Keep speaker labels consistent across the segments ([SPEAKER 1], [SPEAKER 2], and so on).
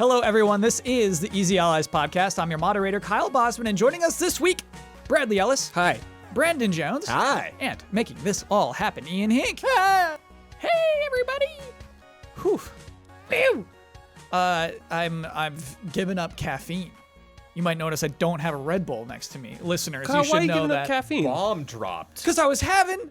[SPEAKER 1] Hello, everyone. This is the Easy Allies podcast. I'm your moderator, Kyle Bosman, and joining us this week, Bradley Ellis.
[SPEAKER 2] Hi.
[SPEAKER 1] Brandon Jones.
[SPEAKER 2] Hi.
[SPEAKER 1] And making this all happen, Ian Hink. Hey, everybody. Whew. Ew. I've given up caffeine. You might notice I don't have a Red Bull next to me. Listeners,
[SPEAKER 2] Kyle,
[SPEAKER 1] you should
[SPEAKER 2] why are you
[SPEAKER 1] know
[SPEAKER 2] giving
[SPEAKER 1] that.
[SPEAKER 2] up caffeine?
[SPEAKER 3] Bomb dropped.
[SPEAKER 1] Because I was having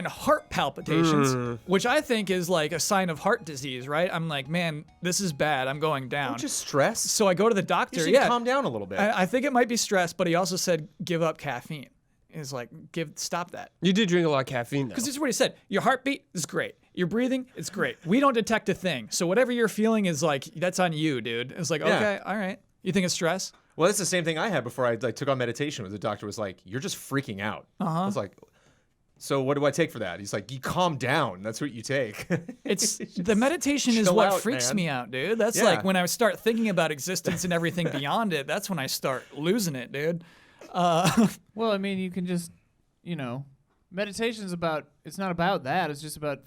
[SPEAKER 1] heart palpitations, which I think is like a sign of heart disease, right? I'm like, man, this is bad. I'm going down.
[SPEAKER 3] Don't just stress.
[SPEAKER 1] So I go to the doctor.
[SPEAKER 3] You should calm down a little bit.
[SPEAKER 1] I think it might be stress, but he also said give up caffeine. He's like, stop that.
[SPEAKER 2] You do drink a lot of caffeine, though.
[SPEAKER 1] Because this is what he said. Your heartbeat is great. Your breathing is great. We don't detect a thing. So whatever you're feeling is like, that's on you, dude. It's like, okay, all right. You think it's stress?
[SPEAKER 3] Well, that's the same thing I had before I took on meditation. Where the doctor was like, "You're just freaking out." I was like, "So what do I take for that?" He's like, "You calm down. That's what you take."
[SPEAKER 1] It's the meditation is
[SPEAKER 3] chill
[SPEAKER 1] what
[SPEAKER 3] out,
[SPEAKER 1] freaks
[SPEAKER 3] man.
[SPEAKER 1] me out, dude. That's
[SPEAKER 3] Yeah.
[SPEAKER 1] like when I start thinking about existence and everything beyond it. That's when I start losing it, dude.
[SPEAKER 4] Well, I mean, you can just, meditation's it's not about that. It's just about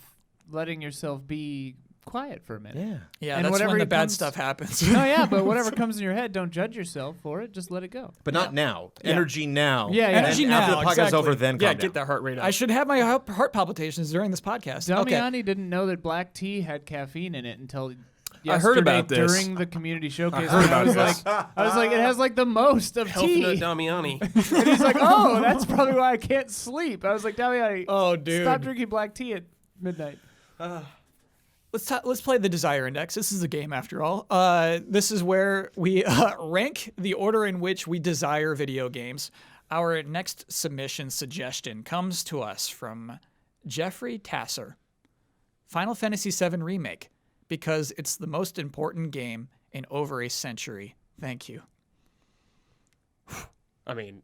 [SPEAKER 4] letting yourself be quiet for a minute.
[SPEAKER 1] Yeah,
[SPEAKER 4] And
[SPEAKER 1] that's
[SPEAKER 4] whatever
[SPEAKER 1] when the bad
[SPEAKER 4] comes-
[SPEAKER 1] stuff happens.
[SPEAKER 4] No, yeah, but whatever comes in your head, don't judge yourself for it. Just let it go.
[SPEAKER 3] But not now. Energy now.
[SPEAKER 4] Yeah, yeah.
[SPEAKER 3] And
[SPEAKER 1] Energy
[SPEAKER 3] after
[SPEAKER 1] now,
[SPEAKER 3] the podcast's
[SPEAKER 1] exactly.
[SPEAKER 3] over, then calm
[SPEAKER 2] Yeah,
[SPEAKER 3] down.
[SPEAKER 2] get that heart rate up.
[SPEAKER 1] I should have my heart palpitations during this podcast. Okay.
[SPEAKER 4] Damiani didn't know that black tea had caffeine in it until yesterday
[SPEAKER 2] I heard about this.
[SPEAKER 4] during the community showcase.
[SPEAKER 2] heard
[SPEAKER 4] and I
[SPEAKER 2] about
[SPEAKER 4] was
[SPEAKER 2] this.
[SPEAKER 4] I was like, it has like the most of
[SPEAKER 2] Health
[SPEAKER 4] tea.
[SPEAKER 2] nut Damiani.
[SPEAKER 4] And he's like, oh, that's probably why I can't sleep. I was like, Damiani,
[SPEAKER 1] Oh, dude.
[SPEAKER 4] stop drinking black tea at midnight.
[SPEAKER 1] Let's play the Desire Index. This is a game after all. This is where we rank the order in which we desire video games. Our next submission suggestion comes to us from Jeffrey Tasser. Final Fantasy VII Remake, because it's the most important game in over a century. Thank you.
[SPEAKER 2] I mean,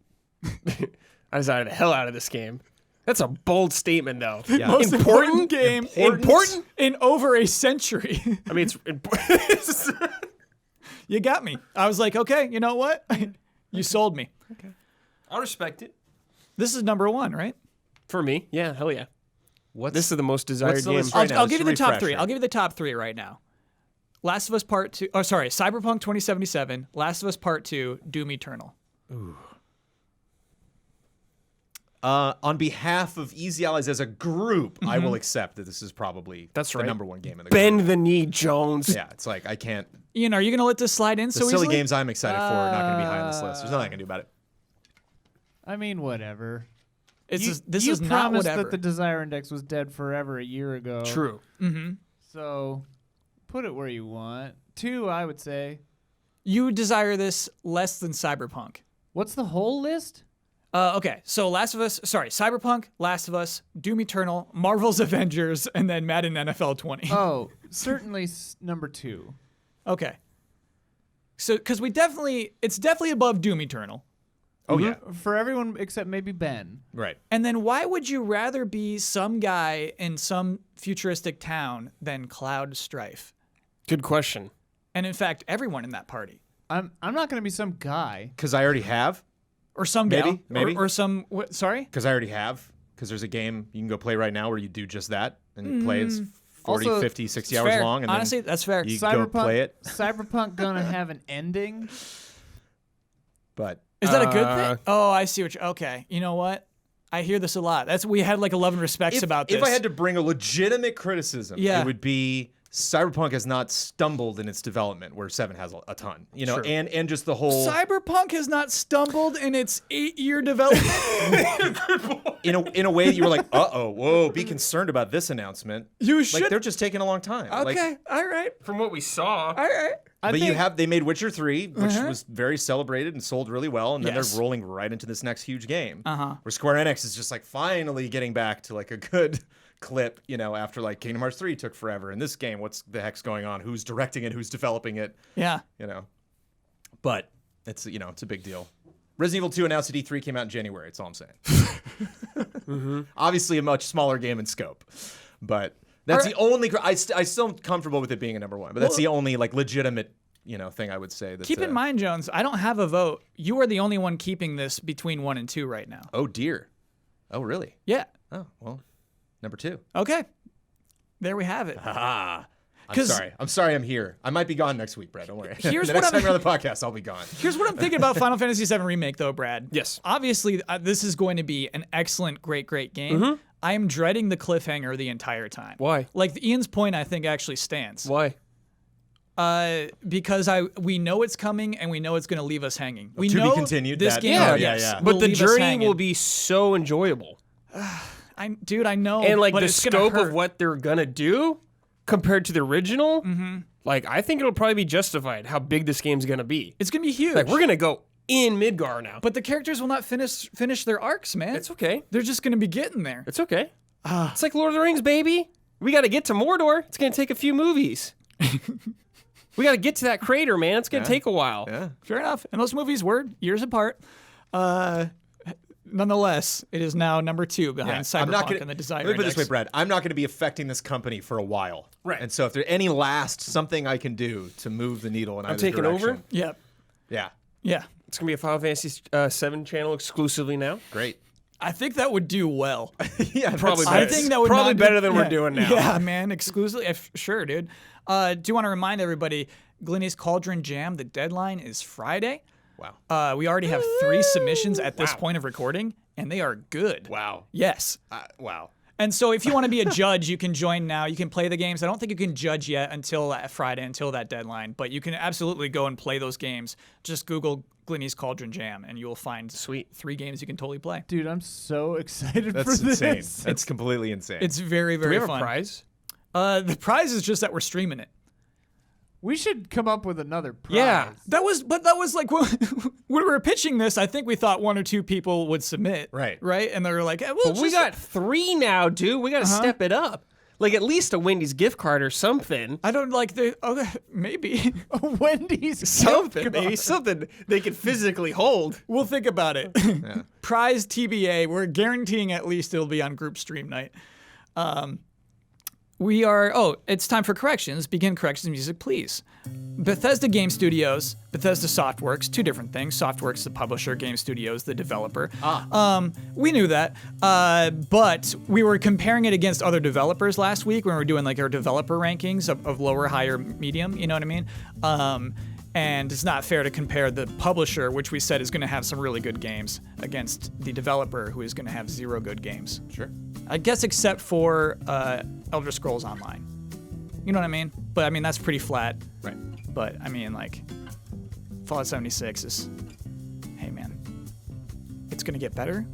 [SPEAKER 2] I desired the hell out of this game. That's a bold statement, though.
[SPEAKER 3] Yeah.
[SPEAKER 1] Most important game
[SPEAKER 2] Important?
[SPEAKER 1] in over a century.
[SPEAKER 2] I mean, it's important.
[SPEAKER 1] You got me. I was like, okay, you know what? You sold me.
[SPEAKER 2] I'll respect it.
[SPEAKER 1] This is number one, right?
[SPEAKER 2] For me, yeah, hell yeah.
[SPEAKER 3] What's
[SPEAKER 2] This is the most desired
[SPEAKER 3] what's the
[SPEAKER 2] game.
[SPEAKER 3] list right now?
[SPEAKER 1] I'll
[SPEAKER 3] Just
[SPEAKER 1] give you the top
[SPEAKER 3] refresher.
[SPEAKER 1] three. I'll give you the top three right now. Last of Us Part 2. Oh, sorry. Cyberpunk 2077, Last of Us Part 2, Doom Eternal.
[SPEAKER 3] On behalf of Easy Allies as a group, I will accept that this is probably
[SPEAKER 2] That's
[SPEAKER 3] the
[SPEAKER 2] right.
[SPEAKER 3] number one game in the
[SPEAKER 2] Bend
[SPEAKER 3] group.
[SPEAKER 2] the knee, Jones.
[SPEAKER 3] Yeah, it's like I can't.
[SPEAKER 1] Ian, are you going to let this slide in
[SPEAKER 3] The
[SPEAKER 1] so
[SPEAKER 3] silly
[SPEAKER 1] easily?
[SPEAKER 3] games I'm excited for are not going to be high on this list. There's nothing I can do about it.
[SPEAKER 4] I mean, whatever.
[SPEAKER 1] This
[SPEAKER 4] you
[SPEAKER 1] is not
[SPEAKER 4] promised
[SPEAKER 1] whatever.
[SPEAKER 4] that the Desire Index was dead forever a year ago.
[SPEAKER 2] True.
[SPEAKER 4] So put it where you want. 2, I would say.
[SPEAKER 1] You desire this less than Cyberpunk.
[SPEAKER 4] What's the whole list?
[SPEAKER 1] Okay, so Cyberpunk, Last of Us, Doom Eternal, Marvel's Avengers, and then Madden NFL 20.
[SPEAKER 4] Oh, certainly number 2.
[SPEAKER 1] Okay. So, because it's definitely above Doom Eternal.
[SPEAKER 3] Oh yeah,
[SPEAKER 4] For everyone except maybe Ben.
[SPEAKER 3] right.
[SPEAKER 1] And then why would you rather be some guy in some futuristic town than Cloud Strife?
[SPEAKER 2] Good question.
[SPEAKER 1] And in fact, everyone in that party.
[SPEAKER 4] I'm not going to be some guy.
[SPEAKER 3] Because I already have.
[SPEAKER 1] Or some
[SPEAKER 3] Maybe,
[SPEAKER 1] gal.
[SPEAKER 3] maybe.
[SPEAKER 1] Or some, sorry?
[SPEAKER 3] Because I already have. Because there's a game you can go play right now where you do just that. And you play it's 40,
[SPEAKER 4] Also,
[SPEAKER 3] 50, 60
[SPEAKER 1] It's
[SPEAKER 3] hours
[SPEAKER 1] fair.
[SPEAKER 3] long. And
[SPEAKER 1] Honestly,
[SPEAKER 3] then
[SPEAKER 1] that's fair.
[SPEAKER 3] you go play it.
[SPEAKER 4] Cyberpunk gonna have an ending.
[SPEAKER 3] But
[SPEAKER 1] Is that a good thing? Oh, I see okay. You know what? I hear this a lot. We had like 11 respects about this.
[SPEAKER 3] if I had to bring a legitimate criticism,
[SPEAKER 1] Yeah.
[SPEAKER 3] it would be Cyberpunk has not stumbled in its development, where 7 has a ton.
[SPEAKER 2] True.
[SPEAKER 3] And just the whole
[SPEAKER 1] Cyberpunk has not stumbled in its 8-year development.
[SPEAKER 3] in a way that you were like, whoa, be concerned about this announcement.
[SPEAKER 1] You should.
[SPEAKER 3] Like they're just taking a long time. Like,
[SPEAKER 1] Okay, all right,
[SPEAKER 2] From what we saw,
[SPEAKER 1] all right.
[SPEAKER 3] they made Witcher 3, which was very celebrated and sold really well, and then
[SPEAKER 1] Yes.
[SPEAKER 3] they're rolling right into this next huge game.
[SPEAKER 1] Uh-huh.
[SPEAKER 3] Where Square Enix is just like finally getting back to like a good clip, after like Kingdom Hearts 3 took forever. And this game, what's the heck's going on? Who's directing it? Who's developing it?
[SPEAKER 1] Yeah.
[SPEAKER 3] But it's it's a big deal. Resident Evil 2 announced at E3 came out in January. That's all I'm saying. Obviously a much smaller game in scope, but that's the only. I still am comfortable with it being a number one, but that's the only like legitimate thing I would say. That's,
[SPEAKER 1] Keep in mind, Jones, I don't have a vote. You are the only one keeping this between 1 and 2 right now.
[SPEAKER 3] Oh dear. Oh really?
[SPEAKER 1] Yeah.
[SPEAKER 3] Oh well. Number 2.
[SPEAKER 1] Okay. There we have it.
[SPEAKER 3] Ah. I'm sorry I'm here. I might be gone next week, Brad. Don't worry.
[SPEAKER 1] Here's
[SPEAKER 3] the
[SPEAKER 1] what
[SPEAKER 3] next
[SPEAKER 1] I'm-
[SPEAKER 3] time you're on the podcast, I'll be gone.
[SPEAKER 1] Here's what I'm thinking about Final Fantasy VII Remake, though, Brad.
[SPEAKER 2] Yes.
[SPEAKER 1] Obviously, this is going to be an excellent, great game. I am dreading the cliffhanger the entire time.
[SPEAKER 2] Why?
[SPEAKER 1] Like, Ian's point, I think, actually stands.
[SPEAKER 2] Why?
[SPEAKER 1] Because we know it's coming and we know it's going to leave us hanging. We
[SPEAKER 3] To be
[SPEAKER 1] know
[SPEAKER 3] continued,
[SPEAKER 1] This
[SPEAKER 3] that-
[SPEAKER 1] game,
[SPEAKER 3] yeah,
[SPEAKER 1] yes,
[SPEAKER 3] yeah.
[SPEAKER 1] will
[SPEAKER 2] But the
[SPEAKER 1] leave us
[SPEAKER 2] journey
[SPEAKER 1] hanging.
[SPEAKER 2] will be so enjoyable.
[SPEAKER 1] Dude, I know.
[SPEAKER 2] And like
[SPEAKER 1] but
[SPEAKER 2] the
[SPEAKER 1] it's gonna
[SPEAKER 2] scope
[SPEAKER 1] hurt.
[SPEAKER 2] of what they're gonna do compared to the original, like I think it'll probably be justified how big this game's gonna be.
[SPEAKER 1] It's going to be huge.
[SPEAKER 2] Like we're gonna go in Midgar now.
[SPEAKER 1] But the characters will not finish their arcs, man.
[SPEAKER 2] It's okay.
[SPEAKER 1] They're just going to be getting there.
[SPEAKER 2] It's okay. It's like Lord of the Rings, baby. We got to get to Mordor. It's gonna take a few movies. We got to get to that crater, man. It's gonna take a while.
[SPEAKER 3] Yeah.
[SPEAKER 1] Fair enough. And those movies were years apart. Nonetheless, it is now number 2 behind Cyberpunk and the Desire
[SPEAKER 3] Let me put it this
[SPEAKER 1] Index.
[SPEAKER 3] way, Brad. I'm not going to be affecting this company for a while.
[SPEAKER 2] Right.
[SPEAKER 3] And so if there's any last something I can do to move the needle in either
[SPEAKER 2] taking
[SPEAKER 3] direction.
[SPEAKER 2] over?
[SPEAKER 1] Yep.
[SPEAKER 3] Yeah.
[SPEAKER 1] Yeah.
[SPEAKER 2] It's gonna be a Final Fantasy VII channel exclusively now.
[SPEAKER 3] Great.
[SPEAKER 1] I think that would do well.
[SPEAKER 3] Yeah,
[SPEAKER 2] Probably
[SPEAKER 1] I
[SPEAKER 2] better.
[SPEAKER 1] think that would
[SPEAKER 2] Probably
[SPEAKER 1] not
[SPEAKER 2] better than
[SPEAKER 1] yeah.
[SPEAKER 2] we're doing now.
[SPEAKER 1] Yeah, man, exclusively. Sure, dude. Do you want to remind everybody, Glenny's Cauldron Jam, the deadline is Friday.
[SPEAKER 3] Wow.
[SPEAKER 1] We already have 3 submissions at this point of recording, and they are good.
[SPEAKER 3] Wow.
[SPEAKER 1] Yes.
[SPEAKER 3] Wow.
[SPEAKER 1] And so if you want to be a judge, you can join now. You can play the games. I don't think you can judge yet until Friday, until that deadline. But you can absolutely go and play those games. Just Google Glenny's Cauldron Jam, and you will find
[SPEAKER 2] Sweet
[SPEAKER 1] 3 games you can totally play.
[SPEAKER 4] Dude, I'm so excited
[SPEAKER 3] That's
[SPEAKER 4] for this.
[SPEAKER 3] insane. That's completely insane.
[SPEAKER 1] It's very,
[SPEAKER 2] Do
[SPEAKER 1] very
[SPEAKER 2] we have
[SPEAKER 1] fun.
[SPEAKER 2] a prize?
[SPEAKER 1] The prize is just that we're streaming it.
[SPEAKER 4] We should come up with another prize.
[SPEAKER 2] Yeah.
[SPEAKER 1] That was like when we were pitching this. I think we thought 1 or 2 people would submit.
[SPEAKER 3] Right.
[SPEAKER 1] And they were like, "Well,
[SPEAKER 2] But we got 3 now, dude. We got to step it up. Like at least a Wendy's gift card or something.
[SPEAKER 1] I don't like the. Oh, maybe
[SPEAKER 4] Wendy's.
[SPEAKER 2] Something, maybe something they could physically hold.
[SPEAKER 1] we'll think about it. Prize TBA. We're guaranteeing at least it'll be on group stream night. We are. Oh, it's time for corrections. Begin corrections music, please. Bethesda Game Studios, Bethesda Softworks, 2 different things. Softworks, the publisher, Game Studios, the developer. We knew that, but we were comparing it against other developers last week when we were doing like our developer rankings of lower, higher, medium. You know what I mean? And it's not fair to compare the publisher, which we said is going to have some really good games, against the developer, who is going to have 0 good games.
[SPEAKER 3] Sure.
[SPEAKER 1] I guess except for Elder Scrolls Online. You know what I mean? But I mean, that's pretty flat.
[SPEAKER 3] Right.
[SPEAKER 1] But I mean, like, Fallout 76 is, hey man, it's gonna get better,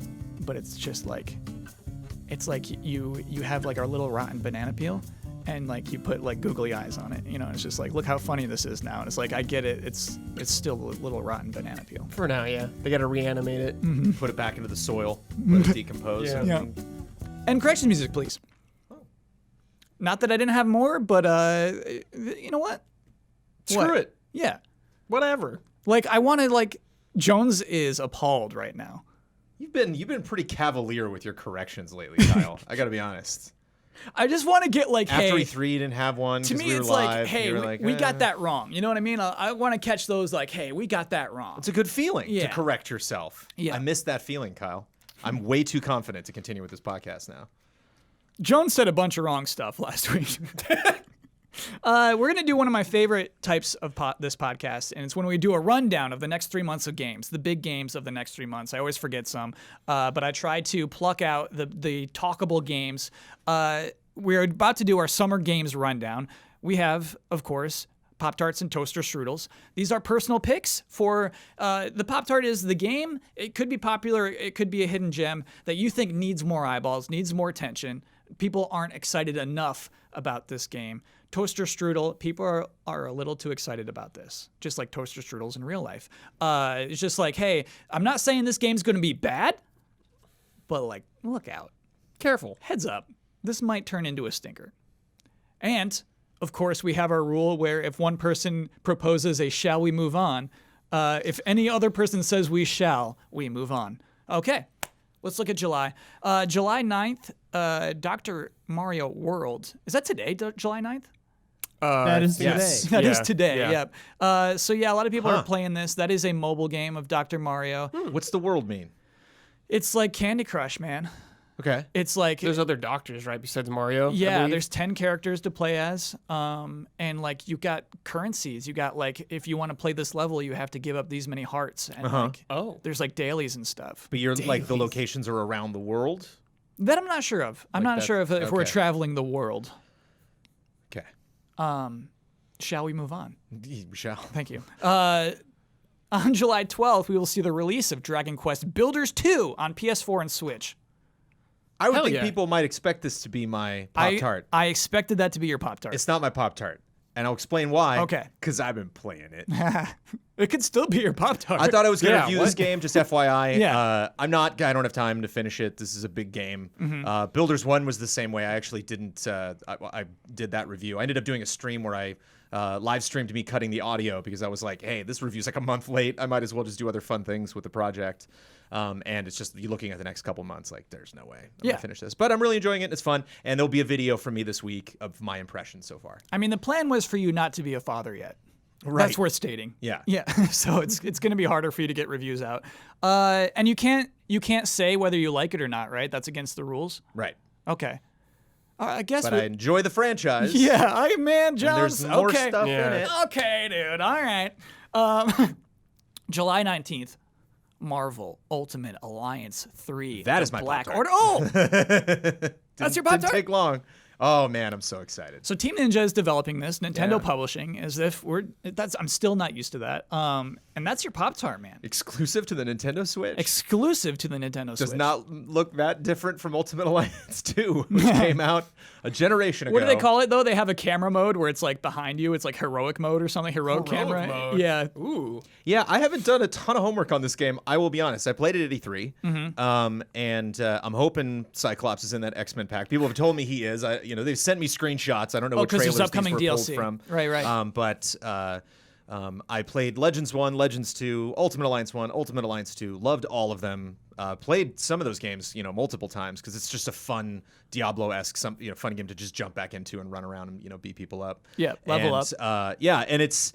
[SPEAKER 1] but it's just like, it's like you have like our little rotten banana peel, and like you put like googly eyes on it. You know, it's just like, look how funny this is now. And it's like, I get it. It's still a little rotten banana peel.
[SPEAKER 2] For now, yeah. They got to reanimate it.
[SPEAKER 3] Put it back into the soil. Let it decompose.
[SPEAKER 2] Yeah.
[SPEAKER 1] Yeah. And correction music, please. Not that I didn't have more, but you know what?
[SPEAKER 2] Screw
[SPEAKER 1] What?
[SPEAKER 2] it.
[SPEAKER 1] Yeah.
[SPEAKER 2] Whatever.
[SPEAKER 1] Like I want to like. Jones is appalled right now.
[SPEAKER 3] You've been pretty cavalier with your corrections lately, Kyle. I got to be honest.
[SPEAKER 1] I just want to get like,
[SPEAKER 3] After
[SPEAKER 1] hey.
[SPEAKER 3] E3, you didn't have one.
[SPEAKER 1] To
[SPEAKER 3] 'cause
[SPEAKER 1] me,
[SPEAKER 3] we were
[SPEAKER 1] it's
[SPEAKER 3] live,
[SPEAKER 1] like,
[SPEAKER 3] and
[SPEAKER 1] hey,
[SPEAKER 3] you were
[SPEAKER 1] we,
[SPEAKER 3] like,
[SPEAKER 1] we got that wrong. You know what I mean? I want to catch those like, hey, we got that wrong.
[SPEAKER 3] It's a good feeling to
[SPEAKER 1] Yeah.
[SPEAKER 3] correct yourself.
[SPEAKER 1] Yeah.
[SPEAKER 3] I missed that feeling, Kyle. I'm way too confident to continue with this podcast now.
[SPEAKER 1] Jones said a bunch of wrong stuff last week. We're going to do one of my favorite types of this podcast, and it's when we do a rundown of the next 3 months of games, the big games of the next 3 months. I always forget some, but I try to pluck out the talkable games. We're about to do our summer games rundown. We have, of course, Pop-Tarts and Toaster Strudels. These are personal picks for the Pop-Tart is the game. It could be popular. It could be a hidden gem that you think needs more eyeballs, needs more attention. People aren't excited enough about this game. Toaster Strudel, people are a little too excited about this, just like Toaster Strudels in real life. It's just like, hey, I'm not saying this game's going to be bad, but like, look out.
[SPEAKER 2] Careful.
[SPEAKER 1] Heads up. This might turn into a stinker. And, of course, we have our rule where if one person proposes a shall we move on, if any other person says we shall, we move on. Okay, let's look at July. July 9th, Dr. Mario World. Is that today, July 9th?
[SPEAKER 4] That is
[SPEAKER 2] yes.
[SPEAKER 4] today.
[SPEAKER 1] That is
[SPEAKER 2] Yeah,
[SPEAKER 1] today,
[SPEAKER 2] yeah.
[SPEAKER 1] yep. So yeah, a lot of people are playing this. That is a mobile game of Dr. Mario.
[SPEAKER 3] What's the world mean?
[SPEAKER 1] It's like Candy Crush, man.
[SPEAKER 3] Okay.
[SPEAKER 1] It's like
[SPEAKER 2] There's other doctors, right, besides Mario? I
[SPEAKER 1] yeah,
[SPEAKER 2] believe?
[SPEAKER 1] there's 10 characters to play as. And like you got currencies. You got like if you want to play this level, you have to give up these many hearts. And like
[SPEAKER 2] Oh.
[SPEAKER 1] there's like dailies and stuff.
[SPEAKER 3] But you're like the locations are around the world.
[SPEAKER 1] That I'm not sure of. I'm
[SPEAKER 3] Like
[SPEAKER 1] not
[SPEAKER 3] that-
[SPEAKER 1] sure if we're
[SPEAKER 3] okay.
[SPEAKER 1] traveling the world.
[SPEAKER 3] Okay.
[SPEAKER 1] Shall we move on?
[SPEAKER 3] We shall.
[SPEAKER 1] Thank you. On July 12th, we will see the release of Dragon Quest Builders 2 on PS4 and Switch.
[SPEAKER 3] I would
[SPEAKER 2] Hell
[SPEAKER 3] think
[SPEAKER 2] yeah.
[SPEAKER 3] people might expect this to be my Pop-Tart.
[SPEAKER 1] I expected that to be your Pop-Tart.
[SPEAKER 3] It's not my Pop-Tart. And I'll explain why.
[SPEAKER 1] Okay.
[SPEAKER 3] Because I've been playing it.
[SPEAKER 1] It could still be your Pop-Tart.
[SPEAKER 3] I thought I was going to
[SPEAKER 2] Yeah,
[SPEAKER 3] review
[SPEAKER 2] what?
[SPEAKER 3] this game, just FYI.
[SPEAKER 1] Yeah.
[SPEAKER 3] I don't have time to finish it. This is a big game. Builders 1 was the same way. I actually didn't, I did that review. I ended up doing a stream where I live streamed me cutting the audio because I was like, hey, this review's like a month late. I might as well just do other fun things with the project. And it's just, you're looking at the next couple months, like, there's no way I'm going to finish this. But I'm really enjoying it. It's fun. And there'll be a video from me this week of my impressions so far.
[SPEAKER 1] I mean, the plan was for you not to be a father yet. That's worth stating.
[SPEAKER 3] Yeah.
[SPEAKER 1] Yeah. So it's going to be harder for you to get reviews out. And you can't say whether you like it or not, right? That's against the rules.
[SPEAKER 3] Right.
[SPEAKER 1] Okay. I guess.
[SPEAKER 3] But I enjoy the franchise.
[SPEAKER 1] Yeah. Man,
[SPEAKER 3] And
[SPEAKER 1] Jones.
[SPEAKER 3] there's more
[SPEAKER 1] okay.
[SPEAKER 3] stuff
[SPEAKER 2] Yeah.
[SPEAKER 3] in it.
[SPEAKER 1] Okay, dude. All right. July 19th. Marvel Ultimate Alliance 3.
[SPEAKER 3] That
[SPEAKER 1] The
[SPEAKER 3] is my
[SPEAKER 1] Black
[SPEAKER 3] Pop-Tart.
[SPEAKER 1] Order. Oh! That's your
[SPEAKER 3] Didn't
[SPEAKER 1] Pop-Tart?
[SPEAKER 3] take long. Oh man, I'm so excited.
[SPEAKER 1] So Team Ninja is developing this, Nintendo
[SPEAKER 3] Yeah.
[SPEAKER 1] publishing, as if I'm still not used to that. And that's your Pop-Tart, man.
[SPEAKER 3] Exclusive to the Nintendo Switch.
[SPEAKER 1] Exclusive to the Nintendo
[SPEAKER 3] Does
[SPEAKER 1] Switch.
[SPEAKER 3] not look that different from Ultimate Alliance 2, which came out a generation ago.
[SPEAKER 1] What do they call it though? They have a camera mode where it's like behind you. It's like heroic mode or something. Heroic camera.
[SPEAKER 2] mode.
[SPEAKER 1] Yeah.
[SPEAKER 2] Ooh.
[SPEAKER 3] Yeah, I haven't done a ton of homework on this game. I will be honest. I played it at E3, and I'm hoping Cyclops is in that X-Men pack. People have told me he is. They've sent me screenshots. I don't know what
[SPEAKER 1] 'cause
[SPEAKER 3] trailers
[SPEAKER 1] there's upcoming
[SPEAKER 3] these were
[SPEAKER 1] DLC.
[SPEAKER 3] pulled from.
[SPEAKER 1] Right.
[SPEAKER 3] But I played Legends 1, Legends 2, Ultimate Alliance 1, Ultimate Alliance 2. Loved all of them. Played some of those games, multiple times because it's just a fun Diablo-esque, fun game to just jump back into and run around and beat people up.
[SPEAKER 1] Yeah, level up.
[SPEAKER 3] And it's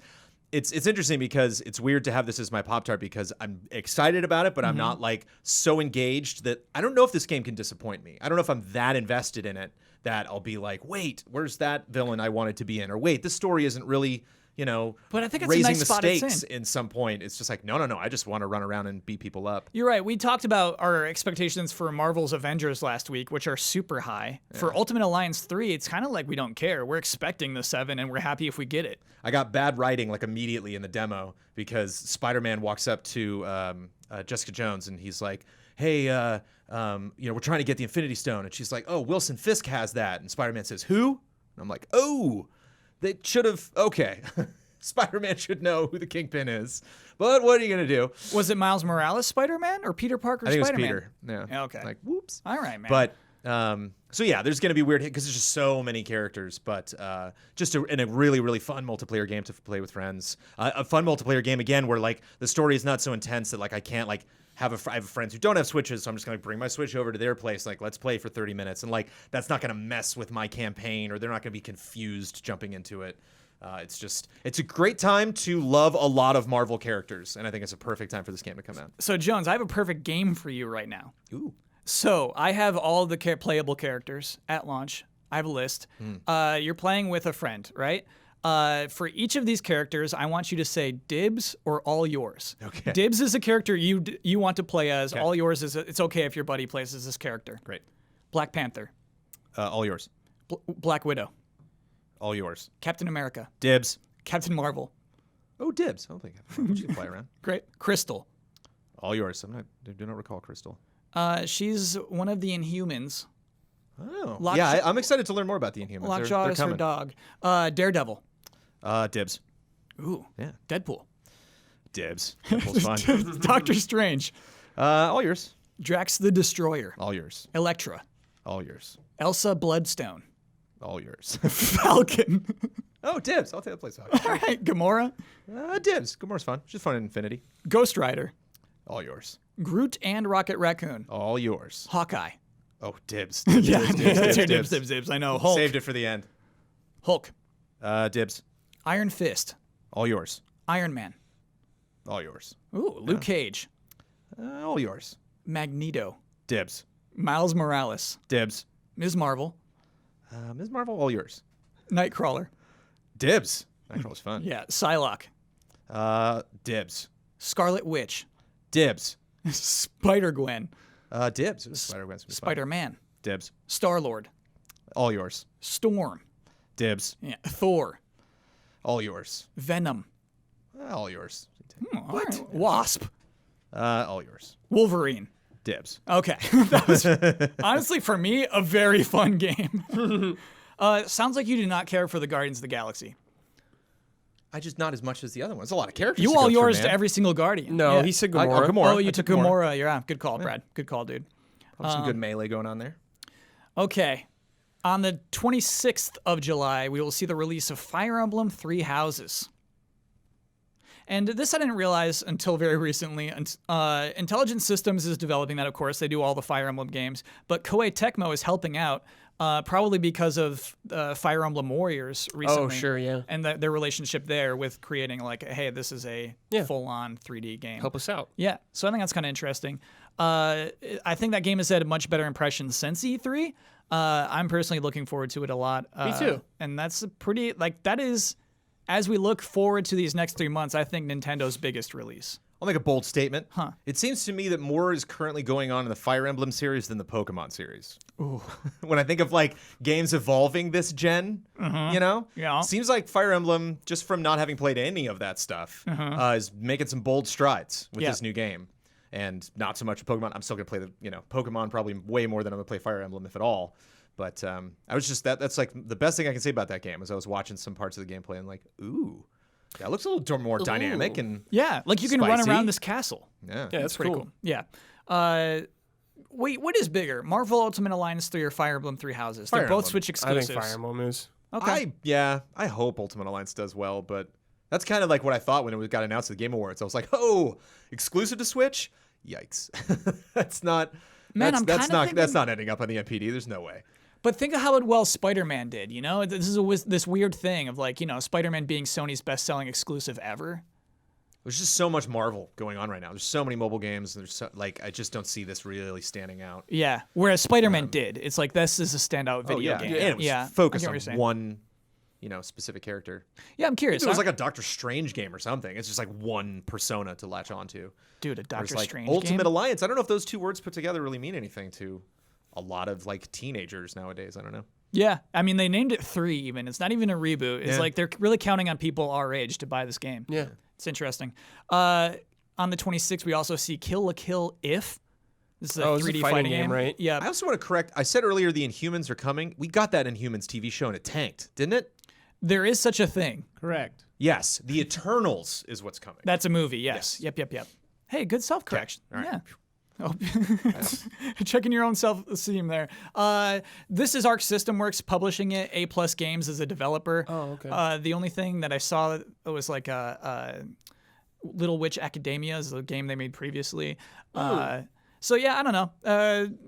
[SPEAKER 3] interesting because it's weird to have this as my Pop-Tart because I'm excited about it, but I'm not like so engaged that I don't know if this game can disappoint me. I don't know if I'm that invested in it that I'll be like, wait, where's that villain I wanted to be in? Or wait, this story isn't really,
[SPEAKER 1] But I think it's a
[SPEAKER 3] raising
[SPEAKER 1] nice
[SPEAKER 3] the
[SPEAKER 1] spot it's
[SPEAKER 3] stakes
[SPEAKER 1] in.
[SPEAKER 3] in some point. It's just like, no, I just want to run around and beat people up.
[SPEAKER 1] You're right. We talked about our expectations for Marvel's Avengers last week, which are super high. For Ultimate Alliance 3, it's kind of like we don't care. We're expecting the 7, and we're happy if we get it.
[SPEAKER 3] I got bad writing like immediately in the demo because Spider-Man walks up to Jessica Jones and he's like, hey, we're trying to get the Infinity Stone. And she's like, oh, Wilson Fisk has that. And Spider-Man says, who? And I'm like, oh, they should have, okay. Spider-Man should know who the Kingpin is. But what are you going to do?
[SPEAKER 1] Was it Miles Morales Spider-Man or Peter Parker
[SPEAKER 3] I think
[SPEAKER 1] Spider-Man?
[SPEAKER 3] it was Peter. Yeah.
[SPEAKER 1] Okay.
[SPEAKER 3] Like, whoops.
[SPEAKER 1] All right, man.
[SPEAKER 3] But so yeah, there's going to be weird because there's just so many characters. But in a really really fun multiplayer game to play with friends. A fun multiplayer game again where like the story is not so intense that like I can't like I have friends who don't have Switches, so I'm just gonna bring my Switch over to their place. Like let's play for 30 minutes, and like that's not gonna mess with my campaign, or they're not gonna be confused jumping into it. It's a great time to love a lot of Marvel characters, and I think it's a perfect time for this game to come out.
[SPEAKER 1] So, Jones, I have a perfect game for you right now.
[SPEAKER 3] Ooh.
[SPEAKER 1] So, I have all the playable characters at launch. I have a list. You're playing with a friend, right? For each of these characters, I want you to say dibs or all yours.
[SPEAKER 3] Okay.
[SPEAKER 1] Dibs is a character you want to play as. All yours is it's okay if your buddy plays as this character.
[SPEAKER 3] Great.
[SPEAKER 1] Black Panther,
[SPEAKER 3] All yours.
[SPEAKER 1] Black Widow,
[SPEAKER 3] All yours.
[SPEAKER 1] Captain America,
[SPEAKER 3] Dibs.
[SPEAKER 1] Captain Marvel.
[SPEAKER 3] Oh, dibs. I don't think you can play around.
[SPEAKER 1] Great. Crystal.
[SPEAKER 3] All yours. I do not recall Crystal.
[SPEAKER 1] She's one of the Inhumans.
[SPEAKER 3] Oh.
[SPEAKER 1] Lockjaw-
[SPEAKER 3] I'm excited to learn more about the Inhumans.
[SPEAKER 1] Lockjaw
[SPEAKER 3] They're
[SPEAKER 1] is her
[SPEAKER 3] coming.
[SPEAKER 1] dog. Daredevil.
[SPEAKER 3] Dibs.
[SPEAKER 1] Ooh.
[SPEAKER 3] Yeah.
[SPEAKER 1] Deadpool.
[SPEAKER 3] Dibs. Deadpool's fun.
[SPEAKER 1] Doctor Strange.
[SPEAKER 3] All yours.
[SPEAKER 1] Drax the Destroyer.
[SPEAKER 3] All yours.
[SPEAKER 1] Elektra.
[SPEAKER 3] All yours.
[SPEAKER 1] Elsa Bloodstone.
[SPEAKER 3] All yours.
[SPEAKER 1] Falcon.
[SPEAKER 3] Oh, dibs. I'll take the place.
[SPEAKER 1] All right. Gamora.
[SPEAKER 3] Dibs. Gamora's fun. She's fun in Infinity.
[SPEAKER 1] Ghost Rider.
[SPEAKER 3] All yours.
[SPEAKER 1] Groot and Rocket Raccoon.
[SPEAKER 3] All yours.
[SPEAKER 1] Hawkeye.
[SPEAKER 3] Oh, dibs.
[SPEAKER 1] Yeah,
[SPEAKER 3] Dibs.
[SPEAKER 1] dibs. I know. Hulk.
[SPEAKER 3] Saved it for the end.
[SPEAKER 1] Hulk.
[SPEAKER 3] Dibs.
[SPEAKER 1] Iron Fist.
[SPEAKER 3] All yours.
[SPEAKER 1] Iron Man.
[SPEAKER 3] All yours.
[SPEAKER 1] Ooh, Luke Cage.
[SPEAKER 3] All yours.
[SPEAKER 1] Magneto.
[SPEAKER 3] Dibs.
[SPEAKER 1] Miles Morales.
[SPEAKER 3] Dibs.
[SPEAKER 1] Ms. Marvel.
[SPEAKER 3] Ms. Marvel, all yours.
[SPEAKER 1] Nightcrawler.
[SPEAKER 3] Dibs. That was fun.
[SPEAKER 1] Yeah. Psylocke.
[SPEAKER 3] Dibs.
[SPEAKER 1] Scarlet Witch.
[SPEAKER 3] Dibs.
[SPEAKER 1] Spider-Gwen.
[SPEAKER 3] Dibs. Spider-Gwen's gonna be fun.
[SPEAKER 1] Spider-Man.
[SPEAKER 3] Dibs.
[SPEAKER 1] Star-Lord.
[SPEAKER 3] All yours.
[SPEAKER 1] Storm.
[SPEAKER 3] Dibs.
[SPEAKER 1] Yeah. Thor.
[SPEAKER 3] All yours.
[SPEAKER 1] Venom.
[SPEAKER 3] All yours.
[SPEAKER 1] All right. Wasp.
[SPEAKER 3] All yours.
[SPEAKER 1] Wolverine.
[SPEAKER 3] Dibs.
[SPEAKER 1] Okay. That was, honestly, for me, a very fun game. Sounds like you do not care for the Guardians of the Galaxy.
[SPEAKER 3] I just not as much as the other ones. A lot of characters.
[SPEAKER 1] You
[SPEAKER 3] to
[SPEAKER 1] all
[SPEAKER 3] go through,
[SPEAKER 1] yours
[SPEAKER 3] man.
[SPEAKER 1] to every single Guardian.
[SPEAKER 2] No,
[SPEAKER 1] Yeah.
[SPEAKER 2] he said
[SPEAKER 3] Oh,
[SPEAKER 2] Gamora.
[SPEAKER 3] Gamora.
[SPEAKER 1] Oh, you
[SPEAKER 3] I
[SPEAKER 1] took
[SPEAKER 3] took Gamora.
[SPEAKER 1] Gamora. Yeah, good call, Brad. Good call, dude.
[SPEAKER 3] Probably some good melee going on there.
[SPEAKER 1] Okay. On the 26th of July, we will see the release of Fire Emblem Three Houses. And this I didn't realize until very recently. Intelligent Systems is developing that, of course. They do all the Fire Emblem games. But Koei Tecmo is helping out, probably because of Fire Emblem Warriors recently.
[SPEAKER 2] Oh, sure, yeah.
[SPEAKER 1] And their relationship there with creating, like, hey, this is a full-on 3D game.
[SPEAKER 2] Help us out.
[SPEAKER 1] Yeah, so I think that's kind of interesting. I think that game has had a much better impression since E3. I'm personally looking forward to it a lot.
[SPEAKER 4] Me too.
[SPEAKER 1] And that's a pretty, like, that is, as we look forward to these next 3 months, I think Nintendo's biggest release.
[SPEAKER 3] I'll make a bold statement.
[SPEAKER 1] Huh.
[SPEAKER 3] It seems to me that more is currently going on in the Fire Emblem series than the Pokemon series. Ooh. When I think of like games evolving this gen, you know?
[SPEAKER 1] Yeah.
[SPEAKER 3] Seems like Fire Emblem, just from not having played any of that stuff, is making some bold strides with this new game. And not so much with Pokemon. I'm still going to play Pokemon probably way more than I'm going to play Fire Emblem, if at all. But I was just, that's like the best thing I can say about that game is I was watching some parts of the gameplay and like, ooh, that looks a little more dynamic and
[SPEAKER 1] Yeah, like you can run
[SPEAKER 3] Spicy.
[SPEAKER 1] around this castle.
[SPEAKER 3] yeah.
[SPEAKER 2] Yeah, that's
[SPEAKER 1] Pretty cool. Yeah. Wait, what is bigger, Marvel Ultimate Alliance 3 or Fire Emblem Three Houses? They're
[SPEAKER 3] Fire
[SPEAKER 1] both
[SPEAKER 3] Emblem.
[SPEAKER 1] Switch
[SPEAKER 2] I
[SPEAKER 1] exclusives.
[SPEAKER 2] think Fire Emblem is.
[SPEAKER 1] Okay.
[SPEAKER 3] I hope Ultimate Alliance does well, but that's kind of like what I thought when it got announced at the Game Awards. I was like, oh, exclusive to Switch? Yikes. That's not.
[SPEAKER 1] Man,
[SPEAKER 3] that's
[SPEAKER 1] I'm
[SPEAKER 3] not.
[SPEAKER 1] kinda
[SPEAKER 3] That's not ending up on the MPD. There's no way.
[SPEAKER 1] But think of how well Spider-Man did, you know? This is this weird thing of like, you know, Spider-Man being Sony's best-selling exclusive ever.
[SPEAKER 3] There's just so much Marvel going on right now. There's so many mobile games. There's so, like I just don't see this really standing out.
[SPEAKER 1] Yeah. Whereas Spider-Man did. It's like this is a standout video game.
[SPEAKER 3] And it was
[SPEAKER 1] yeah.
[SPEAKER 3] focused
[SPEAKER 1] I get what
[SPEAKER 3] on
[SPEAKER 1] you're saying.
[SPEAKER 3] one, specific character.
[SPEAKER 1] Yeah, I'm curious.
[SPEAKER 3] It was like a Doctor Strange game or something. It's just like one persona to latch onto.
[SPEAKER 1] Dude, a Doctor
[SPEAKER 3] Whereas, like,
[SPEAKER 1] Strange
[SPEAKER 3] Ultimate
[SPEAKER 1] game?
[SPEAKER 3] Alliance. I don't know if those two words put together really mean anything to a lot of like teenagers nowadays. I don't know.
[SPEAKER 1] Yeah. I mean, they named it 3 even. It's not even a reboot. It's
[SPEAKER 3] Yeah.
[SPEAKER 1] like they're really counting on people our age to buy this game.
[SPEAKER 2] Yeah.
[SPEAKER 1] It's interesting. On the 26th, we also see Kill la Kill If. This is a
[SPEAKER 2] Oh, it's a
[SPEAKER 1] 3D
[SPEAKER 2] fighting
[SPEAKER 1] fighting
[SPEAKER 2] game, right?
[SPEAKER 1] Yeah.
[SPEAKER 3] I also want to correct. I said earlier the Inhumans are coming. We got that Inhumans TV show and it tanked, didn't it?
[SPEAKER 1] There is such a thing.
[SPEAKER 4] Correct.
[SPEAKER 3] Yes, the Eternals is what's coming.
[SPEAKER 1] That's a movie, yes. Yep. Hey, good self-correction.
[SPEAKER 3] All right.
[SPEAKER 1] Yeah. Oh. Checking your own self-esteem there. This is Arc System Works publishing it. A Plus Games is a developer.
[SPEAKER 2] Oh, okay.
[SPEAKER 1] The only thing that I saw was like Little Witch Academia is a game they made previously. So yeah, I don't know.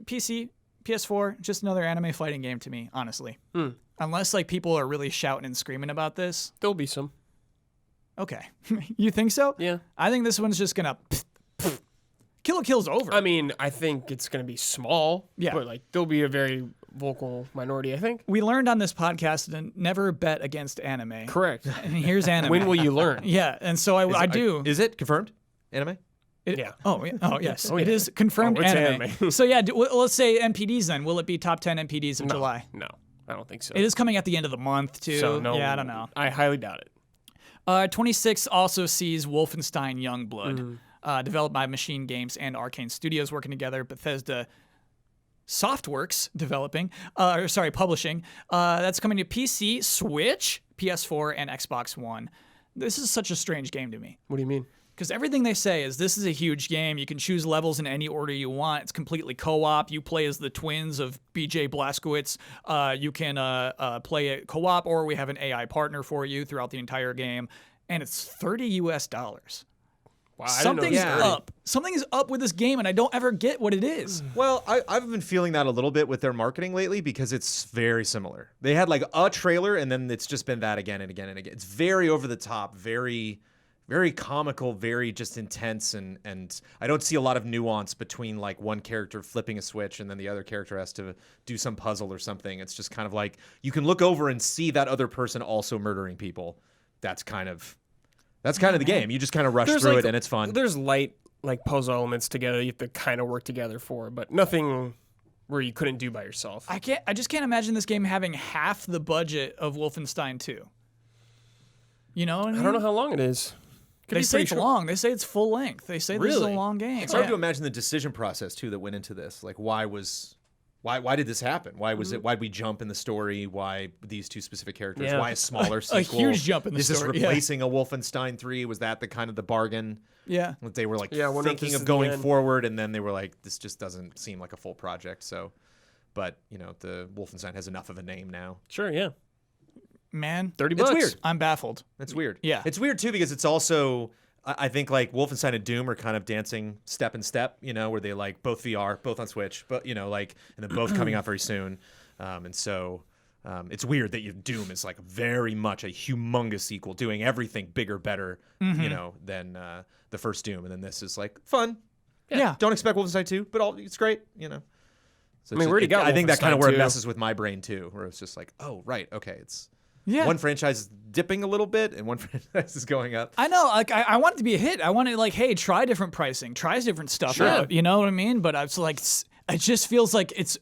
[SPEAKER 1] PC, PS4, just another anime fighting game to me, honestly. Unless like people are really shouting and screaming about this.
[SPEAKER 2] There'll be some.
[SPEAKER 1] Okay. You think so?
[SPEAKER 2] Yeah.
[SPEAKER 1] I think this one's just gonna Kill la Kill's over.
[SPEAKER 2] I mean, I think it's going to be small.
[SPEAKER 1] Yeah.
[SPEAKER 2] But like, there'll be a very vocal minority, I think.
[SPEAKER 1] We learned on this podcast to never bet against anime.
[SPEAKER 2] Correct.
[SPEAKER 1] And here's anime.
[SPEAKER 2] When will you learn?
[SPEAKER 1] Yeah, and so I do.
[SPEAKER 3] Is it confirmed? Anime?
[SPEAKER 2] Yeah.
[SPEAKER 1] Oh, yeah. Oh, yes.
[SPEAKER 2] Oh,
[SPEAKER 1] It
[SPEAKER 2] yeah.
[SPEAKER 1] is confirmed
[SPEAKER 2] Oh, it's
[SPEAKER 1] anime. So yeah, let's say MPDs then. Will it be top 10 MPDs of July?
[SPEAKER 2] No, I don't think so.
[SPEAKER 1] It is coming at the end of the month too.
[SPEAKER 2] So no.
[SPEAKER 1] Yeah, I don't know.
[SPEAKER 2] I highly doubt it.
[SPEAKER 1] 26 also sees Wolfenstein Youngblood, developed by Machine Games and Arcane Studios working together. Bethesda Softworks publishing. That's coming to PC, Switch, PS4, and Xbox One. This is such a strange game to me.
[SPEAKER 2] What do you mean?
[SPEAKER 1] Because everything they say is this is a huge game. You can choose levels in any order you want. It's completely co-op. You play as the twins of BJ Blazkowicz. You can play it co-op, or we have an AI partner for you throughout the entire game. And it's $30 US.
[SPEAKER 2] Wow,
[SPEAKER 1] Something's
[SPEAKER 3] Yeah.
[SPEAKER 1] up. Something is up with this game, and I don't ever get what it is.
[SPEAKER 3] Well, I've been feeling that a little bit with their marketing lately because it's very similar. They had like a trailer and then it's just been that again and again and again. It's very over the top, very very comical, very just intense, and I don't see a lot of nuance between like one character flipping a switch and then the other character has to do some puzzle or something. It's just kind of like you can look over and see that other person also murdering people. That's kind of the game. You just kind of rush through it and it's fun.
[SPEAKER 2] There's light like puzzle elements together you have to kind of work together for, but nothing where you couldn't do by yourself.
[SPEAKER 1] I just can't imagine this game having half the budget of Wolfenstein 2. You know what I mean?
[SPEAKER 2] I don't know how long it is. Could
[SPEAKER 1] They
[SPEAKER 2] be
[SPEAKER 1] say
[SPEAKER 2] pretty
[SPEAKER 1] it's
[SPEAKER 2] short.
[SPEAKER 1] long. They say it's full length. They say this is a
[SPEAKER 2] Really?
[SPEAKER 1] long game.
[SPEAKER 3] It's hard to imagine the decision process too that went into this. Like why did this happen? Why was it? Why'd we jump in the story? Why these two specific characters?
[SPEAKER 2] Yeah.
[SPEAKER 3] Why a smaller sequel?
[SPEAKER 1] huge jump in the
[SPEAKER 3] Is
[SPEAKER 1] story,
[SPEAKER 3] this
[SPEAKER 1] yeah.
[SPEAKER 3] replacing a Wolfenstein 3? Was that the kind of the bargain?
[SPEAKER 1] Yeah.
[SPEAKER 3] That they were like
[SPEAKER 2] Yeah, I wonder if
[SPEAKER 3] thinking
[SPEAKER 2] this
[SPEAKER 3] of
[SPEAKER 2] is the
[SPEAKER 3] going
[SPEAKER 2] end.
[SPEAKER 3] forward, and then they were like, this just doesn't seem like a full project. So, but you know, the Wolfenstein has enough of a name now.
[SPEAKER 2] Sure, yeah.
[SPEAKER 1] Man,
[SPEAKER 2] $30.
[SPEAKER 3] It's weird.
[SPEAKER 1] I'm baffled.
[SPEAKER 3] It's weird.
[SPEAKER 1] Yeah.
[SPEAKER 3] It's weird too because it's also I think like Wolfenstein and Doom are kind of dancing step in step, you know, where they like both VR, both on Switch, but you know, like and then both coming out very soon. And so it's weird that Doom is like very much a humongous sequel, doing everything bigger, better, you know, than the first Doom. And then this is like fun.
[SPEAKER 1] Yeah.
[SPEAKER 3] Don't expect Wolfenstein 2, but it's great, you know. So
[SPEAKER 2] I mean, we already got
[SPEAKER 3] I think that kind of
[SPEAKER 2] Wolfenstein
[SPEAKER 3] where it
[SPEAKER 2] 2.
[SPEAKER 3] messes with my brain too, where it's just like, oh right, okay, it's
[SPEAKER 1] Yeah.
[SPEAKER 3] one franchise is dipping a little bit and one franchise is going up.
[SPEAKER 1] I know, like I want it to be a hit. I want it like, hey, try different pricing, try different stuff out. You know what I mean? But I was like, it just feels like it's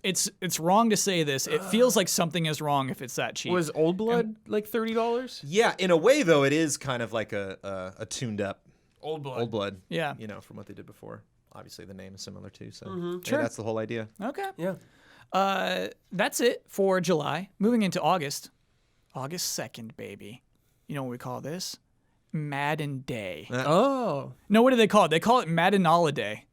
[SPEAKER 1] wrong to say this. It feels like something is wrong if it's that cheap.
[SPEAKER 2] Was Old Blood like $30?
[SPEAKER 3] Yeah, in a way though, it is kind of like a tuned up
[SPEAKER 2] Old Blood.
[SPEAKER 3] Old Blood.
[SPEAKER 1] Yeah.
[SPEAKER 3] You know, from what they did before. Obviously, the name is similar too. So
[SPEAKER 1] Sure.
[SPEAKER 3] that's the whole idea.
[SPEAKER 1] Okay.
[SPEAKER 2] Yeah.
[SPEAKER 1] That's it for July. Moving into August. August 2nd, baby. You know what we call this? Madden Day.
[SPEAKER 2] Oh.
[SPEAKER 1] No, what do they call it? They call it Madden Holiday.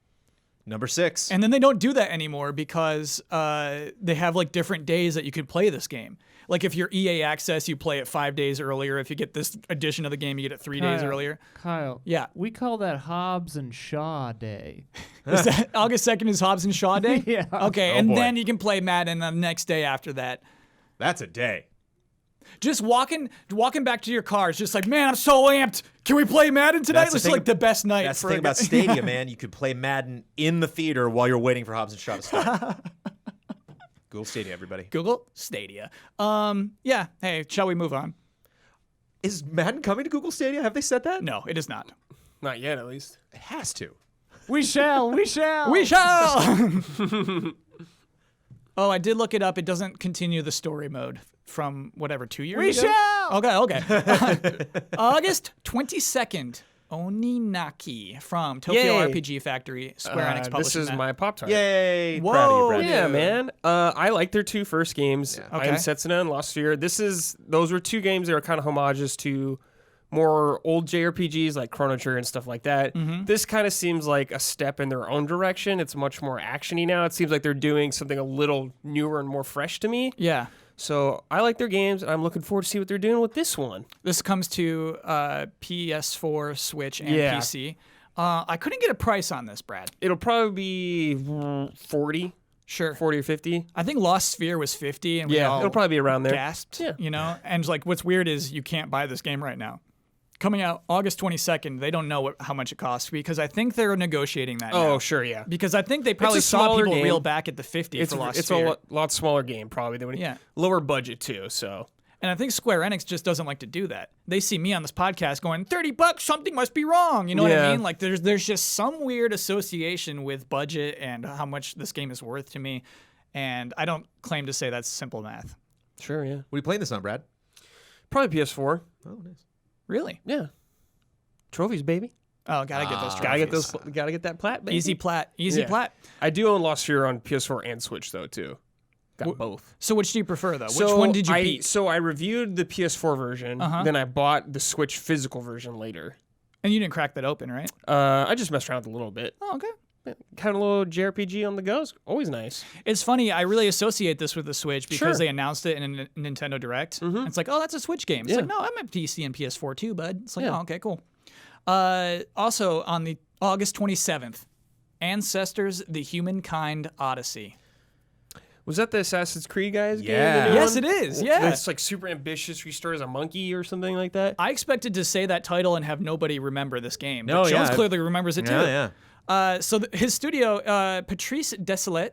[SPEAKER 3] Number 6.
[SPEAKER 1] And then they don't do that anymore because they have like different days that you could play this game. Like if you're EA Access, you play it 5 days earlier. If you get this edition of the game, you get it 3 days earlier.
[SPEAKER 4] Kyle.
[SPEAKER 1] Yeah.
[SPEAKER 4] We call that Hobbs and Shaw Day.
[SPEAKER 1] Is that August 2nd is Hobbs and Shaw Day?
[SPEAKER 4] Yeah.
[SPEAKER 1] Okay,
[SPEAKER 3] Oh,
[SPEAKER 1] and
[SPEAKER 3] boy.
[SPEAKER 1] then you can play Madden the next day after that.
[SPEAKER 3] That's a day.
[SPEAKER 1] Just walking back to your car, it's just like, man, I'm so amped. Can we play Madden tonight?
[SPEAKER 3] That's the
[SPEAKER 1] It's
[SPEAKER 3] thing-
[SPEAKER 1] like the best night.
[SPEAKER 3] That's
[SPEAKER 1] for
[SPEAKER 3] the thing
[SPEAKER 1] a
[SPEAKER 3] about
[SPEAKER 1] guy-
[SPEAKER 3] Stadia, man. You could play Madden in the theater while you're waiting for Hobbs and Shaw to start. Google Stadia, everybody.
[SPEAKER 1] Google Stadia. Yeah. Hey, shall we move on?
[SPEAKER 3] Is Madden coming to Google Stadia? Have they said that?
[SPEAKER 1] No, it is not.
[SPEAKER 2] Not yet, at least.
[SPEAKER 3] It has to.
[SPEAKER 4] We shall. We shall.
[SPEAKER 1] We shall. Oh, I did look it up. It doesn't continue the story mode from whatever 2 years
[SPEAKER 4] We
[SPEAKER 1] ago.
[SPEAKER 4] shall.
[SPEAKER 1] Okay. August 22nd. Oninaki from Tokyo
[SPEAKER 2] Yay.
[SPEAKER 1] RPG Factory, Square Enix
[SPEAKER 2] This
[SPEAKER 1] publishing
[SPEAKER 2] is
[SPEAKER 1] that.
[SPEAKER 2] my Pop-Tart.
[SPEAKER 3] Yay!
[SPEAKER 1] Whoa.
[SPEAKER 3] Proud of you, Brad.
[SPEAKER 2] Yeah,
[SPEAKER 1] Dude.
[SPEAKER 2] man. I like their 2 first games. I
[SPEAKER 1] Okay.
[SPEAKER 2] Am Setsuna and Lost Sphere. Those were 2 games that were kind of homages to more old JRPGs like Chrono Trigger and stuff like that. This kind of seems like a step in their own direction. It's much more actiony now. It seems like they're doing something a little newer and more fresh to me.
[SPEAKER 1] Yeah.
[SPEAKER 2] So I like their games, and I'm looking forward to see what they're doing with this one.
[SPEAKER 1] This comes to PS4, Switch, and
[SPEAKER 2] Yeah.
[SPEAKER 1] PC. I couldn't get a price on this, Brad.
[SPEAKER 2] It'll probably be 40
[SPEAKER 1] Sure.
[SPEAKER 2] or 50.
[SPEAKER 1] I think Lost Sphere was 50, and we
[SPEAKER 2] Yeah,
[SPEAKER 1] all
[SPEAKER 2] it'll probably be around there.
[SPEAKER 1] gasped.
[SPEAKER 2] Yeah.
[SPEAKER 1] You know, and like what's weird is you can't buy this game right now. Coming out August 22nd, they don't know how much it costs because I think they're negotiating that.
[SPEAKER 2] Oh,
[SPEAKER 1] now.
[SPEAKER 2] sure, yeah.
[SPEAKER 1] Because I think they probably saw
[SPEAKER 2] smaller
[SPEAKER 1] people
[SPEAKER 2] game.
[SPEAKER 1] reel back at the 50
[SPEAKER 2] It's
[SPEAKER 1] for Lost
[SPEAKER 2] it's
[SPEAKER 1] Sphere.
[SPEAKER 2] a lot smaller game, probably.
[SPEAKER 1] Yeah.
[SPEAKER 2] Lower budget, too, so...
[SPEAKER 1] And I think Square Enix just doesn't like to do that. They see me on this podcast going, $30, something must be wrong. You know what I
[SPEAKER 2] Yeah.
[SPEAKER 1] mean? Like there's just some weird association with budget and how much this game is worth to me. And I don't claim to say that's simple math.
[SPEAKER 2] Sure, yeah.
[SPEAKER 3] What are you playing this on, Brad?
[SPEAKER 2] Probably PS4.
[SPEAKER 3] Oh, nice.
[SPEAKER 1] Really?
[SPEAKER 2] Yeah. Trophies, baby.
[SPEAKER 1] Oh, gotta get those
[SPEAKER 2] Gotta get
[SPEAKER 1] trophies.
[SPEAKER 2] those. Gotta get that plat, baby.
[SPEAKER 1] Easy plat. Easy
[SPEAKER 2] Yeah.
[SPEAKER 1] plat.
[SPEAKER 2] I do own Lost Sphere on PS4 and Switch though too. Got both.
[SPEAKER 1] So which do you prefer though? Which one did you beat?
[SPEAKER 2] So I reviewed the PS4 version, then I bought the Switch physical version later.
[SPEAKER 1] And you didn't crack that open, right?
[SPEAKER 2] I just messed around with it a little bit.
[SPEAKER 1] Oh, okay.
[SPEAKER 2] Kind of a little JRPG on the go. It's always nice.
[SPEAKER 1] It's funny. I really associate this with the Switch because
[SPEAKER 2] Sure.
[SPEAKER 1] they announced it in a Nintendo Direct. It's like, oh, that's a Switch game. It's
[SPEAKER 2] Yeah.
[SPEAKER 1] like, no, I'm at PC and PS4 too, bud. It's like,
[SPEAKER 2] Yeah.
[SPEAKER 1] oh, okay, cool. Also on the August 27th, Ancestors: The Humankind Odyssey.
[SPEAKER 2] Was that the Assassin's Creed guys?
[SPEAKER 3] Yeah.
[SPEAKER 2] Game?
[SPEAKER 1] Yes, it is. Yeah.
[SPEAKER 2] It's like super ambitious. Restores a monkey or something like that.
[SPEAKER 1] I expected to say that title and have nobody remember this game.
[SPEAKER 3] No,
[SPEAKER 1] but Jones
[SPEAKER 3] yeah,
[SPEAKER 1] clearly remembers it too.
[SPEAKER 3] Yeah, yeah.
[SPEAKER 1] So his studio, Patrice Desolé,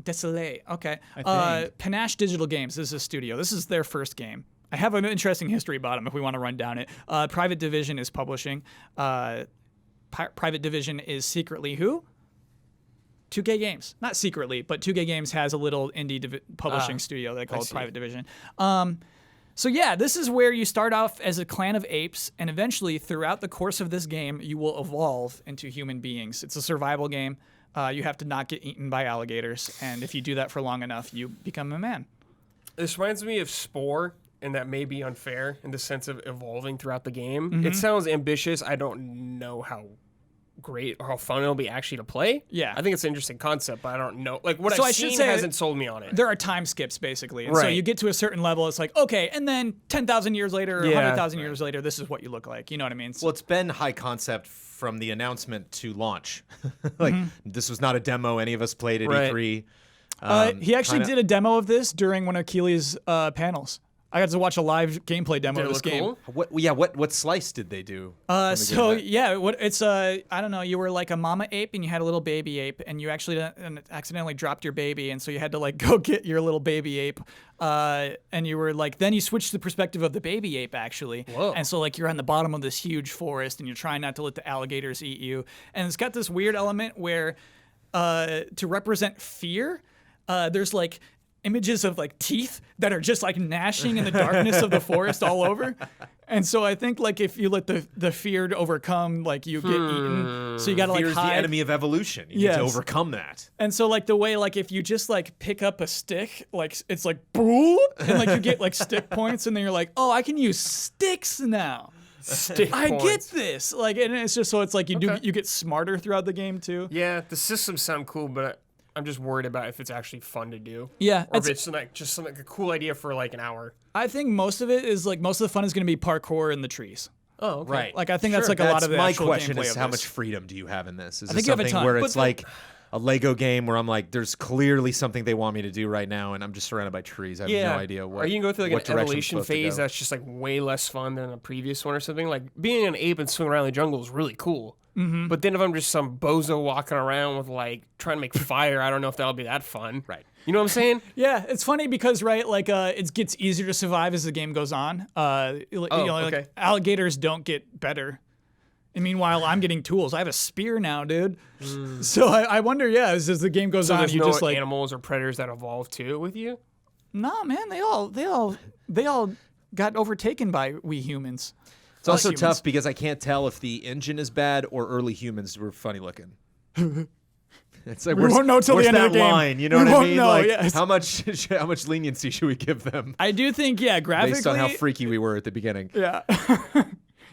[SPEAKER 1] Desolé. Okay.
[SPEAKER 4] I think.
[SPEAKER 1] Panache Digital Games is his studio. This is their first game. I have an interesting history about them if we want to run down it. Private Division is publishing. Private Division is secretly who? 2K Games. Not secretly, but 2K Games has a little indie publishing studio they call Private Division. So yeah, this is where you start off as a clan of apes, and eventually, throughout the course of this game, you will evolve into human beings. It's a survival game. You have to not get eaten by alligators, and if you do that for long enough, you become a man.
[SPEAKER 2] This reminds me of Spore, and that may be unfair in the sense of evolving throughout the game.
[SPEAKER 1] Mm-hmm.
[SPEAKER 2] It sounds ambitious. I don't know how great or how fun it'll be actually to play.
[SPEAKER 1] Yeah.
[SPEAKER 2] I think it's an interesting concept, but I don't know. Like, what
[SPEAKER 1] So
[SPEAKER 2] I've
[SPEAKER 1] I should
[SPEAKER 2] seen
[SPEAKER 1] say
[SPEAKER 2] hasn't sold me on it.
[SPEAKER 1] There are time skips, basically. And so
[SPEAKER 2] Right.
[SPEAKER 1] you get to a certain level, it's like, okay, and then 10,000 years later, or
[SPEAKER 2] Yeah.
[SPEAKER 1] 100,000 years later, this is what you look like. You know what I mean?
[SPEAKER 3] Well, it's been high concept from the announcement to launch. Like, this was not a demo any of us played at
[SPEAKER 2] Right.
[SPEAKER 3] E3.
[SPEAKER 1] He actually
[SPEAKER 3] kinda-
[SPEAKER 1] did a demo of this during one of Keely's panels. I got to watch a live gameplay demo
[SPEAKER 2] Did
[SPEAKER 1] of
[SPEAKER 2] it
[SPEAKER 1] this
[SPEAKER 2] look
[SPEAKER 1] game.
[SPEAKER 2] cool?
[SPEAKER 3] What slice did they do? from the
[SPEAKER 1] So
[SPEAKER 3] game?
[SPEAKER 1] yeah, it's I don't know. You were like a mama ape and you had a little baby ape, and you actually accidentally dropped your baby, and so you had to like go get your little baby ape. And you were like, then you switched the perspective of the baby ape actually.
[SPEAKER 2] Whoa.
[SPEAKER 1] And so like you're on the bottom of this huge forest, and you're trying not to let the alligators eat you. And it's got this weird element where, to represent fear, there's like images of like teeth that are just like gnashing in the darkness of the forest all over. And so I think like if you let the fear overcome, like you get eaten. So you gotta like
[SPEAKER 3] Fear's the
[SPEAKER 1] hide.
[SPEAKER 3] enemy of evolution. You
[SPEAKER 1] Yes.
[SPEAKER 3] need to overcome that.
[SPEAKER 1] And so like the way like if you just like pick up a stick, like it's like boop, and like you get like stick points, and then you're like, oh, I can use sticks now.
[SPEAKER 2] Stick
[SPEAKER 1] I get
[SPEAKER 2] points.
[SPEAKER 1] this. Like, and it's just so it's like you
[SPEAKER 2] Okay.
[SPEAKER 1] you get smarter throughout the game too.
[SPEAKER 2] Yeah, the systems sound cool, but I'm just worried about if it's actually fun to do.
[SPEAKER 1] Yeah,
[SPEAKER 2] Or if it's like just something like a cool idea for like an hour.
[SPEAKER 1] I think most of it is like most of the fun is going to be parkour in the trees.
[SPEAKER 2] Oh, okay.
[SPEAKER 3] Right.
[SPEAKER 1] Like I think that's like a lot of the
[SPEAKER 3] my
[SPEAKER 1] actual
[SPEAKER 3] question
[SPEAKER 1] gameplay
[SPEAKER 3] is
[SPEAKER 1] of
[SPEAKER 3] how
[SPEAKER 1] this.
[SPEAKER 3] much freedom do you have in this? Is
[SPEAKER 1] I
[SPEAKER 3] this
[SPEAKER 1] think you have a
[SPEAKER 3] something
[SPEAKER 1] ton.
[SPEAKER 3] where
[SPEAKER 1] But
[SPEAKER 3] it's like a Lego game where I'm like, there's clearly something they want me to do right now, and I'm just surrounded by trees. I have no idea what.
[SPEAKER 2] Or you can go through like
[SPEAKER 3] what
[SPEAKER 2] an
[SPEAKER 3] direction I'm
[SPEAKER 2] evolution
[SPEAKER 3] supposed to
[SPEAKER 2] phase
[SPEAKER 3] go.
[SPEAKER 2] that's just like way less fun than a previous one or something. Like being an ape and swinging around the jungle is really cool. Mm-hmm. But then if I'm just some bozo walking around with like trying to make fire, I don't know if that'll be that fun.
[SPEAKER 3] Right.
[SPEAKER 2] You know what I'm saying?
[SPEAKER 1] Yeah, it's funny because right, like it gets easier to survive as the game goes on.
[SPEAKER 2] okay.
[SPEAKER 1] Like alligators don't get better. And meanwhile, I'm getting tools. I have a spear now, dude. So I wonder, yeah, as the game goes
[SPEAKER 2] So
[SPEAKER 1] on,
[SPEAKER 2] there's
[SPEAKER 1] you
[SPEAKER 2] no
[SPEAKER 1] just like,
[SPEAKER 2] animals or predators that evolve too with you?
[SPEAKER 1] nah, man, they all got overtaken by we humans.
[SPEAKER 3] It's also
[SPEAKER 1] humans.
[SPEAKER 3] tough because I can't tell if the engine is bad or early humans were funny looking. It's like
[SPEAKER 1] We won't know till the
[SPEAKER 3] where's
[SPEAKER 1] end of
[SPEAKER 3] that
[SPEAKER 1] the game.
[SPEAKER 3] line? You know
[SPEAKER 1] We
[SPEAKER 3] what I
[SPEAKER 1] won't
[SPEAKER 3] mean?
[SPEAKER 1] know,
[SPEAKER 3] Like
[SPEAKER 1] yes.
[SPEAKER 3] how much leniency should we give them
[SPEAKER 1] I do think, yeah, graphically,
[SPEAKER 3] based on how freaky we were at the beginning?
[SPEAKER 1] yeah,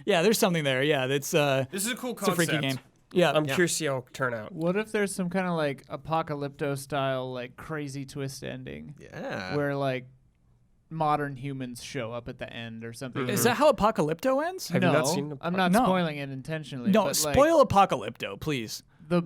[SPEAKER 1] yeah, there's something there. Yeah, that's
[SPEAKER 2] This is a cool
[SPEAKER 1] it's a
[SPEAKER 2] concept.
[SPEAKER 1] freaky game. Yeah,
[SPEAKER 2] I'm curious to see how it'll turn out.
[SPEAKER 4] What if there's some kind of like apocalypto style like crazy twist ending
[SPEAKER 3] Yeah.
[SPEAKER 4] where like modern humans show up at the end or something?
[SPEAKER 1] is that how Apocalypto ends?
[SPEAKER 2] Have you
[SPEAKER 4] no,
[SPEAKER 2] not seen
[SPEAKER 4] I'm not
[SPEAKER 1] No.
[SPEAKER 4] spoiling it intentionally.
[SPEAKER 1] No,
[SPEAKER 4] but, like,
[SPEAKER 1] spoil Apocalypto, please.
[SPEAKER 4] the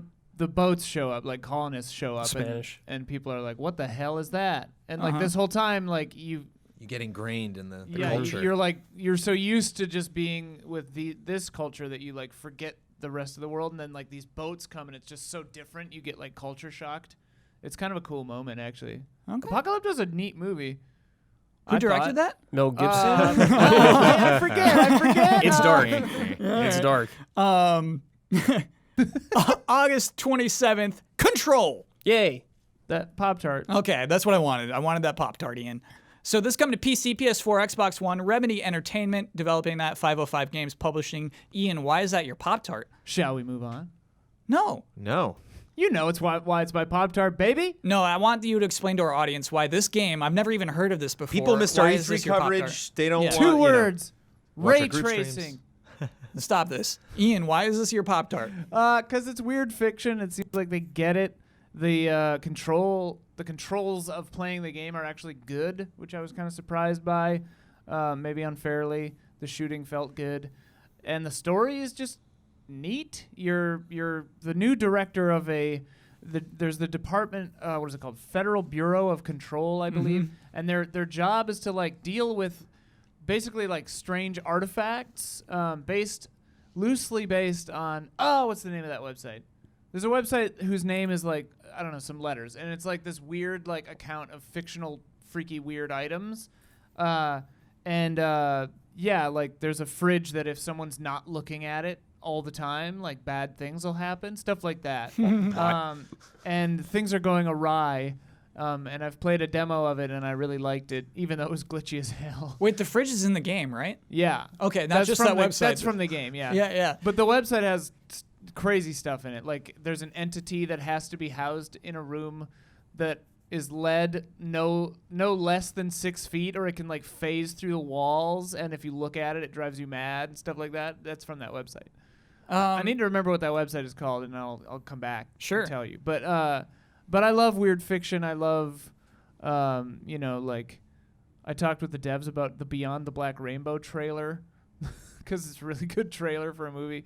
[SPEAKER 4] boats show up, like colonists show up,
[SPEAKER 2] Spanish.
[SPEAKER 4] and people are like, "What the hell is that?" And like
[SPEAKER 1] Uh-huh.
[SPEAKER 4] this whole time, like you
[SPEAKER 3] get ingrained in the
[SPEAKER 4] yeah,
[SPEAKER 3] culture.
[SPEAKER 4] you're like you're so used to just being with this culture that you like forget the rest of the world, and then like these boats come and it's just so different. You get like culture shocked. It's kind of a cool moment, actually.
[SPEAKER 1] Okay.
[SPEAKER 4] Apocalypse is a neat movie.
[SPEAKER 1] Who directed that?
[SPEAKER 2] Mel Gibson.
[SPEAKER 4] I forget.
[SPEAKER 2] It's dark. It's dark.
[SPEAKER 1] August 27th, Control.
[SPEAKER 2] Yay.
[SPEAKER 4] That Pop-Tart.
[SPEAKER 1] Okay, that's what I wanted. I wanted that Pop-Tarty in. So this coming to PC, PS4, Xbox One, Remedy Entertainment, developing that, 505 Games Publishing. Ian, why is that your Pop-Tart?
[SPEAKER 4] Shall we move on?
[SPEAKER 1] No.
[SPEAKER 3] No.
[SPEAKER 4] You know it's why it's my Pop-Tart, baby.
[SPEAKER 1] No, I want you to explain to our audience why this game, I've never even heard of this before.
[SPEAKER 3] People missed our
[SPEAKER 1] Why is
[SPEAKER 3] E3
[SPEAKER 1] this your Pop-Tart?
[SPEAKER 3] coverage. They don't
[SPEAKER 1] Yeah.
[SPEAKER 3] want
[SPEAKER 4] Two
[SPEAKER 3] you know,
[SPEAKER 4] words.
[SPEAKER 3] watch our
[SPEAKER 4] Ray
[SPEAKER 3] group streams.
[SPEAKER 4] tracing.
[SPEAKER 1] Stop this. Ian, why is this your Pop-Tart?
[SPEAKER 4] Because it's weird fiction. It seems like they get it. The controls of playing the game are actually good, which I was kind of surprised by. Maybe unfairly. The shooting felt good, and the story is just neat. You're the new director of a there's the department, what is it called? Federal Bureau of Control, I believe, and their job is to like deal with basically like strange artifacts, loosely based on what's the name of that website? There's a website whose name is like, I don't know, some letters, and it's like this weird like account of fictional freaky weird items. Yeah, like there's a fridge that if someone's not looking at it all the time, like bad things will happen, stuff like that. And things are going awry. And I've played a demo of it and I really liked it, even though it was glitchy as hell.
[SPEAKER 1] Wait, the fridge is in the game, right?
[SPEAKER 4] Yeah.
[SPEAKER 1] Okay, not just that website.
[SPEAKER 4] That's from the game, yeah.
[SPEAKER 1] Yeah.
[SPEAKER 4] But the website has crazy stuff in it. Like there's an entity that has to be housed in a room that is lead no less than 6 feet, or it can like phase through the walls, and if you look at it, it drives you mad and stuff like that. That's from that website. I need to remember what that website is called, and I'll come back and tell you. But I love weird fiction. I love, like I talked with the devs about the Beyond the Black Rainbow trailer because it's a really good trailer for a movie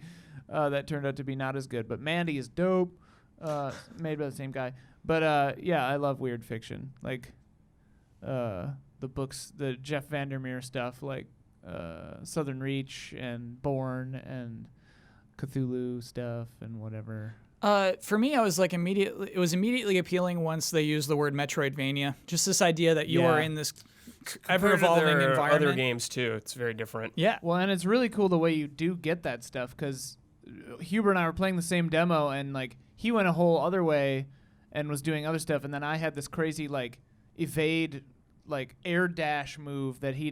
[SPEAKER 4] that turned out to be not as good. But Mandy is dope, made by the same guy. But I love weird fiction, like the books, the Jeff Vandermeer stuff, like Southern Reach and Born and Cthulhu stuff and whatever.
[SPEAKER 1] For me, it was immediately appealing once they used the word Metroidvania. Just this idea that you are in this ever-evolving environment.
[SPEAKER 2] Other games too, it's very different.
[SPEAKER 1] Yeah.
[SPEAKER 4] Well, and it's really cool the way you do get that stuff, because Huber and I were playing the same demo, and like he went a whole other way and was doing other stuff, and then I had this crazy like evade, like air dash move that he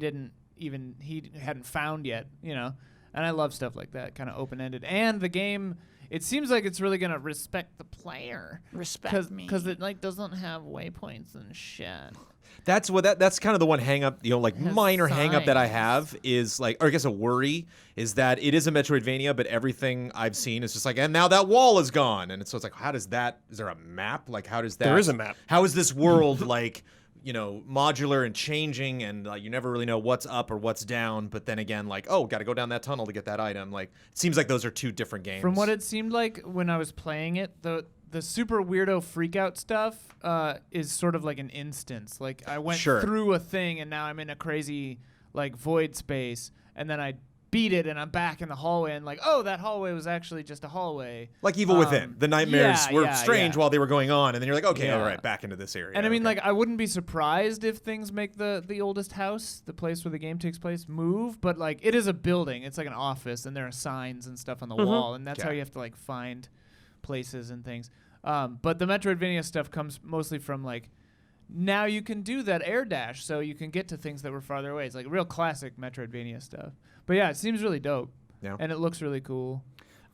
[SPEAKER 4] hadn't found yet, And I love stuff like that, kind of open-ended. And the game, it seems like it's really gonna respect the player.
[SPEAKER 1] Respect me,
[SPEAKER 4] because it like doesn't have waypoints and shit.
[SPEAKER 3] That's kind of the one hang up, minor hang up that I
[SPEAKER 4] signs.
[SPEAKER 3] have is like, or I guess a worry is that it is a Metroidvania, but everything I've seen is just like, and now that wall is gone. And so it's like, is there a map? Like, how does that?
[SPEAKER 2] There is a map.
[SPEAKER 3] How is this world like, modular and changing, and you never really know what's up or what's down. But then again, like, got to go down that tunnel to get that item. Like, it seems like those are two different games.
[SPEAKER 4] From what it seemed like when I was playing it, the super weirdo freakout stuff is sort of like an instance. Like I went through a thing and now I'm in a crazy like void space, and then I beat it and I'm back in the hallway, and like, that hallway was actually just a hallway.
[SPEAKER 3] Like Evil Within. The nightmares were strange while they were going on, and then you're like, okay, all right, back into this area.
[SPEAKER 4] And I mean, like, I wouldn't be surprised if things make the oldest house, the place where the game takes place, move, but like it is a building. It's like an office, and there are signs and stuff on the wall, and that's how you have to like find places and things. But the Metroidvania stuff comes mostly from like, now you can do that air dash, so you can get to things that were farther away. It's like real classic Metroidvania stuff. But yeah, it seems really dope. Yeah. And it looks really cool.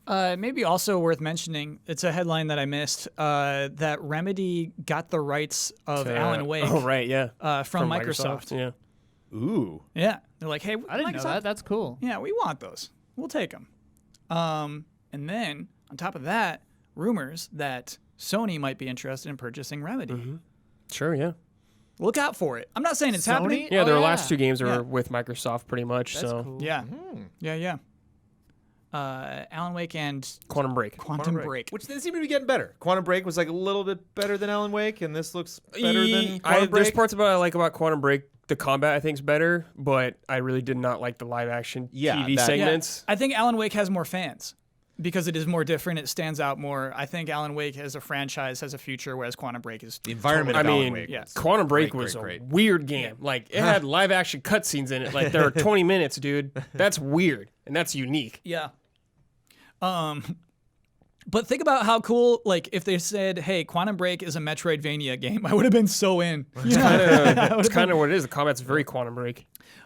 [SPEAKER 1] Maybe also worth mentioning, it's a headline that I missed, that Remedy got the rights of Alan Wake.
[SPEAKER 2] Oh, right, yeah.
[SPEAKER 1] From Microsoft.
[SPEAKER 2] Yeah.
[SPEAKER 3] Ooh.
[SPEAKER 1] Yeah. They're like, hey,
[SPEAKER 4] I didn't know that. That's cool.
[SPEAKER 1] Yeah, we want those. We'll take them. And then, on top of that, rumors that Sony might be interested in purchasing Remedy.
[SPEAKER 2] Mm-hmm. Sure, yeah.
[SPEAKER 1] Look out for it. I'm not saying it's happening.
[SPEAKER 2] Yeah, their last two games are with Microsoft pretty much.
[SPEAKER 4] That's
[SPEAKER 2] so
[SPEAKER 4] cool.
[SPEAKER 1] Yeah. Yeah. Alan Wake and
[SPEAKER 2] Quantum Break.
[SPEAKER 1] Quantum Break.
[SPEAKER 3] Which they seem to be getting better. Quantum Break was like a little bit better than Alan Wake, and this looks better than Quantum Break.
[SPEAKER 2] There's parts I like about Quantum Break. The combat I think is better, but I really did not like the live action TV segments.
[SPEAKER 1] I think Alan Wake has more fans because it is more different. It stands out more. I think Alan Wake as a franchise has a future, whereas Quantum Break is
[SPEAKER 3] the environment.
[SPEAKER 1] Totally
[SPEAKER 3] of Alan Wake.
[SPEAKER 1] Yes.
[SPEAKER 2] Quantum Break was a weird game. Like it had live action cutscenes in it. Like there are 20 minutes, dude. That's weird and that's unique.
[SPEAKER 1] Yeah. But think about how cool, like, if they said, hey, Quantum Break is a Metroidvania game, I would have been so in.
[SPEAKER 2] It's kind of what it is. The combat's very Quantum Break.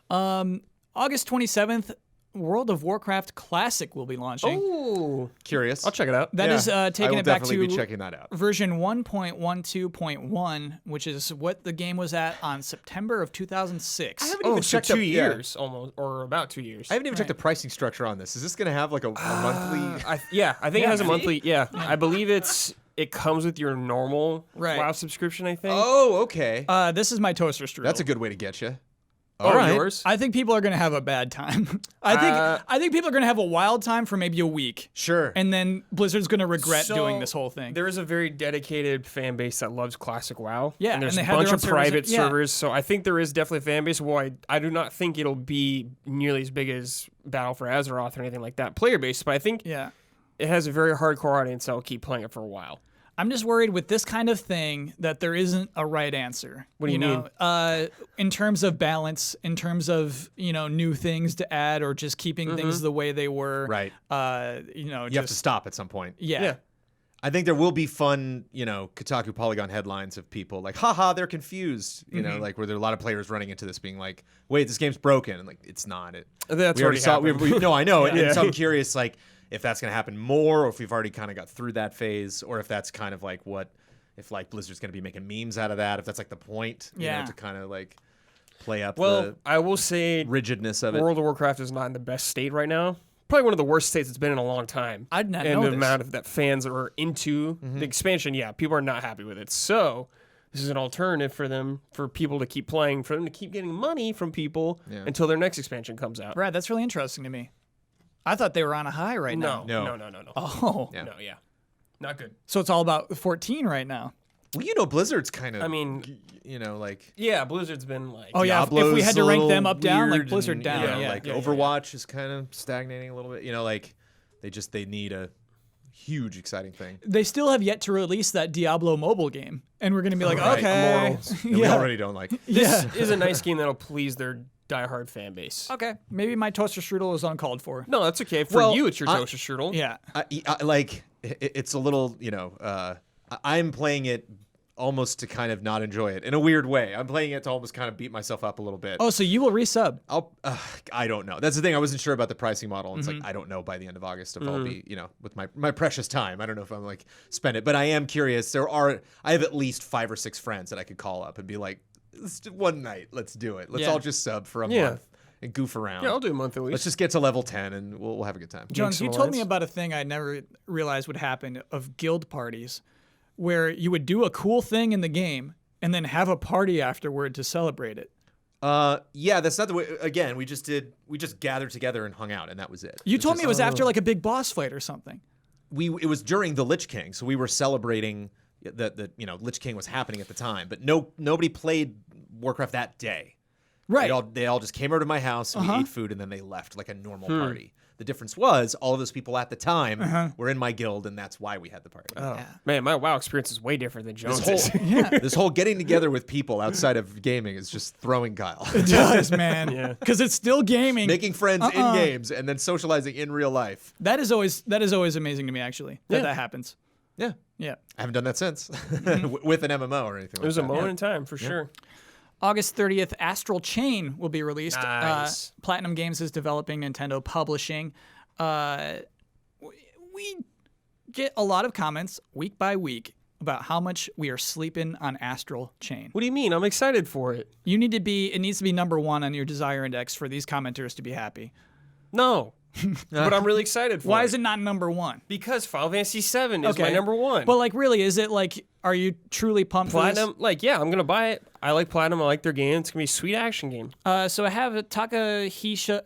[SPEAKER 1] August 27th, World of Warcraft Classic will be launching.
[SPEAKER 2] Oh,
[SPEAKER 3] curious.
[SPEAKER 2] I'll check it out.
[SPEAKER 1] That is taking it back to
[SPEAKER 3] be checking that out.
[SPEAKER 1] version 1.12.1, which is what the game was at on September of 2006.
[SPEAKER 3] I haven't even checked
[SPEAKER 2] 2 years almost, or about 2 years.
[SPEAKER 3] I haven't even checked the pricing structure on this. Is this going to have like a monthly?
[SPEAKER 2] I think it has a monthly. Yeah, I believe it comes with your normal WoW subscription. I think.
[SPEAKER 3] Oh, okay.
[SPEAKER 1] This is my toaster strudel.
[SPEAKER 3] That's a good way to get you. All right.
[SPEAKER 2] yours?
[SPEAKER 1] I think people are going to have a bad time. I think people are going to have a wild time for maybe a week.
[SPEAKER 3] Sure.
[SPEAKER 1] And then Blizzard's going to regret
[SPEAKER 2] So,
[SPEAKER 1] doing this whole thing.
[SPEAKER 2] There is a very dedicated fan base that loves classic WoW.
[SPEAKER 1] Yeah,
[SPEAKER 2] and there's
[SPEAKER 1] and they
[SPEAKER 2] a
[SPEAKER 1] have
[SPEAKER 2] bunch
[SPEAKER 1] their
[SPEAKER 2] of
[SPEAKER 1] own
[SPEAKER 2] private
[SPEAKER 1] servers. Yeah.
[SPEAKER 2] servers. So I think there is definitely a fan base. Well, I do not think it'll be nearly as big as Battle for Azeroth or anything like that player base, but I think
[SPEAKER 1] Yeah.
[SPEAKER 2] it has a very hardcore audience that will keep playing it for a while.
[SPEAKER 1] I'm just worried with this kind of thing that there isn't a right answer.
[SPEAKER 2] What do you mean?
[SPEAKER 1] In terms of balance, in terms of, new things to add or just keeping things the way they were.
[SPEAKER 3] Right.
[SPEAKER 1] You
[SPEAKER 3] have to stop at some point.
[SPEAKER 1] Yeah.
[SPEAKER 3] I think there will be fun, Kotaku Polygon headlines of people like, haha, they're confused. Like where there are a lot of players running into this being like, wait, this game's broken. And like, it's not.
[SPEAKER 2] That's
[SPEAKER 3] we
[SPEAKER 2] already
[SPEAKER 3] saw. No, I know.
[SPEAKER 2] Yeah.
[SPEAKER 3] And so I'm curious, like, if that's going to happen more, or if we've already kind of got through that phase, or if that's kind of like if like Blizzard's going to be making memes out of that, if that's like the point, to kind of like play up the
[SPEAKER 2] I will say
[SPEAKER 3] rigidness of it.
[SPEAKER 2] World of Warcraft is not in the best state right now. Probably one of the worst states it's been in a long time.
[SPEAKER 1] I did not
[SPEAKER 2] and
[SPEAKER 1] know
[SPEAKER 2] the
[SPEAKER 1] this.
[SPEAKER 2] amount of that fans are into the expansion, people are not happy with it. So this is an alternative for them, for people to keep playing, for them to keep getting money from people until their next expansion comes out.
[SPEAKER 1] Brad, that's really interesting to me. I thought they were on a high right now.
[SPEAKER 2] No.
[SPEAKER 1] Oh.
[SPEAKER 3] Yeah.
[SPEAKER 2] No, not good.
[SPEAKER 1] So it's all about 14 right now.
[SPEAKER 3] Well, Blizzard's kind of.
[SPEAKER 2] I mean,
[SPEAKER 3] like.
[SPEAKER 2] Yeah, Blizzard's been like.
[SPEAKER 1] Oh, yeah. If we
[SPEAKER 3] Diablo's
[SPEAKER 1] had to
[SPEAKER 3] a
[SPEAKER 1] rank them
[SPEAKER 3] little
[SPEAKER 1] up, down, like
[SPEAKER 3] weird
[SPEAKER 1] Blizzard
[SPEAKER 3] and,
[SPEAKER 1] down. Yeah.
[SPEAKER 3] Like Overwatch is kind of stagnating a little bit. Like they need a huge exciting thing.
[SPEAKER 1] They still have yet to release that Diablo mobile game, and we're gonna be like,
[SPEAKER 3] Right.
[SPEAKER 1] okay,
[SPEAKER 2] Immortals.
[SPEAKER 3] That we already don't like.
[SPEAKER 2] This is a nice game that'll please their diehard fan base.
[SPEAKER 1] okay, maybe my toaster strudel is uncalled for.
[SPEAKER 2] No, that's okay. For
[SPEAKER 3] Well,
[SPEAKER 2] you, it's your toaster strudel.
[SPEAKER 1] Yeah,
[SPEAKER 3] It's a little, I'm playing it almost to kind of not enjoy it in a weird way. I'm playing it to almost kind of beat myself up a little bit.
[SPEAKER 1] Oh, so you will resub?
[SPEAKER 3] I don't know. That's the thing. I wasn't sure about the pricing model. It's like, I don't know by the end of August if I'll be, with my precious time. I don't know if I'm like spend it, but I am curious. I have at least 5 or 6 friends that I could call up and be like, one night, let's do it. Let's all just sub for a month and goof around.
[SPEAKER 2] Yeah, I'll do a month at least.
[SPEAKER 3] Let's just get to level 10 and we'll have a good time.
[SPEAKER 1] Jones,
[SPEAKER 2] some
[SPEAKER 1] you told me
[SPEAKER 2] alliance.
[SPEAKER 1] about a thing I never realized would happen of guild parties, where you would do a cool thing in the game and then have a party afterward to celebrate it.
[SPEAKER 3] Yeah, that's not the way. Again, we just gathered together and hung out, and that was it.
[SPEAKER 1] You told me it was after like a big boss fight or something.
[SPEAKER 3] It was during the Lich King, so we were celebrating that Lich King was happening at the time, but nobody played Warcraft that day.
[SPEAKER 1] Right.
[SPEAKER 3] They all just came over to my house and we ate food and then they left like a normal party. The difference was all of those people at the time were in my guild, and that's why we had the party.
[SPEAKER 2] Oh. Man, my WoW experience is way different than
[SPEAKER 3] This
[SPEAKER 2] Jones's.
[SPEAKER 3] whole, this whole getting together with people outside of gaming is just throwing Kyle.
[SPEAKER 1] It does, man. Because it's still gaming.
[SPEAKER 3] Making friends in games and then socializing in real life.
[SPEAKER 1] That is always amazing to me, actually, that happens.
[SPEAKER 3] Yeah.
[SPEAKER 1] Yeah.
[SPEAKER 3] I haven't done that since with an MMO or anything
[SPEAKER 2] It was
[SPEAKER 3] like
[SPEAKER 2] a
[SPEAKER 3] that.
[SPEAKER 2] moment in time, for sure.
[SPEAKER 1] August 30th, Astral Chain will be released.
[SPEAKER 2] Nice.
[SPEAKER 1] Platinum Games is developing, Nintendo publishing. We get a lot of comments week by week about how much we are sleeping on Astral Chain.
[SPEAKER 2] What do you mean? I'm excited for it.
[SPEAKER 1] It needs to be number 1 on your desire index for these commenters to be happy.
[SPEAKER 2] No. But I'm really excited for it.
[SPEAKER 1] Why is it not number 1?
[SPEAKER 2] Because Final Fantasy VII is my number 1.
[SPEAKER 1] But like, really, is it like, are you truly pumped
[SPEAKER 2] Platinum,
[SPEAKER 1] for this?
[SPEAKER 2] I'm going to buy it. I like Platinum. I like their game. It's going to be a sweet action game.
[SPEAKER 1] So I have Takahisa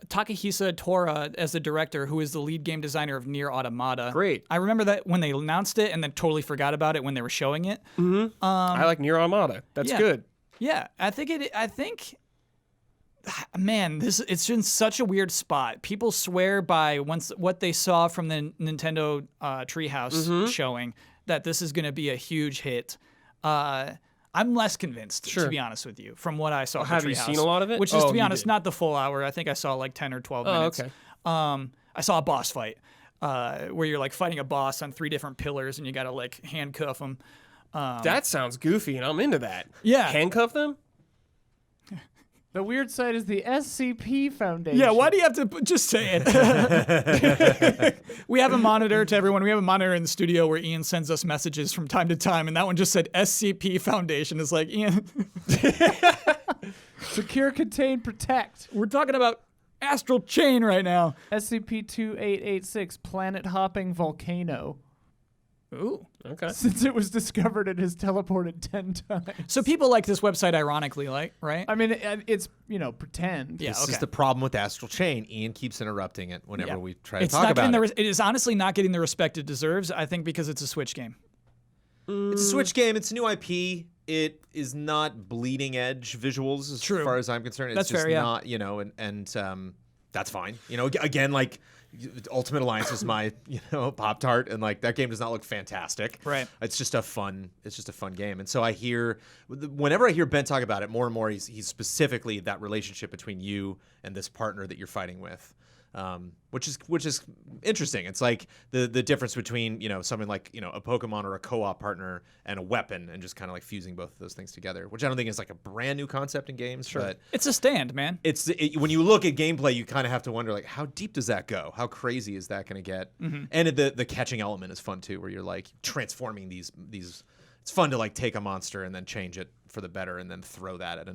[SPEAKER 1] Tora as the director, who is the lead game designer of Nier Automata.
[SPEAKER 2] Great.
[SPEAKER 1] I remember that when they announced it and then totally forgot about it when they were showing it.
[SPEAKER 2] I like Nier Automata. That's
[SPEAKER 1] yeah.
[SPEAKER 2] good.
[SPEAKER 1] Yeah, man, it's in such a weird spot. People swear by what they saw from the Nintendo Treehouse showing that this is going to be a huge hit. I'm less convinced, to be honest with you, from what I saw.
[SPEAKER 2] Have you seen a lot of it?
[SPEAKER 1] Which is, to be
[SPEAKER 2] you
[SPEAKER 1] honest,
[SPEAKER 2] did.
[SPEAKER 1] not the full hour. I think I saw like 10 or 12 minutes.
[SPEAKER 2] Okay.
[SPEAKER 1] I saw a boss fight where you're like fighting a boss on 3 different pillars and you got to like handcuff them.
[SPEAKER 2] That sounds goofy, and I'm into that.
[SPEAKER 1] Yeah.
[SPEAKER 2] Handcuff them?
[SPEAKER 4] The weird side is the SCP Foundation.
[SPEAKER 1] Yeah, why do you have to just say it? We have a monitor to everyone. We have a monitor in the studio where Ian sends us messages from time to time, and that one just said SCP Foundation. It's like, Ian,
[SPEAKER 4] Secure, Contain, Protect.
[SPEAKER 1] we're talking about Astral Chain right now.
[SPEAKER 4] SCP-2886, Planet Hopping Volcano.
[SPEAKER 1] Ooh.
[SPEAKER 2] Okay.
[SPEAKER 4] Since it was discovered, it has teleported 10 times.
[SPEAKER 1] So people like this website ironically, like, right?
[SPEAKER 4] I mean, it's, pretend.
[SPEAKER 1] Yeah.
[SPEAKER 3] This
[SPEAKER 1] okay.
[SPEAKER 3] is the problem with Astral Chain. Ian keeps interrupting it whenever
[SPEAKER 1] Yeah.
[SPEAKER 3] we try to
[SPEAKER 1] It's
[SPEAKER 3] talk
[SPEAKER 1] not
[SPEAKER 3] about
[SPEAKER 1] getting
[SPEAKER 3] it.
[SPEAKER 1] it is honestly not getting the respect it deserves, I think, because it's a Switch game.
[SPEAKER 3] It's a Switch game. It's a new IP. It is not bleeding edge visuals as
[SPEAKER 1] True.
[SPEAKER 3] far as I'm concerned. It's
[SPEAKER 1] That's
[SPEAKER 3] just
[SPEAKER 1] fair, yeah.
[SPEAKER 3] not, and that's fine. Again, like Ultimate Alliance was my, Pop-Tart, and like that game does not look fantastic.
[SPEAKER 1] Right.
[SPEAKER 3] It's just a fun game. And so whenever I hear Ben talk about it, more and more he's specifically that relationship between you and this partner that you're fighting with. Which is interesting. It's like the difference between something like a Pokemon or a co-op partner and a weapon, and just kind of like fusing both of those things together, which I don't think is like a brand new concept in games. Sure. But
[SPEAKER 1] It's a stand, man.
[SPEAKER 3] when you look at gameplay, you kind of have to wonder like how deep does that go? How crazy is that going to get?
[SPEAKER 1] Mm-hmm.
[SPEAKER 3] And the catching element is fun too, where you're like transforming these. It's fun to like take a monster and then change it for the better, and then throw that at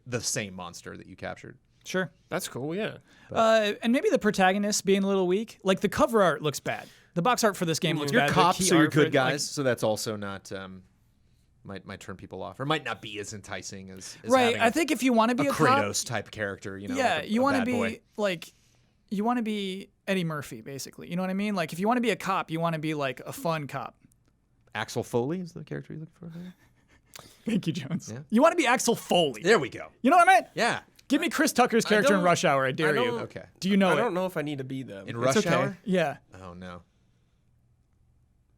[SPEAKER 3] the same monster that you captured.
[SPEAKER 1] Sure.
[SPEAKER 2] That's cool. Yeah.
[SPEAKER 1] And maybe the protagonist being a little weak. Like the cover art looks bad. The box art for this game looks
[SPEAKER 3] You're
[SPEAKER 1] bad. The
[SPEAKER 3] cops,
[SPEAKER 1] key
[SPEAKER 3] so you're
[SPEAKER 1] art for
[SPEAKER 3] good
[SPEAKER 1] it,
[SPEAKER 3] guys.
[SPEAKER 1] like-
[SPEAKER 3] So that's also not might turn people off, or might not be as enticing as
[SPEAKER 1] right.
[SPEAKER 3] having
[SPEAKER 1] I think if you want to be a cop,
[SPEAKER 3] Kratos type character.
[SPEAKER 1] yeah,
[SPEAKER 3] like
[SPEAKER 1] you
[SPEAKER 3] want to
[SPEAKER 1] be
[SPEAKER 3] boy.
[SPEAKER 1] like, you want to be Eddie Murphy, basically. You know what I mean? Like if you want to be a cop, you want to be like a fun cop.
[SPEAKER 3] Axel Foley is the character you're looking for there?
[SPEAKER 1] Thank you, Jones.
[SPEAKER 3] Yeah.
[SPEAKER 1] You want to be Axel Foley.
[SPEAKER 3] There we go.
[SPEAKER 1] You know what I mean?
[SPEAKER 3] Yeah.
[SPEAKER 1] Give me Chris Tucker's character in
[SPEAKER 2] don't-
[SPEAKER 1] Rush Hour. I dare you.
[SPEAKER 2] don't-
[SPEAKER 3] Okay.
[SPEAKER 1] Do you know
[SPEAKER 2] I
[SPEAKER 1] it?
[SPEAKER 2] don't know if I need to be them.
[SPEAKER 3] In
[SPEAKER 1] It's
[SPEAKER 3] Rush
[SPEAKER 1] okay.
[SPEAKER 3] Hour?
[SPEAKER 1] Yeah.
[SPEAKER 3] Oh no.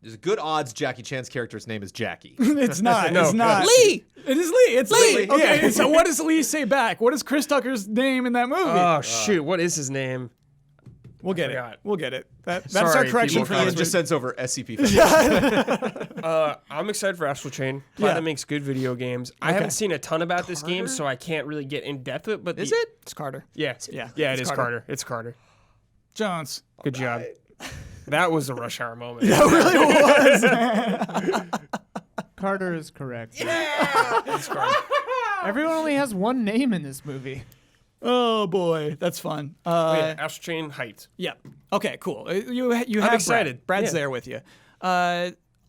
[SPEAKER 3] There's good odds Jackie Chan's character's name is Jackie.
[SPEAKER 1] It's not.
[SPEAKER 2] No.
[SPEAKER 1] It's not.
[SPEAKER 3] Lee!
[SPEAKER 1] It is Lee. It's Lee.
[SPEAKER 3] Lee.
[SPEAKER 1] Okay.
[SPEAKER 3] Yeah.
[SPEAKER 1] So what does Lee say back? What is Chris Tucker's name in that movie?
[SPEAKER 2] Oh shoot! What is his name?
[SPEAKER 1] we'll get it.
[SPEAKER 2] forgot.
[SPEAKER 1] We'll get it. That's
[SPEAKER 2] Sorry,
[SPEAKER 1] our correction
[SPEAKER 2] people
[SPEAKER 1] for
[SPEAKER 2] from-
[SPEAKER 3] Ian
[SPEAKER 1] this.
[SPEAKER 3] just sends over SCP. files.
[SPEAKER 2] I'm excited for Astral Chain. Glad
[SPEAKER 1] Yeah.
[SPEAKER 2] that makes good video games. I
[SPEAKER 1] Okay.
[SPEAKER 2] haven't seen a ton about this game, so I can't really get in depth with it. But
[SPEAKER 3] Is it?
[SPEAKER 1] It's Carter.
[SPEAKER 2] Yeah.
[SPEAKER 1] Yeah,
[SPEAKER 2] Yeah.
[SPEAKER 1] it's
[SPEAKER 2] It is
[SPEAKER 1] Carter.
[SPEAKER 2] Carter. It's Carter.
[SPEAKER 1] Jones.
[SPEAKER 2] Good job. That was a Rush Hour moment.
[SPEAKER 4] Carter is correct.
[SPEAKER 2] It's Carter.
[SPEAKER 4] Everyone only has one name in this movie.
[SPEAKER 1] Oh boy, that's fun.
[SPEAKER 2] Yeah, Astral Chain hyped.
[SPEAKER 1] Yeah. Okay. Cool. You have
[SPEAKER 2] excited.
[SPEAKER 1] Brad. Brad's
[SPEAKER 2] Yeah.
[SPEAKER 1] there with you.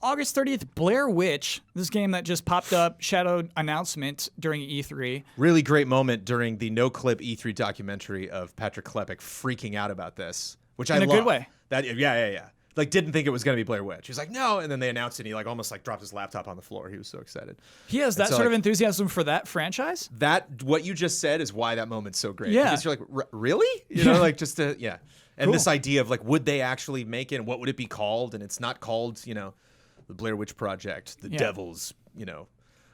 [SPEAKER 1] August 30th, Blair Witch. This game that just popped up, shadowed announcement during E3.
[SPEAKER 3] Really great moment during the no clip E3 documentary of Patrick Klepek freaking out about this, which I
[SPEAKER 1] In a
[SPEAKER 3] love.
[SPEAKER 1] good way.
[SPEAKER 3] That yeah. Like didn't think it was gonna be Blair Witch. He was like, no, and then they announced it. And he like almost like dropped his laptop on the floor. He was so excited.
[SPEAKER 1] He has that
[SPEAKER 3] so,
[SPEAKER 1] sort of
[SPEAKER 3] like-
[SPEAKER 1] enthusiasm for that franchise.
[SPEAKER 3] That what you just said is why that moment's so great.
[SPEAKER 1] Yeah.
[SPEAKER 3] Because you're like, really? You know, like just to yeah. And
[SPEAKER 1] Cool.
[SPEAKER 3] this idea of like, would they actually make it? And what would it be called? And it's not called, the Blair Witch Project, the
[SPEAKER 1] Yeah.
[SPEAKER 3] Devil's,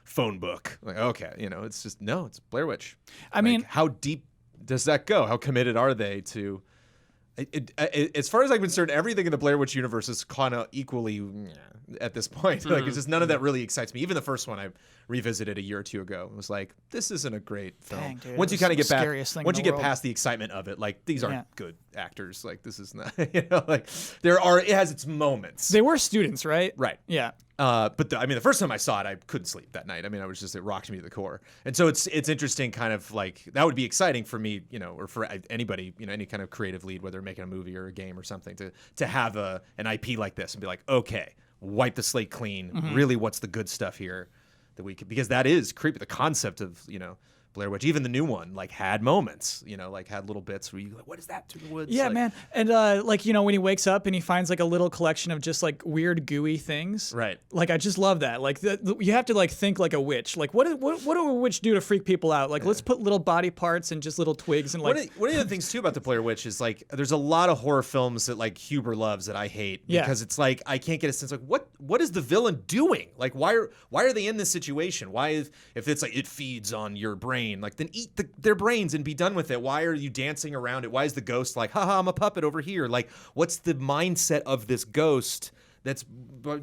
[SPEAKER 3] phone book. Like, okay, it's just no, it's Blair Witch.
[SPEAKER 1] I mean-
[SPEAKER 3] how deep does that go? How committed are they to? As far as I'm concerned, everything in the Blair Witch universe is kind of equally at this point. Like, it's just none of that really excites me. Even the first one I revisited a year or two ago was like, this isn't a great film.
[SPEAKER 1] Dang, dude,
[SPEAKER 3] Once
[SPEAKER 1] it
[SPEAKER 3] you kind of
[SPEAKER 1] was
[SPEAKER 3] get
[SPEAKER 1] the scariest thing
[SPEAKER 3] once
[SPEAKER 1] in
[SPEAKER 3] you
[SPEAKER 1] the
[SPEAKER 3] get
[SPEAKER 1] world.
[SPEAKER 3] past the excitement of it, like these aren't
[SPEAKER 1] Yeah.
[SPEAKER 3] good actors. Like this is not, like it has its moments.
[SPEAKER 1] They were students, right?
[SPEAKER 3] Right.
[SPEAKER 1] Yeah.
[SPEAKER 3] But the first time I saw it, I couldn't sleep that night. I mean, it rocked me to the core. And so it's interesting, kind of like that would be exciting for me, or for anybody, any kind of creative lead, whether making a movie or a game or something, to have an IP like this and be like, okay, wipe the slate clean. Really, what's the good stuff here that we could, because that is creepy. The concept of Blair Witch, even the new one, like had moments, like had little bits where you like, what is that through the woods?
[SPEAKER 1] Yeah,
[SPEAKER 3] Like,
[SPEAKER 1] man. And when he wakes up and he finds like a little collection of just like weird gooey things.
[SPEAKER 3] Right.
[SPEAKER 1] Like I just love that. Like you have to like think like a witch. Like what do a witch do to freak people out? Like let's put little body parts and just little twigs and like
[SPEAKER 3] One of the things too about the Blair Witch is like there's a lot of horror films that like Huber loves that I hate
[SPEAKER 1] Yeah.
[SPEAKER 3] because it's like I can't get a sense like what is the villain doing? Like why are they in this situation? Why if it's like it feeds on your brain, like then eat their brains and be done with it. Why are you dancing around it? Why is the ghost like, haha, I'm a puppet over here? Like what's the mindset of this ghost that's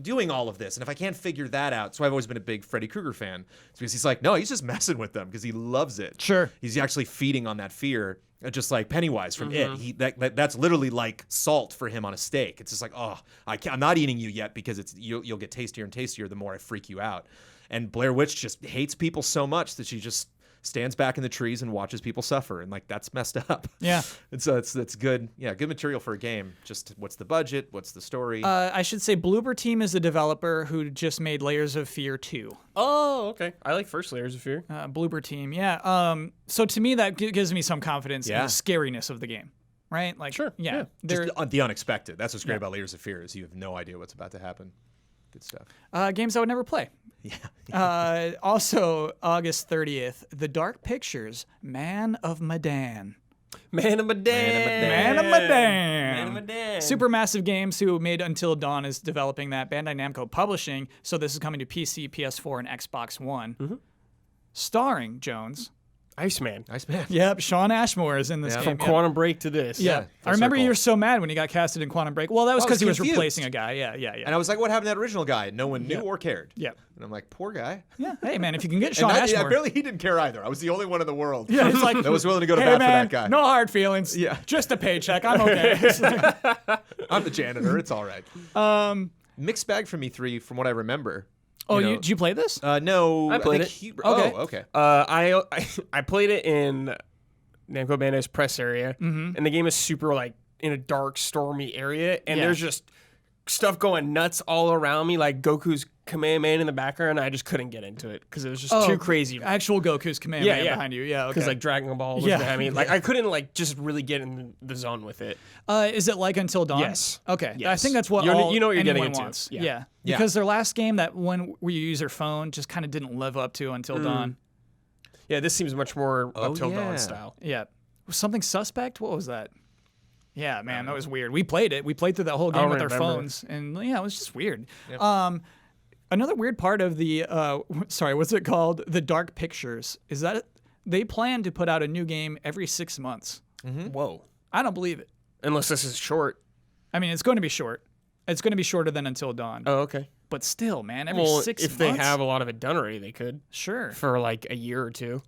[SPEAKER 3] doing all of this? And if I can't figure that out, so I've always been a big Freddy Krueger fan. It's because he's like, no, he's just messing with them because he loves it.
[SPEAKER 1] Sure.
[SPEAKER 3] He's actually feeding on that fear, just like Pennywise from It. That's literally like salt for him on a steak. It's just like, oh, I'm not eating you yet because you'll get tastier and tastier the more I freak you out. And Blair Witch just hates people so much that she just stands back in the trees and watches people suffer, and like that's messed up.
[SPEAKER 1] Yeah.
[SPEAKER 3] And so it's good. Yeah, good material for a game. Just what's the budget? What's the story?
[SPEAKER 1] I should say Bloober Team is the developer who just made Layers of Fear 2.
[SPEAKER 2] Oh, okay. I like first Layers of Fear.
[SPEAKER 1] Bloober Team, yeah. So to me, that gives me some confidence in
[SPEAKER 3] Yeah.
[SPEAKER 1] the scariness of the game, right? Like,
[SPEAKER 2] Sure,
[SPEAKER 1] yeah.
[SPEAKER 2] yeah.
[SPEAKER 1] They're
[SPEAKER 3] Just the unexpected. That's what's great about Layers of Fear is you have no idea what's about to happen. Good stuff.
[SPEAKER 1] games I would never play.
[SPEAKER 3] Yeah.
[SPEAKER 1] Also, August 30th, The Dark Pictures, Man of Medan.
[SPEAKER 2] Man of Medan.
[SPEAKER 1] Man of Medan.
[SPEAKER 2] Man of Medan.
[SPEAKER 1] Supermassive Games, who made Until Dawn, is developing that. Bandai Namco Publishing. So this is coming to PC, PS4, and Xbox One. Starring Jones.
[SPEAKER 2] Iceman.
[SPEAKER 3] Nice man.
[SPEAKER 1] Yep, Sean Ashmore is in this
[SPEAKER 3] Yeah.
[SPEAKER 1] game.
[SPEAKER 2] From Quantum Break to this.
[SPEAKER 1] Yeah.
[SPEAKER 3] full
[SPEAKER 1] I remember
[SPEAKER 3] circle.
[SPEAKER 1] you were so mad when he got casted in Quantum Break. Well, that was
[SPEAKER 3] I was
[SPEAKER 1] because he was
[SPEAKER 3] confused.
[SPEAKER 1] replacing a guy. Yeah.
[SPEAKER 3] And I was like, what happened to that original guy? No one knew
[SPEAKER 1] Yeah.
[SPEAKER 3] or cared.
[SPEAKER 1] Yeah.
[SPEAKER 3] And I'm like, poor guy.
[SPEAKER 1] Yeah. Hey, man, if you can get
[SPEAKER 3] And
[SPEAKER 1] Sean
[SPEAKER 3] that-
[SPEAKER 1] Ashmore.
[SPEAKER 3] apparently he didn't care either. I was the only one in the world
[SPEAKER 1] Yeah, it's like,
[SPEAKER 3] that was willing to go to
[SPEAKER 1] hey,
[SPEAKER 3] bat
[SPEAKER 1] man,
[SPEAKER 3] for that guy.
[SPEAKER 1] no hard feelings.
[SPEAKER 3] Yeah.
[SPEAKER 1] Just a paycheck. I'm okay. It's like,
[SPEAKER 3] I'm the janitor. It's all right. Mixed bag from E3 from what I remember.
[SPEAKER 1] oh,
[SPEAKER 3] know.
[SPEAKER 1] did you play this?
[SPEAKER 3] No.
[SPEAKER 2] I played
[SPEAKER 3] think
[SPEAKER 2] it.
[SPEAKER 1] Okay.
[SPEAKER 3] Oh, okay.
[SPEAKER 2] I played it in Namco Bandai's press area, and the game is super like in a dark, stormy area, and
[SPEAKER 1] Yeah.
[SPEAKER 2] there's just stuff going nuts all around me, like Goku's Kamehameha in the background. And I just couldn't get into it because it was just too crazy.
[SPEAKER 1] Actual Goku's Kamehameha
[SPEAKER 2] Yeah.
[SPEAKER 1] behind you. Yeah, okay.
[SPEAKER 2] Because like Dragon Ball was
[SPEAKER 1] Yeah.
[SPEAKER 2] behind me. Like I couldn't like just really get in the zone with it.
[SPEAKER 1] Is it like Until Dawn?
[SPEAKER 2] Yes.
[SPEAKER 1] Okay. I
[SPEAKER 2] Yes.
[SPEAKER 1] think that's what
[SPEAKER 2] You know what you're
[SPEAKER 1] anyone
[SPEAKER 2] getting into.
[SPEAKER 1] wants.
[SPEAKER 2] Yeah.
[SPEAKER 1] Yeah.
[SPEAKER 3] Yeah.
[SPEAKER 1] Because their last game, that one where you use your phone, just kind of didn't live up to Until Dawn.
[SPEAKER 2] Yeah, this seems much more Until
[SPEAKER 3] yeah.
[SPEAKER 2] Dawn style.
[SPEAKER 1] Yeah. Something Suspect? What was that? Yeah, man, that was weird. We played it. We played through that whole game
[SPEAKER 2] don't
[SPEAKER 1] with our
[SPEAKER 2] remember.
[SPEAKER 1] phones, and yeah, it was just weird. Another weird part of the sorry, what's it called? The Dark Pictures is that they plan to put out a new game every 6 months.
[SPEAKER 2] Whoa.
[SPEAKER 1] I don't believe it.
[SPEAKER 2] Unless this is short.
[SPEAKER 1] I mean, it's going to be short. It's going to be shorter than Until Dawn.
[SPEAKER 2] Oh, okay.
[SPEAKER 1] But still, man, every
[SPEAKER 2] Well,
[SPEAKER 1] 6
[SPEAKER 2] if
[SPEAKER 1] months.
[SPEAKER 2] they have a lot of it done already, they could
[SPEAKER 1] Sure.
[SPEAKER 2] for like a year or two.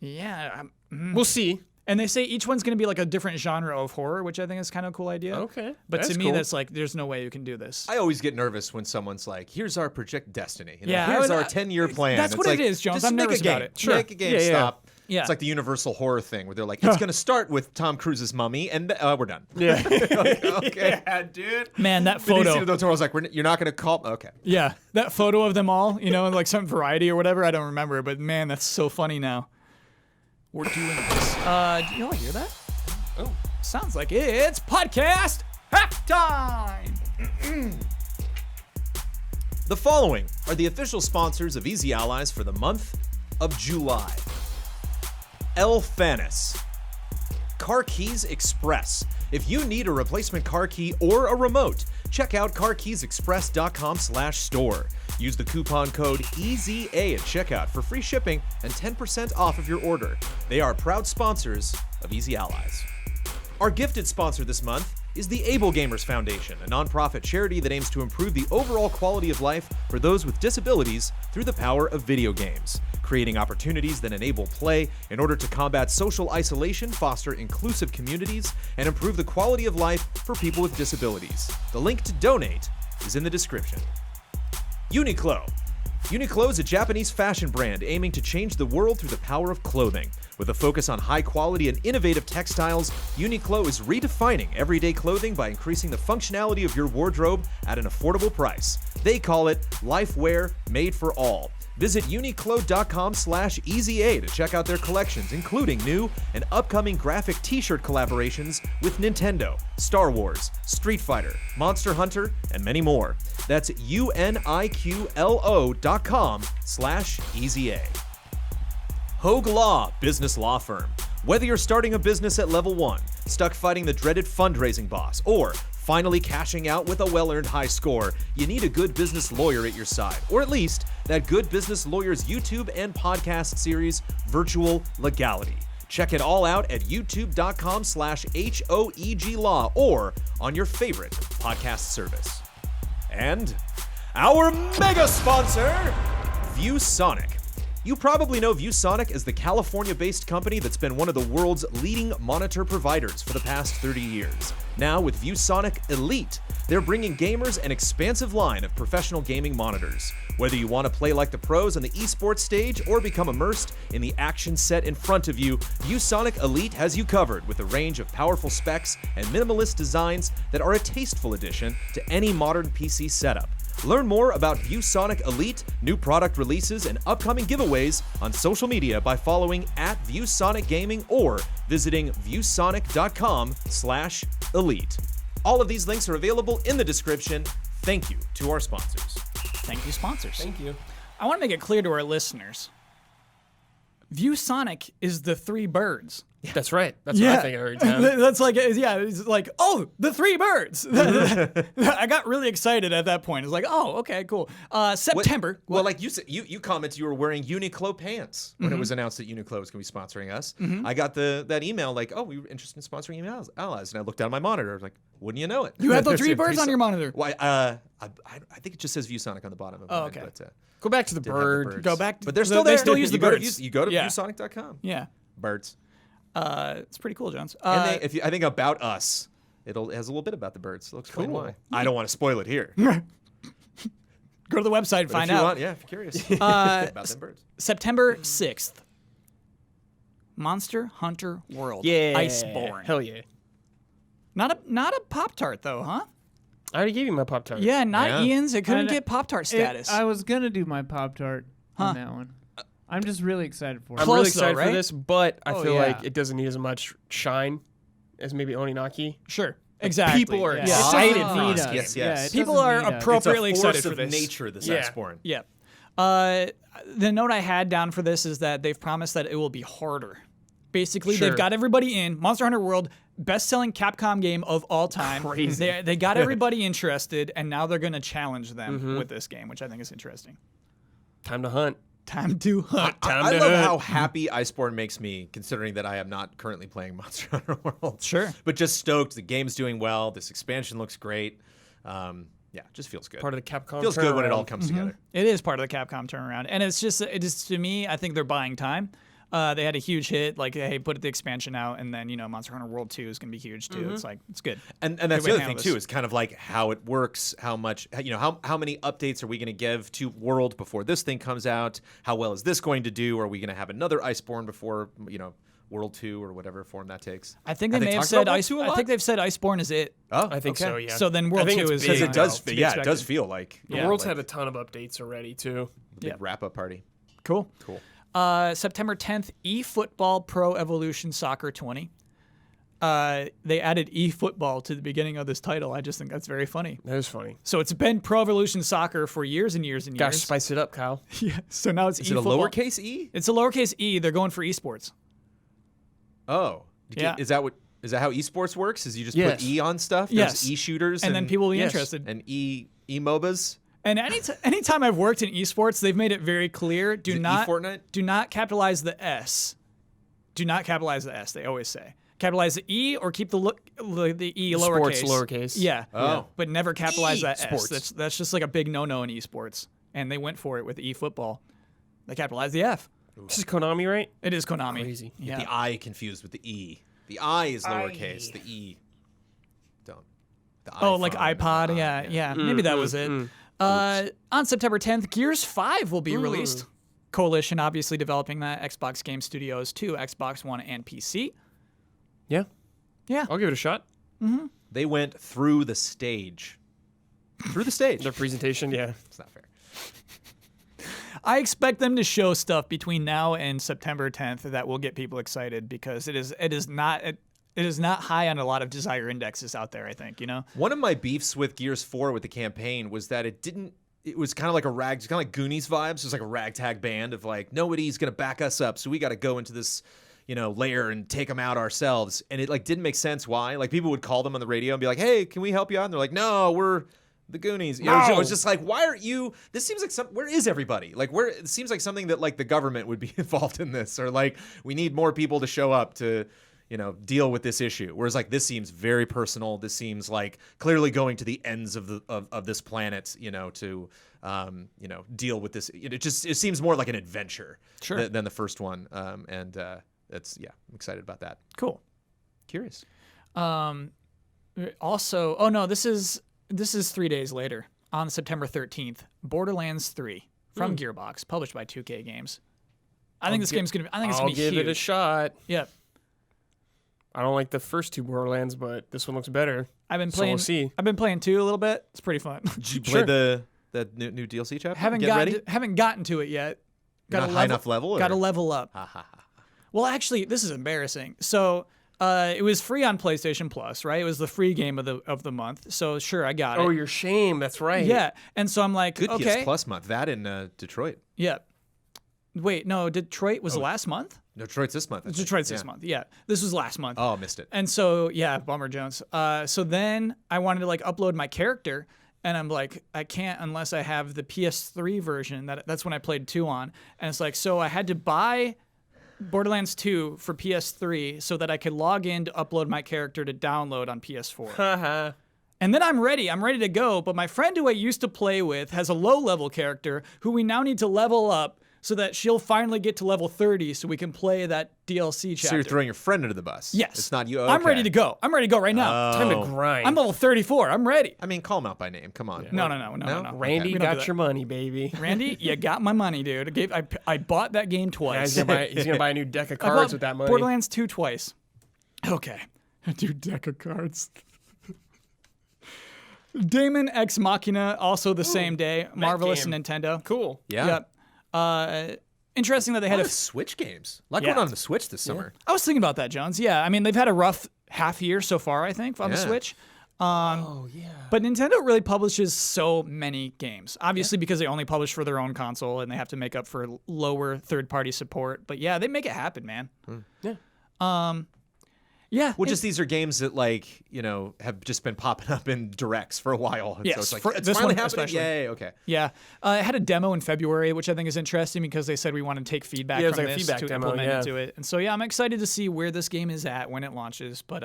[SPEAKER 1] Yeah.
[SPEAKER 2] We'll see.
[SPEAKER 1] And they say each one's going to be like a different genre of horror, which I think is kind of a cool idea.
[SPEAKER 2] Okay.
[SPEAKER 1] But to
[SPEAKER 2] That's
[SPEAKER 1] me,
[SPEAKER 2] cool.
[SPEAKER 1] that's like, there's no way you can do this.
[SPEAKER 3] I always get nervous when someone's like, here's our Project Destiny. You know,
[SPEAKER 1] Yeah, I
[SPEAKER 3] here's
[SPEAKER 1] would-
[SPEAKER 3] our 10-year plan.
[SPEAKER 1] that's
[SPEAKER 3] It's
[SPEAKER 1] what
[SPEAKER 3] like,
[SPEAKER 1] it is, Jones.
[SPEAKER 3] just
[SPEAKER 1] I'm
[SPEAKER 3] make
[SPEAKER 1] nervous
[SPEAKER 3] a game.
[SPEAKER 1] about it.
[SPEAKER 2] Sure.
[SPEAKER 3] Make a game,
[SPEAKER 2] Yeah, yeah.
[SPEAKER 3] stop.
[SPEAKER 1] Yeah.
[SPEAKER 3] It's like the Universal horror thing where they're like, it's going to start with Tom Cruise's Mummy, and we're done.
[SPEAKER 2] Yeah.
[SPEAKER 3] Okay.
[SPEAKER 2] Yeah, dude.
[SPEAKER 1] Man, that
[SPEAKER 3] Then you see
[SPEAKER 1] photo.
[SPEAKER 3] the door, I was like, you're not going to call? Okay.
[SPEAKER 1] Yeah, that photo of them all, you know, in like some Variety or whatever. I don't remember, but man, that's so funny now. We're doing this. Do y'all hear that?
[SPEAKER 2] Oh.
[SPEAKER 1] Sounds like it's podcast halftime.
[SPEAKER 3] The following are the official sponsors of Easy Allies for the month of July. El Fanis. Car Keys Express. If you need a replacement car key or a remote, check out carkeysexpress.com/store. Use the coupon code EZA at checkout for free shipping and 10% off of your order. They are proud sponsors of Easy Allies. Our gifted sponsor this month is the Able Gamers Foundation, a nonprofit charity that aims to improve the overall quality of life for those with disabilities through the power of video games, creating opportunities that enable play in order to combat social isolation, foster inclusive communities, and improve the quality of life for people with disabilities. The link to donate is in the description. Uniqlo. Uniqlo is a Japanese fashion brand aiming to change the world through the power of clothing. With a focus on high quality and innovative textiles, Uniqlo is redefining everyday clothing by increasing the functionality of your wardrobe at an affordable price. They call it Lifewear Made for All. Visit uniqlo.com/EZA to check out their collections, including new and upcoming graphic t-shirt collaborations with Nintendo, Star Wars, Street Fighter, Monster Hunter, and many more. That's uniqlo.com/EZA. Hogue Law Business Law Firm. Whether you're starting a business at level 1, stuck fighting the dreaded fundraising boss, or finally cashing out with a well-earned high score, you need a good business lawyer at your side, or at least that Good Business Lawyer's YouTube and podcast series, Virtual Legality. Check it all out at youtube.com/HOEG Law or on your favorite podcast service. And our mega sponsor, ViewSonic. You probably know ViewSonic as the California-based company that's been one of the world's leading monitor providers for the past 30 years. Now with ViewSonic Elite, they're bringing gamers an expansive line of professional gaming monitors. Whether you want to play like the pros on the esports stage or become immersed in the action set in front of you, ViewSonic Elite has you covered with a range of powerful specs and minimalist designs that are a tasteful addition to any modern PC setup. Learn more about ViewSonic Elite, new product releases, and upcoming giveaways on social media by following @ViewSonic Gaming or visiting viewsonic.com/elite. All of these links are available in the description. Thank you to our sponsors.
[SPEAKER 1] Thank you, sponsors.
[SPEAKER 2] Thank you.
[SPEAKER 1] I want to make it clear to our listeners. ViewSonic is the three birds.
[SPEAKER 2] That's right. That's what I think every time.
[SPEAKER 1] That's like, yeah, it's like, oh, the three birds. I got really excited at that point. It's like, oh, okay, cool. September.
[SPEAKER 3] Well, like you said, you commented you were wearing Uniqlo pants when it was announced that Uniqlo was going to be sponsoring us. I got that email like, oh, we were interested in sponsoring emails, allies, and I looked down at my monitor. I was like, wouldn't you know it?
[SPEAKER 1] You have the three birds on your monitor.
[SPEAKER 3] Why? I think it just says ViewSonic on the bottom of mine.
[SPEAKER 1] okay.
[SPEAKER 3] But,
[SPEAKER 2] Go back to the
[SPEAKER 3] didn't have
[SPEAKER 2] bird.
[SPEAKER 3] birds.
[SPEAKER 1] Go back.
[SPEAKER 3] But they're still there.
[SPEAKER 1] They still use the birds.
[SPEAKER 3] You go to
[SPEAKER 1] Yeah.
[SPEAKER 3] viewsonic.com.
[SPEAKER 1] Yeah.
[SPEAKER 3] Birds.
[SPEAKER 1] It's pretty cool, Jones.
[SPEAKER 3] And I think about us, it has a little bit about the birds. So explain why. I don't want to spoil it here.
[SPEAKER 1] go to the website and
[SPEAKER 3] But
[SPEAKER 1] find
[SPEAKER 3] if you
[SPEAKER 1] out.
[SPEAKER 3] want, yeah, if you're curious about them birds.
[SPEAKER 1] September 6th. Monster Hunter World.
[SPEAKER 2] Yeah.
[SPEAKER 1] Iceborne.
[SPEAKER 2] Hell yeah.
[SPEAKER 1] Not a Pop-Tart, though, huh?
[SPEAKER 2] I already gave you my Pop-Tart.
[SPEAKER 1] Yeah, not
[SPEAKER 3] Yeah.
[SPEAKER 1] Ian's. It couldn't
[SPEAKER 4] And
[SPEAKER 1] get Pop-Tart status.
[SPEAKER 4] I was gonna do my Pop-Tart
[SPEAKER 1] Huh.
[SPEAKER 4] on that one. I'm just really excited for it.
[SPEAKER 2] I'm
[SPEAKER 1] Close,
[SPEAKER 2] really
[SPEAKER 1] though,
[SPEAKER 2] excited
[SPEAKER 1] right?
[SPEAKER 2] for this, but I
[SPEAKER 4] Oh,
[SPEAKER 2] feel
[SPEAKER 4] yeah.
[SPEAKER 2] like it doesn't need as much shine as maybe Oninaki.
[SPEAKER 1] Sure. Exactly.
[SPEAKER 2] People are
[SPEAKER 4] Yeah.
[SPEAKER 2] excited
[SPEAKER 4] It doesn't
[SPEAKER 2] for
[SPEAKER 4] need
[SPEAKER 2] this
[SPEAKER 4] us.
[SPEAKER 2] game.
[SPEAKER 3] Yes,
[SPEAKER 4] Yeah,
[SPEAKER 3] yes.
[SPEAKER 4] it
[SPEAKER 1] People
[SPEAKER 4] doesn't
[SPEAKER 1] are
[SPEAKER 4] need us.
[SPEAKER 1] appropriately
[SPEAKER 3] It's a force
[SPEAKER 1] excited for
[SPEAKER 3] of
[SPEAKER 1] this.
[SPEAKER 3] nature, this
[SPEAKER 2] Yeah.
[SPEAKER 3] Iceborne.
[SPEAKER 1] Yeah. The note I had down for this is that they've promised that it will be harder. Basically,
[SPEAKER 2] Sure.
[SPEAKER 1] they've got everybody in. Monster Hunter World, best-selling Capcom game of all time.
[SPEAKER 2] Crazy.
[SPEAKER 1] They got everybody interested, and now they're going to challenge them with this game, which I think is interesting.
[SPEAKER 2] Time to hunt.
[SPEAKER 1] Time to hunt.
[SPEAKER 2] Time
[SPEAKER 3] I
[SPEAKER 2] to
[SPEAKER 3] love
[SPEAKER 2] hunt.
[SPEAKER 3] how happy Iceborne makes me, considering that I am not currently playing Monster Hunter World.
[SPEAKER 1] Sure.
[SPEAKER 3] But just stoked. The game's doing well. This expansion looks great. Yeah, just feels good.
[SPEAKER 2] Part of the Capcom
[SPEAKER 3] Feels good when it
[SPEAKER 2] turnaround.
[SPEAKER 3] all comes together.
[SPEAKER 1] It is part of the Capcom turnaround, and it is to me. I think they're buying time. They had a huge hit, like hey, put the expansion out, and then Monster Hunter World 2 is gonna be huge too. It's like it's good.
[SPEAKER 3] And that's
[SPEAKER 1] Good way
[SPEAKER 3] the
[SPEAKER 1] to
[SPEAKER 3] other
[SPEAKER 1] handle
[SPEAKER 3] thing too,
[SPEAKER 1] this.
[SPEAKER 3] is kind of like how it works, how much, how many updates are we going to give to World before this thing comes out? How well is this going to do? Are we going to have another Iceborne before, World 2 or whatever form that takes?
[SPEAKER 1] I think they
[SPEAKER 3] Have they
[SPEAKER 1] may have
[SPEAKER 3] talked
[SPEAKER 1] said
[SPEAKER 3] about World 2 a
[SPEAKER 1] I
[SPEAKER 3] lot?
[SPEAKER 1] think they've said Iceborne is it.
[SPEAKER 3] Oh,
[SPEAKER 2] I think so, yeah.
[SPEAKER 1] So then
[SPEAKER 2] I
[SPEAKER 1] World
[SPEAKER 2] think
[SPEAKER 1] 2
[SPEAKER 2] it's
[SPEAKER 1] is
[SPEAKER 2] big
[SPEAKER 3] Because
[SPEAKER 2] now.
[SPEAKER 3] it does,
[SPEAKER 1] to be
[SPEAKER 3] yeah, it does
[SPEAKER 1] expected.
[SPEAKER 3] feel like
[SPEAKER 2] The
[SPEAKER 1] Yeah.
[SPEAKER 2] world's
[SPEAKER 3] like
[SPEAKER 2] had a ton of updates already, too.
[SPEAKER 3] a big
[SPEAKER 1] Yeah.
[SPEAKER 3] wrap-up party.
[SPEAKER 1] Cool.
[SPEAKER 3] Cool.
[SPEAKER 1] September 10th, eFootball Pro Evolution Soccer 20. They added eFootball to the beginning of this title. I just think that's very funny.
[SPEAKER 2] That is funny.
[SPEAKER 1] So it's been Pro Evolution Soccer for years and years and
[SPEAKER 2] Gosh,
[SPEAKER 1] years.
[SPEAKER 2] spice it up, Kyle.
[SPEAKER 1] Yeah. So now it's
[SPEAKER 3] Is it a
[SPEAKER 1] eFootball.
[SPEAKER 3] lowercase e?
[SPEAKER 1] It's a lowercase e. They're going for esports.
[SPEAKER 3] Oh.
[SPEAKER 1] Yeah.
[SPEAKER 3] Is that how esports works? Is you just
[SPEAKER 2] Yes.
[SPEAKER 3] put e on stuff?
[SPEAKER 1] Yes.
[SPEAKER 3] There's e-shooters
[SPEAKER 1] And then people will be
[SPEAKER 2] yes.
[SPEAKER 1] interested.
[SPEAKER 3] and e-MOBAs?
[SPEAKER 1] And anytime I've worked in esports, they've made it very clear:
[SPEAKER 3] Is it e-Fortnite?
[SPEAKER 1] do not capitalize the S. Do not capitalize the S. They always say capitalize the E or keep the E
[SPEAKER 2] Sports
[SPEAKER 1] lowercase.
[SPEAKER 2] lowercase.
[SPEAKER 1] Yeah.
[SPEAKER 3] Oh.
[SPEAKER 1] But never capitalize that S.
[SPEAKER 2] Esports.
[SPEAKER 1] That's just like a big no-no in esports. And they went for it with eFootball. They capitalized the F.
[SPEAKER 2] This is Konami, right?
[SPEAKER 1] It is Konami.
[SPEAKER 2] Crazy.
[SPEAKER 1] Yeah.
[SPEAKER 3] The I confused with the E. The I is lowercase. The E. Don't. The
[SPEAKER 1] Oh, like
[SPEAKER 3] iPhone,
[SPEAKER 1] iPod.
[SPEAKER 3] the I,
[SPEAKER 1] Yeah. Maybe that was it. On September 10th, Gears 5 will be released. Coalition obviously developing that. Xbox Game Studios 2, Xbox One, and PC.
[SPEAKER 2] Yeah.
[SPEAKER 1] Yeah.
[SPEAKER 2] I'll give it a shot.
[SPEAKER 3] They went through the stage. Through the stage.
[SPEAKER 2] Their presentation, yeah.
[SPEAKER 3] It's not fair.
[SPEAKER 1] I expect them to show stuff between now and September 10th that will get people excited because it is not high on a lot of desire indexes out there, I think,
[SPEAKER 3] One of my beefs with Gears 4 with the campaign was that it was kind of like it's kind of like Goonies vibes. It was like a ragtag band of like, nobody's going to back us up, so we got to go into this, lair and take them out ourselves. And it like didn't make sense why. Like people would call them on the radio and be like, hey, can we help you out? And they're like, no, we're the Goonies. It was just like, why aren't you? This seems like where is everybody? Like it seems like something that like the government would be involved in this, or like we need more people to show up to deal with this issue. Whereas like this seems very personal. This seems like clearly going to the ends of this planet, to deal with this. It seems more like an adventure than the first one. And I'm excited about that.
[SPEAKER 1] Cool.
[SPEAKER 3] Curious.
[SPEAKER 1] Also, oh no, this is 3 days later. on September 13th, Borderlands 3 from Gearbox, published by 2K Games. I think this game's gonna be. I think it's
[SPEAKER 2] I'll
[SPEAKER 1] gonna be
[SPEAKER 2] give
[SPEAKER 1] huge.
[SPEAKER 2] it a shot.
[SPEAKER 1] Yep.
[SPEAKER 2] I don't like the first 2 Borderlands, but this one looks better.
[SPEAKER 1] I've been
[SPEAKER 2] So
[SPEAKER 1] playing.
[SPEAKER 2] we'll see.
[SPEAKER 1] I've been playing 2 a little bit. It's pretty fun.
[SPEAKER 3] Did you play the new DLC chapter?
[SPEAKER 1] Haven't gotten to it yet.
[SPEAKER 3] Not high enough level?
[SPEAKER 1] Got to
[SPEAKER 3] or?
[SPEAKER 1] level up. Well, actually, this is embarrassing. So it was free on PlayStation Plus, right? It was the free game of the month. So sure, I got it.
[SPEAKER 2] Oh, your shame. That's right.
[SPEAKER 1] Yeah, and so I'm like,
[SPEAKER 3] Good
[SPEAKER 1] okay,
[SPEAKER 3] PS Plus month. That in Detroit.
[SPEAKER 1] yeah. Wait, no, Detroit was last month.
[SPEAKER 3] No, Detroit's this month. I think.
[SPEAKER 1] Detroit's this month. Yeah, this was last month.
[SPEAKER 3] Oh, missed it.
[SPEAKER 1] And so, yeah, bummer Jones. So then I wanted to like upload my character, and I'm like, I can't unless I have the PS3 version. That's when I played 2 on. And it's like, so I had to buy Borderlands 2 for PS3 so that I could log in to upload my character to download on PS4.
[SPEAKER 2] Haha.
[SPEAKER 1] And then I'm ready to go. But my friend who I used to play with has a low level character who we now need to level up so that she'll finally get to level 30 so we can play that DLC chapter.
[SPEAKER 3] So you're throwing your friend under the bus.
[SPEAKER 1] Yes.
[SPEAKER 3] It's not you.
[SPEAKER 1] I'm
[SPEAKER 3] Okay.
[SPEAKER 1] ready to go. I'm ready to go right now.
[SPEAKER 2] Time to grind.
[SPEAKER 1] I'm level 34. I'm ready.
[SPEAKER 3] I mean, call him out by name. Come on.
[SPEAKER 1] No.
[SPEAKER 2] Randy
[SPEAKER 1] We don't do
[SPEAKER 2] got
[SPEAKER 1] that.
[SPEAKER 2] your money, baby.
[SPEAKER 1] Randy, you got my money, dude. I bought that game twice.
[SPEAKER 2] He's gonna buy a new deck of
[SPEAKER 1] I bought
[SPEAKER 2] cards with that money.
[SPEAKER 1] Borderlands 2 twice. Okay. A new deck of cards. Daemon Ex Machina, also the same day. Marvelous
[SPEAKER 2] game.
[SPEAKER 1] and Nintendo.
[SPEAKER 2] Cool.
[SPEAKER 3] Yeah.
[SPEAKER 1] Yep. Interesting that they
[SPEAKER 3] A
[SPEAKER 1] had
[SPEAKER 3] lot
[SPEAKER 1] a.
[SPEAKER 3] of Switch games. A lot
[SPEAKER 1] Yeah.
[SPEAKER 3] going on the Switch this summer.
[SPEAKER 1] I was thinking about that, Jones. Yeah, I mean they've had a rough half year so far, I think, on the
[SPEAKER 3] Yeah.
[SPEAKER 1] Switch.
[SPEAKER 2] Oh yeah.
[SPEAKER 1] But Nintendo really publishes so many games. Obviously, because they only publish for their own console and they have to make up for lower third-party support. But yeah, they make it happen, man.
[SPEAKER 2] Yeah.
[SPEAKER 1] Yeah.
[SPEAKER 3] Well, just these are games that, like, you know, have just been popping up in directs for a while. And
[SPEAKER 1] Yes,
[SPEAKER 3] so it's like,
[SPEAKER 1] for
[SPEAKER 3] it's
[SPEAKER 1] this
[SPEAKER 3] finally
[SPEAKER 1] one
[SPEAKER 3] happening.
[SPEAKER 1] especially.
[SPEAKER 3] Yay, okay.
[SPEAKER 1] Yeah, it had a demo in February, which I think is interesting because they said we want to take feedback
[SPEAKER 2] Yeah, it was
[SPEAKER 1] from
[SPEAKER 2] like a
[SPEAKER 1] this
[SPEAKER 2] feedback
[SPEAKER 1] to
[SPEAKER 2] demo,
[SPEAKER 1] implement
[SPEAKER 2] yeah.
[SPEAKER 1] into it. And so yeah, I'm excited to see where this game is at when it launches. But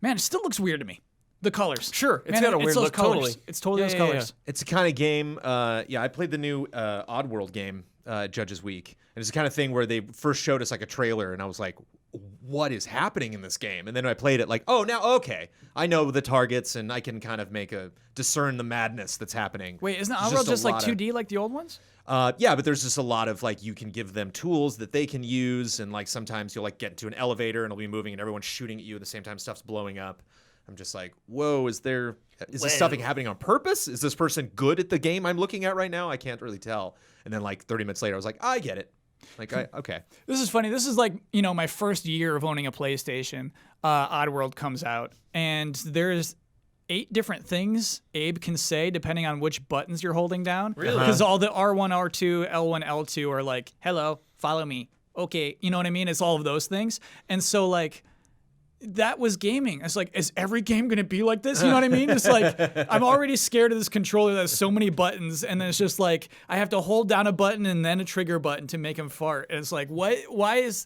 [SPEAKER 1] man, it still looks weird to me. The colors.
[SPEAKER 2] Sure, it's
[SPEAKER 1] Man,
[SPEAKER 2] got a weird
[SPEAKER 1] those
[SPEAKER 2] look,
[SPEAKER 1] colors.
[SPEAKER 2] totally.
[SPEAKER 1] It's totally those
[SPEAKER 2] Yeah, yeah,
[SPEAKER 1] colors.
[SPEAKER 3] It's the kind of game, I played the new Oddworld game, Judges Week. And it's the kind of thing where they first showed us like a trailer and I was like, what is happening in this game? And then I played it like, oh, now, okay. I know the targets and I can kind of discern the madness that's happening.
[SPEAKER 1] Wait, isn't
[SPEAKER 3] It's
[SPEAKER 1] Outworld
[SPEAKER 3] a
[SPEAKER 1] just like
[SPEAKER 3] lot of-
[SPEAKER 1] 2D like the old ones?
[SPEAKER 3] Yeah, but there's just a lot of like you can give them tools that they can use, and like sometimes you'll like get into an elevator and it'll be moving and everyone's shooting at you at the same time stuff's blowing up. I'm just like, whoa, is this stuff happening on purpose? Is this person good at the game I'm looking at right now? I can't really tell. And then like 30 minutes later, I was like, I get it. Like, okay.
[SPEAKER 1] This is funny. This is like, my first year of owning a PlayStation. Oddworld comes out, and there's 8 different things Abe can say depending on which buttons you're holding down.
[SPEAKER 2] Really?
[SPEAKER 1] Because all the R1, R2, L1, L2 are like, hello, follow me. Okay, you know what I mean? It's all of those things. And so, like, that was gaming. It's like, is every game going to be like this? You know what I mean? It's like, I'm already scared of this controller that has so many buttons, and then it's just like, I have to hold down a button and then a trigger button to make him fart. And it's like, what? Why is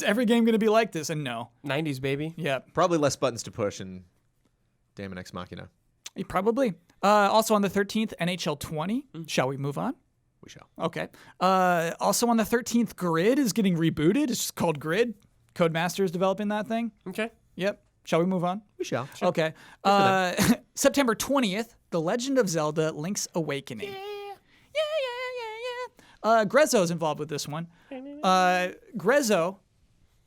[SPEAKER 1] every game going to be like this? And no.
[SPEAKER 2] 90s, baby.
[SPEAKER 1] Yeah,
[SPEAKER 3] Probably less buttons to push in Daemon Ex Machina.
[SPEAKER 1] probably. Also on the 13th, NHL 20. Shall we move on?
[SPEAKER 3] We shall.
[SPEAKER 1] Okay. Also on the 13th, Grid is getting rebooted. It's just called Grid. Codemaster is developing that thing.
[SPEAKER 2] Okay.
[SPEAKER 1] Yep. Shall we move on?
[SPEAKER 3] We shall.
[SPEAKER 1] Okay. September 20th, The Legend of Zelda: Link's Awakening. Yeah. Grezzo is involved with this one. Grezzo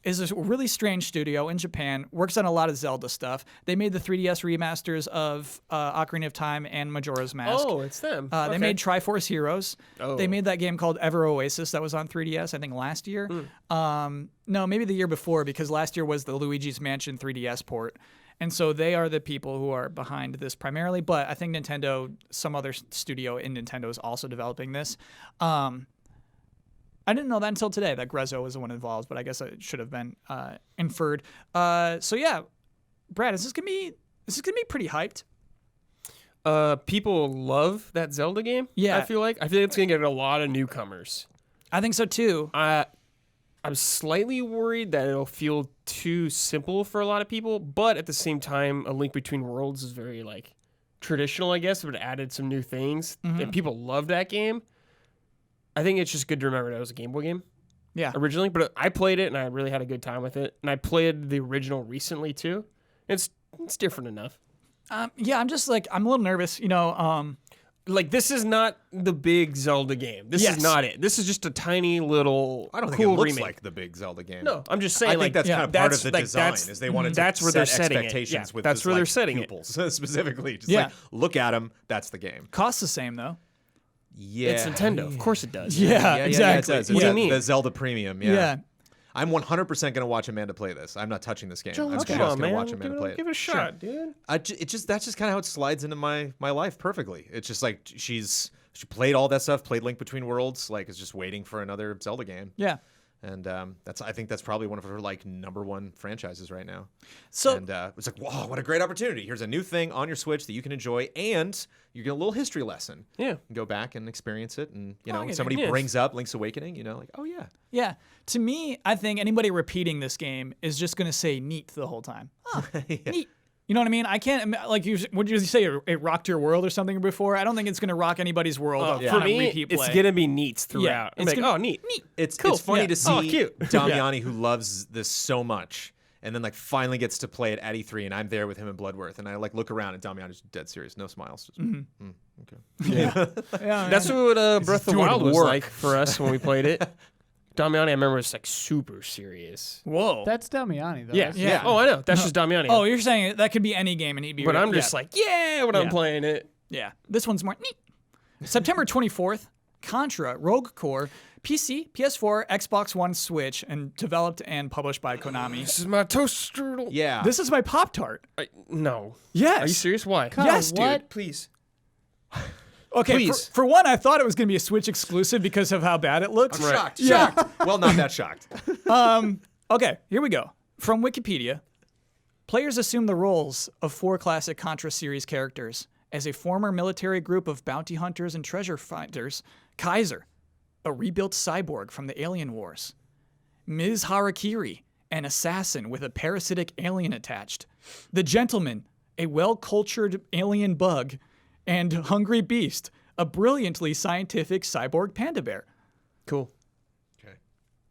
[SPEAKER 1] is a really strange studio in Japan, works on a lot of Zelda stuff. They made the 3DS remasters of Ocarina of Time and Majora's Mask.
[SPEAKER 2] Oh, it's them.
[SPEAKER 1] They
[SPEAKER 2] Okay.
[SPEAKER 1] made Triforce Heroes.
[SPEAKER 2] Oh.
[SPEAKER 1] They made that game called Ever Oasis that was on 3DS, I think, last year. No, maybe the year before, because last year was the Luigi's Mansion 3DS port. And so they are the people who are behind this primarily. But I think Nintendo, some other studio in Nintendo is also developing this. I didn't know that until today, that Grezzo was the one involved, but I guess it should have been inferred. So yeah, Brad, is this gonna be pretty hyped?
[SPEAKER 2] People love that Zelda game.
[SPEAKER 1] Yeah.
[SPEAKER 2] I feel like it's gonna get a lot of newcomers.
[SPEAKER 1] I think so too.
[SPEAKER 2] I'm slightly worried that it'll feel too simple for a lot of people, but at the same time, A Link Between Worlds is very like traditional, I guess, but it added some new things, and people love that game. I think it's just good to remember that it was a Game Boy game.
[SPEAKER 1] Yeah.
[SPEAKER 2] Originally, but I played it and I really had a good time with it. And I played the original recently too. It's different enough.
[SPEAKER 1] Yeah, I'm just like, I'm a little nervous,
[SPEAKER 2] like this is not the big Zelda game. This
[SPEAKER 1] Yes.
[SPEAKER 2] is not it. This is just a tiny little
[SPEAKER 3] I don't think
[SPEAKER 2] cool
[SPEAKER 3] it looks
[SPEAKER 2] remake.
[SPEAKER 3] like the big Zelda game.
[SPEAKER 2] No, I'm just saying.
[SPEAKER 3] I think
[SPEAKER 2] like,
[SPEAKER 3] that's kind of part of the design.
[SPEAKER 2] That's,
[SPEAKER 3] Is they wanted to
[SPEAKER 2] that's where they're
[SPEAKER 3] set
[SPEAKER 2] setting it.
[SPEAKER 3] expectations
[SPEAKER 2] Yeah,
[SPEAKER 3] with
[SPEAKER 2] that's
[SPEAKER 3] just,
[SPEAKER 2] where they're
[SPEAKER 3] like,
[SPEAKER 2] setting
[SPEAKER 3] pupils specifically. Just
[SPEAKER 1] Yeah.
[SPEAKER 3] like look at them. That's the game.
[SPEAKER 1] Costs the same though.
[SPEAKER 3] Yeah,
[SPEAKER 2] It's Nintendo. Of course it does.
[SPEAKER 1] Yeah,
[SPEAKER 3] it
[SPEAKER 1] exactly.
[SPEAKER 3] does.
[SPEAKER 2] What
[SPEAKER 3] It's
[SPEAKER 2] do you mean?
[SPEAKER 3] The Zelda Premium.
[SPEAKER 1] Yeah.
[SPEAKER 3] Yeah. I'm 100% going to watch Amanda play this. I'm not touching this game. I'm
[SPEAKER 2] Jones,
[SPEAKER 3] just
[SPEAKER 2] come on,
[SPEAKER 3] going to
[SPEAKER 2] man.
[SPEAKER 3] watch Amanda play it.
[SPEAKER 2] Give it a shot, dude.
[SPEAKER 3] That's just kind of how it slides into my life perfectly. It's just like she played all that stuff, played Link Between Worlds, like is just waiting for another Zelda game.
[SPEAKER 1] Yeah.
[SPEAKER 3] And I think that's probably one of her like #1 franchises right now.
[SPEAKER 1] So
[SPEAKER 3] And it's like, whoa, what a great opportunity! Here's a new thing on your Switch that you can enjoy, and you get a little history lesson.
[SPEAKER 2] Yeah.
[SPEAKER 3] Go back and experience it, and
[SPEAKER 1] I get it.
[SPEAKER 3] somebody
[SPEAKER 2] Yes.
[SPEAKER 3] brings up Link's Awakening, like, oh yeah,
[SPEAKER 1] yeah, to me, I think anybody repeating this game is just gonna say neat the whole time. Oh, neat. You know what I mean? I can't like you. Would you say it rocked your world or something before? I don't think it's gonna rock anybody's world.
[SPEAKER 2] For me,
[SPEAKER 1] repeat
[SPEAKER 2] it's
[SPEAKER 1] play.
[SPEAKER 2] gonna be neats throughout.
[SPEAKER 1] Yeah,
[SPEAKER 2] I'm
[SPEAKER 1] it's
[SPEAKER 2] like,
[SPEAKER 1] gonna-
[SPEAKER 2] oh, neat.
[SPEAKER 3] it's
[SPEAKER 2] Cool.
[SPEAKER 3] funny
[SPEAKER 1] Yeah.
[SPEAKER 3] to see
[SPEAKER 2] Oh, cute.
[SPEAKER 3] Damiani, who loves this so much, and then like finally gets to play it at E3, and I'm there with him in Bloodworth, and I like look around, and Damiani's dead serious, no smiles. Just, okay.
[SPEAKER 1] Yeah,
[SPEAKER 2] That's what Breath of the
[SPEAKER 3] doing
[SPEAKER 2] Wild was
[SPEAKER 3] work.
[SPEAKER 2] like for us when we played it. Damiani, I remember, was like super serious.
[SPEAKER 1] Whoa.
[SPEAKER 4] That's Damiani, though.
[SPEAKER 2] Yeah.
[SPEAKER 4] That's-
[SPEAKER 1] Yeah.
[SPEAKER 2] Oh, I know. That's just Damiani.
[SPEAKER 1] Oh, you're saying that could be any game and he'd be.
[SPEAKER 2] but I'm
[SPEAKER 1] yeah.
[SPEAKER 2] just like, yeah, when
[SPEAKER 1] Yeah.
[SPEAKER 2] I'm playing it.
[SPEAKER 1] Yeah, this one's more neat. September 24th, Contra Rogue Core, PC, PS4, Xbox One, Switch, and developed and published by Konami.
[SPEAKER 2] This is my toast strudel.
[SPEAKER 3] Yeah.
[SPEAKER 1] This is my Pop Tart.
[SPEAKER 2] No.
[SPEAKER 1] Yes.
[SPEAKER 2] Are you serious? Why?
[SPEAKER 1] Yes, dude.
[SPEAKER 4] what?
[SPEAKER 2] Please.
[SPEAKER 1] Okay,
[SPEAKER 2] Please.
[SPEAKER 1] for one, I thought it was going to be a Switch exclusive because of how bad it looks.
[SPEAKER 3] I'm shocked.
[SPEAKER 1] Yeah.
[SPEAKER 3] Shocked. Well, not that shocked.
[SPEAKER 1] Okay, here we go. From Wikipedia, players assume the roles of 4 classic Contra series characters as a former military group of bounty hunters and treasure finders, Kaiser, a rebuilt cyborg from the Alien Wars, Ms. Harakiri, an assassin with a parasitic alien attached, the Gentleman, a well-cultured alien bug, and Hungry Beast, a brilliantly scientific cyborg panda bear.
[SPEAKER 2] Cool.
[SPEAKER 3] Okay.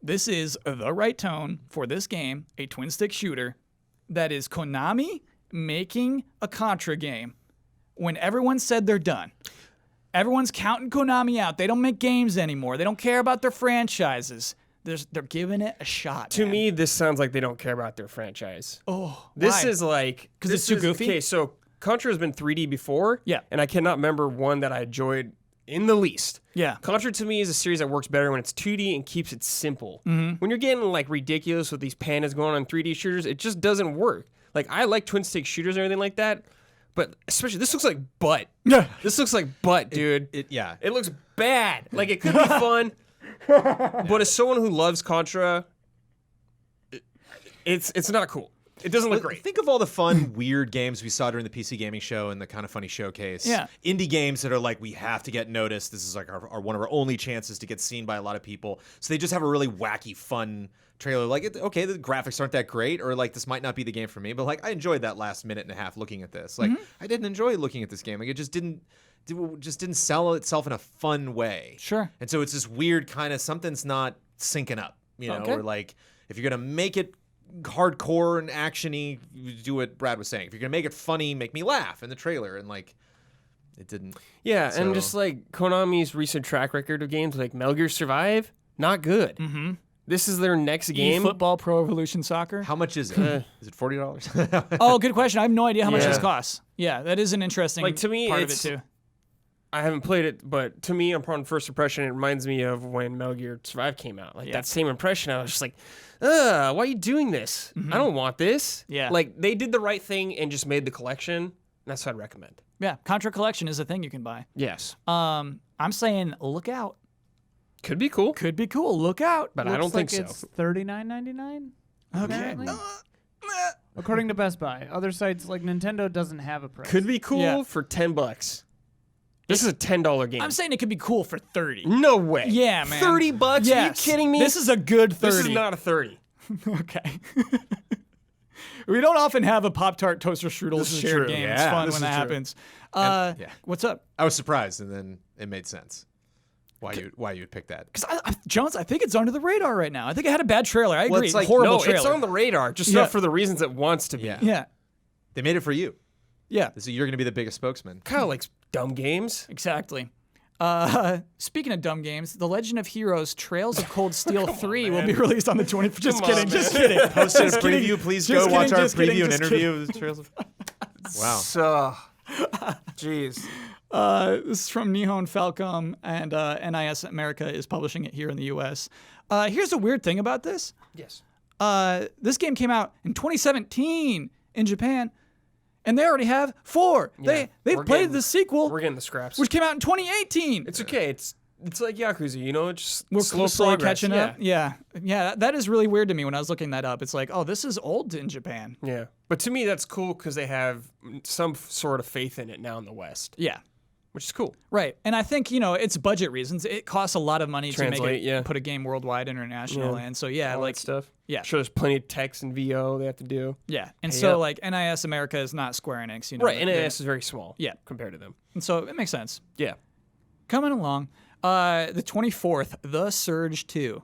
[SPEAKER 1] This is the right tone for this game, a twin-stick shooter, that is Konami making a Contra game when everyone said they're done. Everyone's counting Konami out. They don't make games anymore. They don't care about their franchises. They're giving it a shot.
[SPEAKER 2] To
[SPEAKER 1] man.
[SPEAKER 2] me, this sounds like they don't care about their franchise.
[SPEAKER 1] oh,
[SPEAKER 2] This
[SPEAKER 1] why?
[SPEAKER 2] is like
[SPEAKER 1] 'Cause it's
[SPEAKER 2] this
[SPEAKER 1] too
[SPEAKER 2] is-
[SPEAKER 1] goofy?
[SPEAKER 2] Okay, so Contra has been 3D before.
[SPEAKER 1] Yeah.
[SPEAKER 2] And I cannot remember one that I enjoyed in the least.
[SPEAKER 1] Yeah.
[SPEAKER 2] Contra to me is a series that works better when it's 2D and keeps it simple.
[SPEAKER 1] Mm-hmm.
[SPEAKER 2] When you're getting like ridiculous with these pandas going on 3D shooters, it just doesn't work. Like I like twin stick shooters and everything like that, but especially this looks like butt.
[SPEAKER 1] Yeah.
[SPEAKER 2] This looks like butt, dude.
[SPEAKER 3] It
[SPEAKER 2] It looks bad. Like it could be fun, but as someone who loves Contra, it's not cool. It doesn't look great.
[SPEAKER 3] Think of all the fun, weird games we saw during the PC Gaming Show and the Kind of Funny Showcase.
[SPEAKER 1] Yeah.
[SPEAKER 3] Indie games that are like, we have to get noticed. This is like our one of our only chances to get seen by a lot of people. So they just have a really wacky, fun trailer. Like, okay, the graphics aren't that great, or like, this might not be the game for me, but like, I enjoyed that last minute and a half looking at this. Like, I didn't enjoy looking at this game. Like, it just didn't sell itself in a fun way.
[SPEAKER 1] Sure.
[SPEAKER 3] And so it's this weird kind of something's not syncing up,
[SPEAKER 1] Okay.
[SPEAKER 3] Or like, if you're gonna make it hardcore and actiony, you do what Brad was saying. If you're gonna make it funny, make me laugh in the trailer, and like, it didn't.
[SPEAKER 2] Yeah,
[SPEAKER 3] So-
[SPEAKER 2] and just like Konami's recent track record of games like Metal Gear Survive, not good. Mm-hmm. This is their next game.
[SPEAKER 1] Football Pro Evolution Soccer.
[SPEAKER 3] How much is it? Is it $40?
[SPEAKER 1] Oh, good question. I have no idea how much
[SPEAKER 2] Yeah.
[SPEAKER 1] this costs. Yeah, that is an interesting
[SPEAKER 2] Like, to me,
[SPEAKER 1] part of it
[SPEAKER 2] it's-
[SPEAKER 1] too.
[SPEAKER 2] I haven't played it, but to me, upon first impression, it reminds me of when Metal Gear Survive came out. Like
[SPEAKER 1] Yeah.
[SPEAKER 2] that same impression. I was just like, why are you doing this? I don't want this.
[SPEAKER 1] Yeah.
[SPEAKER 2] Like they did the right thing and just made the collection. And that's what I'd recommend.
[SPEAKER 1] Yeah, Contra Collection is a thing you can buy.
[SPEAKER 2] Yes.
[SPEAKER 1] I'm saying look out.
[SPEAKER 2] Could be cool,
[SPEAKER 1] Could be cool. Look out.
[SPEAKER 2] but I don't think so.
[SPEAKER 4] It's $39.99.
[SPEAKER 1] Okay.
[SPEAKER 4] apparently. According to Best Buy, other sites like Nintendo doesn't have a price.
[SPEAKER 2] Could be cool
[SPEAKER 1] Yeah.
[SPEAKER 2] for $10. This is a $10 game.
[SPEAKER 1] I'm saying it could be cool for 30.
[SPEAKER 2] No way.
[SPEAKER 1] Yeah, man.
[SPEAKER 2] $30? Are you
[SPEAKER 1] Yes.
[SPEAKER 2] kidding me?
[SPEAKER 1] This is a good 30.
[SPEAKER 2] This is not a 30.
[SPEAKER 1] Okay. We don't often have a Pop-Tart Toaster Strudels
[SPEAKER 2] This is
[SPEAKER 1] shared
[SPEAKER 2] true.
[SPEAKER 1] game. It's
[SPEAKER 3] Yeah,
[SPEAKER 1] fun
[SPEAKER 3] this
[SPEAKER 1] when that
[SPEAKER 3] is true.
[SPEAKER 1] happens.
[SPEAKER 3] Yeah.
[SPEAKER 1] What's up?
[SPEAKER 3] I was surprised, and then it made sense why you would pick that.
[SPEAKER 1] Because Jones, I think it's under the radar right now. I think it had a bad trailer. I agree.
[SPEAKER 3] it's like-
[SPEAKER 1] Horrible
[SPEAKER 2] No,
[SPEAKER 1] trailer.
[SPEAKER 2] it's on the radar, just
[SPEAKER 1] Yeah.
[SPEAKER 2] not for the reasons it wants to be.
[SPEAKER 3] Yeah.
[SPEAKER 1] Yeah.
[SPEAKER 3] They made it for you.
[SPEAKER 1] Yeah,
[SPEAKER 3] So you're going to be the biggest spokesman.
[SPEAKER 2] Kind of like dumb games.
[SPEAKER 1] exactly. Speaking of dumb games, The Legend of Heroes Trails of Cold Steel 3 will be released on the 20th. Just
[SPEAKER 2] Come on,
[SPEAKER 1] kidding, just
[SPEAKER 2] man.
[SPEAKER 1] kidding.
[SPEAKER 3] Posted a
[SPEAKER 1] Just kidding.
[SPEAKER 3] preview. Please
[SPEAKER 1] Just
[SPEAKER 3] go watch
[SPEAKER 1] kidding,
[SPEAKER 3] our
[SPEAKER 1] just kidding,
[SPEAKER 3] preview and
[SPEAKER 1] just
[SPEAKER 3] interview of the Trails of... Wow.
[SPEAKER 2] So, jeez.
[SPEAKER 1] This is from Nihon Falcom, and NIS America is publishing it here in the U.S. Here's a weird thing about this.
[SPEAKER 2] Yes.
[SPEAKER 1] This game came out in 2017 in Japan, and they already have 4.
[SPEAKER 2] Yeah,
[SPEAKER 1] They've
[SPEAKER 2] we're
[SPEAKER 1] played
[SPEAKER 2] getting-
[SPEAKER 1] the sequel,
[SPEAKER 2] We're getting the scraps.
[SPEAKER 1] which came out in 2018.
[SPEAKER 2] It's okay. It's like Yakuza, you know, it's just
[SPEAKER 1] We're
[SPEAKER 2] slow
[SPEAKER 1] slowly
[SPEAKER 2] progress.
[SPEAKER 1] catching up. Yeah, that is really weird to me when I was looking that up. It's like, oh, this is old in Japan.
[SPEAKER 2] Yeah. But to me, that's cool because they have some sort of faith in it now in the West,
[SPEAKER 1] Yeah.
[SPEAKER 2] which is cool.
[SPEAKER 1] Right, and I think it's budget reasons. It costs a lot of money to make
[SPEAKER 2] Translate,
[SPEAKER 1] it,
[SPEAKER 2] yeah.
[SPEAKER 1] put a game worldwide, international,
[SPEAKER 2] Yeah.
[SPEAKER 1] and so
[SPEAKER 2] All
[SPEAKER 1] like
[SPEAKER 2] that stuff.
[SPEAKER 1] yeah.
[SPEAKER 2] Sure, there's plenty of text and VO they have to do.
[SPEAKER 1] yeah, and
[SPEAKER 2] Hey,
[SPEAKER 1] so
[SPEAKER 2] up.
[SPEAKER 1] like NIS America is not Square Enix,
[SPEAKER 2] Right,
[SPEAKER 1] they-
[SPEAKER 2] NAS is very small.
[SPEAKER 1] Yeah.
[SPEAKER 2] Compared to them.
[SPEAKER 1] and so it makes sense.
[SPEAKER 2] Yeah.
[SPEAKER 1] Coming along, the 24th, The Surge 2.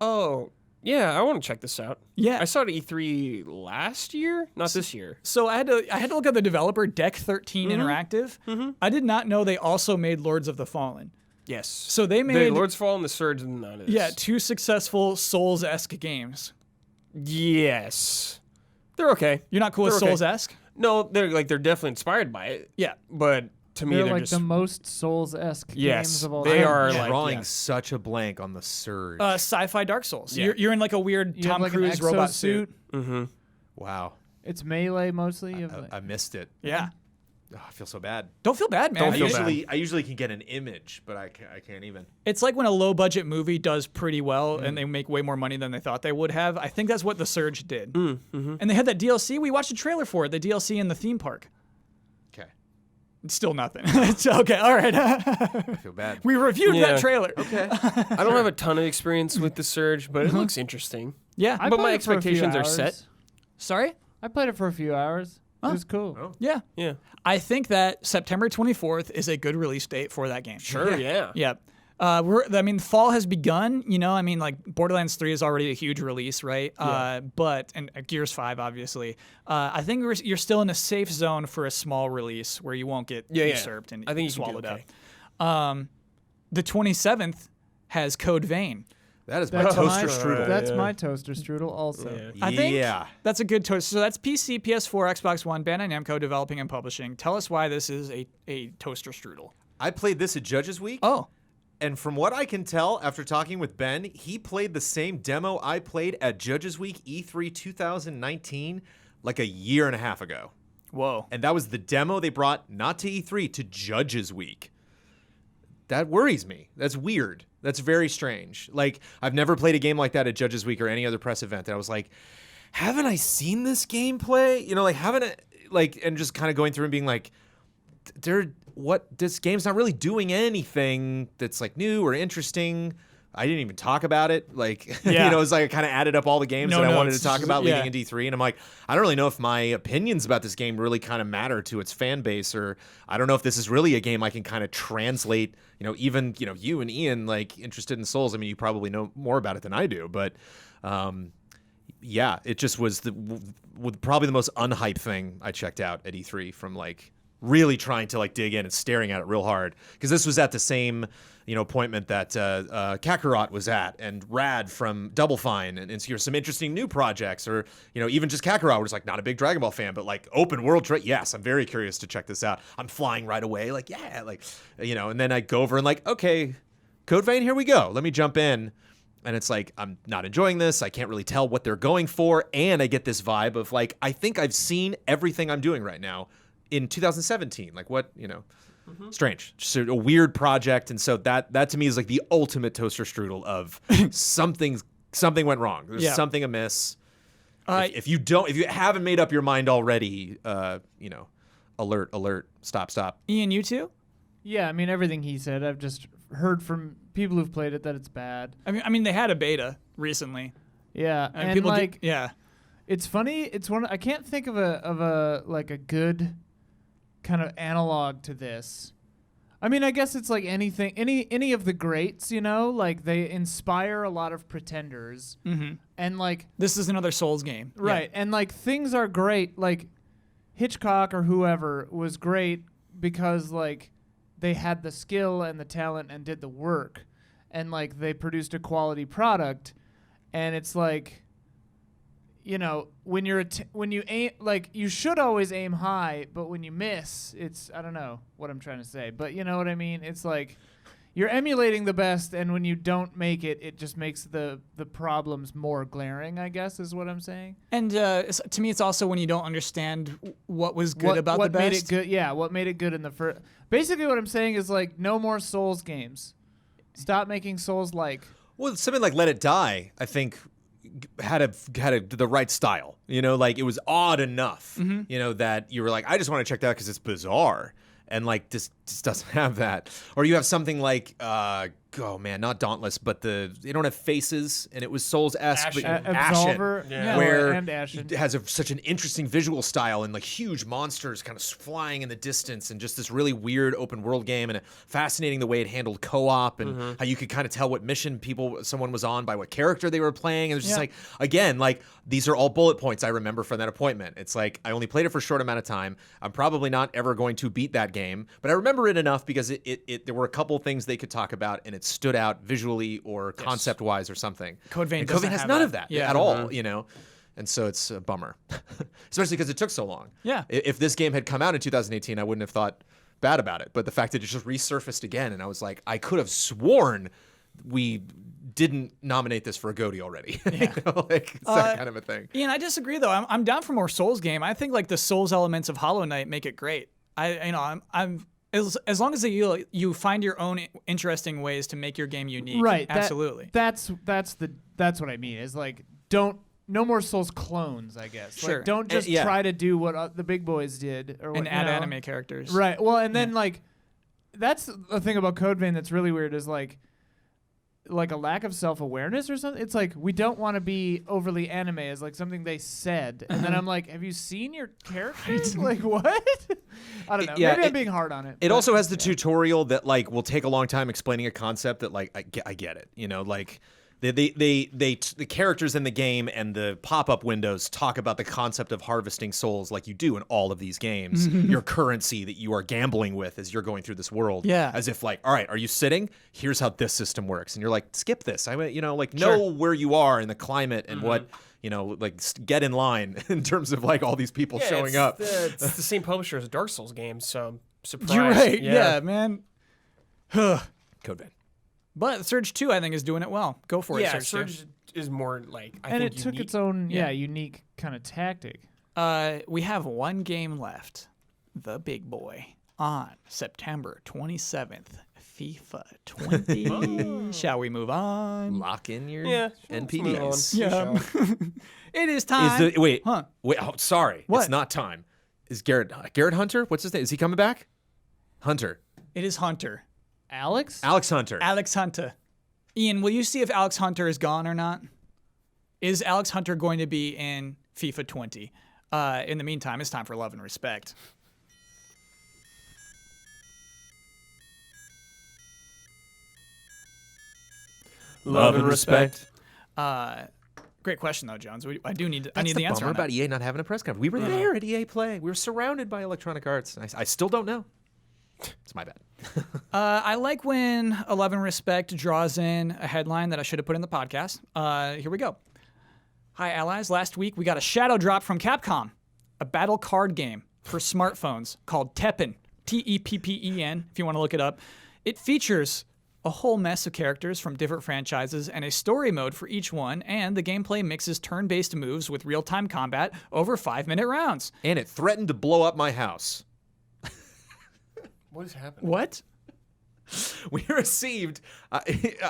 [SPEAKER 2] Oh, yeah, I want to check this out.
[SPEAKER 1] Yeah.
[SPEAKER 2] I saw it at E3 last year, not this year.
[SPEAKER 1] So I had to look at the developer, Deck 13
[SPEAKER 2] Mm-hmm.
[SPEAKER 1] Interactive. I did not know they also made Lords of the Fallen.
[SPEAKER 2] Yes.
[SPEAKER 1] So they
[SPEAKER 2] The
[SPEAKER 1] made
[SPEAKER 2] Lord's Fall and the Surge and none of this.
[SPEAKER 1] 2 successful Souls-esque games.
[SPEAKER 2] Yes. They're okay.
[SPEAKER 1] You're not cool with
[SPEAKER 2] They're okay.
[SPEAKER 1] Souls-esque?
[SPEAKER 2] No, they're definitely inspired by it,
[SPEAKER 1] Yeah.
[SPEAKER 2] but to me
[SPEAKER 4] They're
[SPEAKER 2] they're
[SPEAKER 4] like
[SPEAKER 2] just
[SPEAKER 4] the most Souls-esque
[SPEAKER 2] Yes,
[SPEAKER 4] games of all
[SPEAKER 2] they
[SPEAKER 4] time.
[SPEAKER 2] are
[SPEAKER 3] I'm
[SPEAKER 2] like
[SPEAKER 3] drawing
[SPEAKER 2] yeah.
[SPEAKER 3] such a blank on the Surge.
[SPEAKER 1] Sci-fi Dark Souls.
[SPEAKER 2] Yeah.
[SPEAKER 1] You're in like a weird
[SPEAKER 4] You
[SPEAKER 1] Tom
[SPEAKER 4] have like
[SPEAKER 1] Cruise
[SPEAKER 4] an
[SPEAKER 1] robot
[SPEAKER 4] exosuit.
[SPEAKER 1] suit.
[SPEAKER 3] Wow.
[SPEAKER 4] It's melee mostly. You have, like-
[SPEAKER 3] I missed it.
[SPEAKER 1] Yeah.
[SPEAKER 3] Oh, I feel so bad.
[SPEAKER 1] Don't feel bad, man.
[SPEAKER 2] Don't
[SPEAKER 3] I
[SPEAKER 2] feel
[SPEAKER 3] usually can get an image, but I can't even.
[SPEAKER 1] It's like when a low-budget movie does pretty well and they make way more money than they thought they would have. I think that's what The Surge did. And they had that DLC. We watched a trailer for it, the DLC in the theme park.
[SPEAKER 3] Okay.
[SPEAKER 1] It's still nothing. It's okay. All right.
[SPEAKER 3] I feel bad.
[SPEAKER 1] We reviewed
[SPEAKER 2] Yeah.
[SPEAKER 1] that trailer.
[SPEAKER 3] Okay.
[SPEAKER 2] I don't have a ton of experience with the Surge, but it looks interesting.
[SPEAKER 1] Yeah.
[SPEAKER 4] I
[SPEAKER 2] but
[SPEAKER 4] played
[SPEAKER 2] my
[SPEAKER 4] it for a few
[SPEAKER 2] expectations are
[SPEAKER 4] hours.
[SPEAKER 2] set.
[SPEAKER 1] Sorry?
[SPEAKER 4] I played it for a few hours. It was cool.
[SPEAKER 3] Oh.
[SPEAKER 1] Yeah.
[SPEAKER 2] Yeah.
[SPEAKER 1] I think that September 24th is a good release date for that game.
[SPEAKER 2] Sure, yeah.
[SPEAKER 1] Yeah. Fall has begun, like Borderlands 3 is already a huge release, right? And Gears 5, obviously. I think you're still in a safe zone for a small release where you won't get usurped and
[SPEAKER 2] I think you can do
[SPEAKER 1] swallowed
[SPEAKER 2] okay.
[SPEAKER 1] up. The 27th has Code Vein.
[SPEAKER 3] That is my
[SPEAKER 4] That's
[SPEAKER 3] toaster
[SPEAKER 4] my,
[SPEAKER 3] strudel.
[SPEAKER 4] That's
[SPEAKER 2] Yeah.
[SPEAKER 4] my toaster strudel also.
[SPEAKER 2] Yeah.
[SPEAKER 1] I think
[SPEAKER 3] Yeah.
[SPEAKER 1] that's a good toast. So that's PC, PS4, Xbox One, Bandai Namco developing and publishing. Tell us why this is a toaster strudel.
[SPEAKER 3] I played this at Judges Week.
[SPEAKER 1] Oh,
[SPEAKER 3] And from what I can tell, after talking with Ben, he played the same demo I played at Judges Week E3 2019 like a year and a half ago.
[SPEAKER 1] whoa.
[SPEAKER 3] And that was the demo they brought not to E3, to Judges Week. That worries me. That's weird. That's very strange. Like, I've never played a game like that at Judges Week or any other press event. And I was like, haven't I seen this gameplay? Haven't I, and just kind of going through and being like, this game's not really doing anything that's like new or interesting. I didn't even talk about it.
[SPEAKER 1] Yeah.
[SPEAKER 3] It's like I kind of added up all the games
[SPEAKER 1] No
[SPEAKER 3] that I wanted
[SPEAKER 1] notes.
[SPEAKER 3] to talk about
[SPEAKER 1] Yeah.
[SPEAKER 3] leading into E3. And I'm like, I don't really know if my opinions about this game really kind of matter to its fan base, or I don't know if this is really a game I can kind of translate, even, you and Ian, interested in Souls. I mean, you probably know more about it than I do, but, yeah, it just was probably the most unhyped thing I checked out at E3 from really trying to dig in and staring at it real hard, because this was at the same appointment that Kakarot was at, and Rad from Double Fine, and so here's some interesting new projects, or even just Kakarot was not a big Dragon Ball fan, but open world yes, I'm very curious to check this out. I'm flying right away, and then I go over and okay, Code Vein, here we go, let me jump in. And it's I'm not enjoying this. I can't really tell what they're going for. And I get this vibe of I think I've seen everything I'm doing right now in 2017. Strange. Just a weird project. And so that to me is the ultimate toaster strudel of something went wrong. There's
[SPEAKER 1] Yeah.
[SPEAKER 3] something amiss. If you haven't made up your mind already, alert, stop.
[SPEAKER 1] Ian, you too?
[SPEAKER 4] Yeah, I mean everything he said. I've just heard from people who've played it that it's bad.
[SPEAKER 1] I mean, they had a beta recently,
[SPEAKER 4] Yeah,
[SPEAKER 1] and
[SPEAKER 4] and
[SPEAKER 1] people yeah.
[SPEAKER 4] it's funny. It's one I can't think of a good kind of analog to this. I mean, I guess it's like anything, any of the greats, they inspire a lot of pretenders, and
[SPEAKER 1] This is another Souls game,
[SPEAKER 4] right, and things are great. Hitchcock or whoever was great because like they had the skill and the talent and did the work, and like they produced a quality product, and it's like, you know, when you aim, like you should always aim high, but when you miss, it's, I don't know what I'm trying to say, but you know what I mean? It's like you're emulating the best, and when you don't make it, it just makes the problems more glaring, I guess is what I'm saying.
[SPEAKER 1] And to me, it's also when you don't understand what was good about the best.
[SPEAKER 4] What made it good? Yeah, what made it good in the first. Basically, what I'm saying is like no more Souls games. Stop making Souls-like.
[SPEAKER 3] Well, something like Let It Die, I think, had the right style. You know, like it was odd enough. You know, that you were like, I just want to check that out because it's bizarre. And like this doesn't have that. Or you have something like oh man, not Dauntless, but they don't have faces, and it was Souls-esque, but
[SPEAKER 4] Absolver,
[SPEAKER 3] where
[SPEAKER 4] and Ashen.
[SPEAKER 3] it has such an interesting visual style and like huge monsters kind of flying in the distance, and just this really weird open world game, and fascinating the way it handled co-op, and how you could kind of tell what mission someone was on by what character they were playing. And it's just like, again, like these are all bullet points I remember from that appointment. It's like I only played it for a short amount of time. I'm probably not ever going to beat that game, but I remember it enough because there were a couple things they could talk about, and it stood out visually or concept-wise or something.
[SPEAKER 1] Code Vein
[SPEAKER 3] has none of that at all, you know? And so it's a bummer, especially because it took so long.
[SPEAKER 1] Yeah.
[SPEAKER 3] If this game had come out in 2018, I wouldn't have thought bad about it. But the fact that it just resurfaced again, and I was like, I could have sworn we didn't nominate this for a GOTY already.
[SPEAKER 1] Yeah.
[SPEAKER 3] You know, like, it's that kind of a thing.
[SPEAKER 1] Ian, I disagree though. I'm down for more Souls game. I think like the Souls elements of Hollow Knight make it great. I'm as long as you find your own interesting ways to make your game unique.
[SPEAKER 4] Right.
[SPEAKER 1] Absolutely.
[SPEAKER 4] That's what I mean. Is like no more Souls clones, I guess.
[SPEAKER 1] Sure.
[SPEAKER 4] Like, don't just try to do what the big boys did or what,
[SPEAKER 1] and add anime characters.
[SPEAKER 4] Right. Well, and then like that's the thing about Code Vein that's really weird is like a lack of self-awareness or something. It's like we don't want to be overly anime is like something they said, and then I'm like, have you seen your characters? Like what? I don't know. Maybe I'm being hard on it.
[SPEAKER 3] It also has the tutorial that like will take a long time explaining a concept that like I get it. You know, like the characters in the game and the pop-up windows talk about the concept of harvesting souls like you do in all of these games. Your currency that you are gambling with as you're going through this world.
[SPEAKER 1] Yeah.
[SPEAKER 3] As if like, all right, are you sitting? Here's how this system works. And you're like, skip this. Know where you are in the climate and what, like get in line in terms of like all these people showing up.
[SPEAKER 2] It's the same publisher as a Dark Souls game, so I'm surprised.
[SPEAKER 1] You're right. Yeah, man.
[SPEAKER 3] Code Vein.
[SPEAKER 1] But Surge 2, I think, is doing it well. Go for it,
[SPEAKER 2] Yeah,
[SPEAKER 1] Surge 2.
[SPEAKER 2] Surge is more like, I
[SPEAKER 4] and
[SPEAKER 2] think
[SPEAKER 4] it took
[SPEAKER 2] unique.
[SPEAKER 4] its own unique kind of tactic.
[SPEAKER 1] We have one game left. The Big Boy. On September 27th. FIFA 20. Shall we move on?
[SPEAKER 3] Lock in your
[SPEAKER 2] let's move on.
[SPEAKER 3] NPDs.
[SPEAKER 1] Yeah. It is time.
[SPEAKER 3] Wait.
[SPEAKER 1] Huh.
[SPEAKER 3] Wait. Oh, sorry.
[SPEAKER 1] What?
[SPEAKER 3] It's not time. Is Garrett Hunter? What's his name? Is he coming back? Hunter.
[SPEAKER 1] It is Hunter.
[SPEAKER 4] Alex
[SPEAKER 3] Hunter.
[SPEAKER 1] Alex Hunter. Ian, will you see if Alex Hunter is gone or not? Is Alex Hunter going to be in FIFA 20? In the meantime, it's time for Love and Respect.
[SPEAKER 2] Love and respect.
[SPEAKER 1] Great question though, Jones. I need
[SPEAKER 3] That's
[SPEAKER 1] the answer.
[SPEAKER 3] Bummer
[SPEAKER 1] on that.
[SPEAKER 3] about EA not having a press conference. We were there at EA Play. We were surrounded by Electronic Arts. I still don't know. It's my bad.
[SPEAKER 1] I like when 11 Respect draws in a headline that I should have put in the podcast. Here we go. Hi, allies. Last week, we got a shadow drop from Capcom, a battle card game for smartphones called Teppen, Teppen, if you want to look it up. It features a whole mess of characters from different franchises and a story mode for each one, and the gameplay mixes turn-based moves with real-time combat over 5-minute rounds.
[SPEAKER 3] And it threatened to blow up my house.
[SPEAKER 2] What is happening?
[SPEAKER 1] What?
[SPEAKER 3] We received a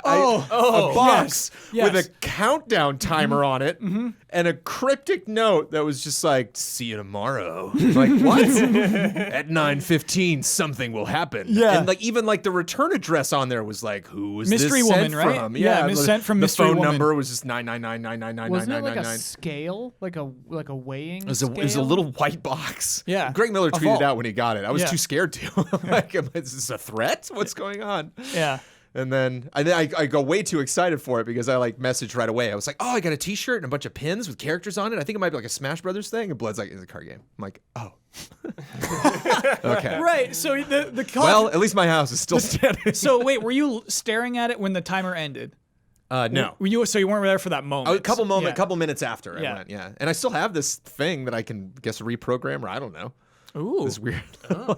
[SPEAKER 1] Oh,
[SPEAKER 3] box
[SPEAKER 1] yes.
[SPEAKER 3] with a countdown timer on it and a cryptic note that was just like, see you tomorrow. Like, what? At 9:15, something will happen.
[SPEAKER 1] Yeah.
[SPEAKER 3] And like even like the return address on there was like, who was
[SPEAKER 1] Mystery
[SPEAKER 3] this
[SPEAKER 1] Woman,
[SPEAKER 3] sent
[SPEAKER 1] right?
[SPEAKER 3] from?
[SPEAKER 1] Yeah, sent from
[SPEAKER 3] the
[SPEAKER 1] Mystery
[SPEAKER 3] phone
[SPEAKER 1] Woman.
[SPEAKER 3] number was just 99999999999.
[SPEAKER 4] wasn't it like a scale, like a weighing?
[SPEAKER 3] It was a little white box.
[SPEAKER 1] Yeah.
[SPEAKER 3] Greg Miller
[SPEAKER 1] A
[SPEAKER 3] tweeted
[SPEAKER 1] vault.
[SPEAKER 3] out when he got it. I was
[SPEAKER 1] Yeah.
[SPEAKER 3] too scared to. I'm like, is this a threat? What's going on?
[SPEAKER 1] Yeah.
[SPEAKER 3] And then I go way too excited for it because I like messaged right away. I was like, oh, I got a T-shirt and a bunch of pins with characters on it. I think it might be like a Smash Brothers thing. And Blood's like, it's a card game. I'm like, oh. Okay.
[SPEAKER 1] Right. So the
[SPEAKER 3] Well, at least my house is still standing.
[SPEAKER 1] So wait, were you staring at it when the timer ended?
[SPEAKER 3] No.
[SPEAKER 1] Were you? So you weren't there for that moment?
[SPEAKER 3] A couple
[SPEAKER 1] Yeah.
[SPEAKER 3] minutes after I went, yeah. And I still have this thing that I can guess reprogram, or I don't know.
[SPEAKER 1] Ooh.
[SPEAKER 3] This weird.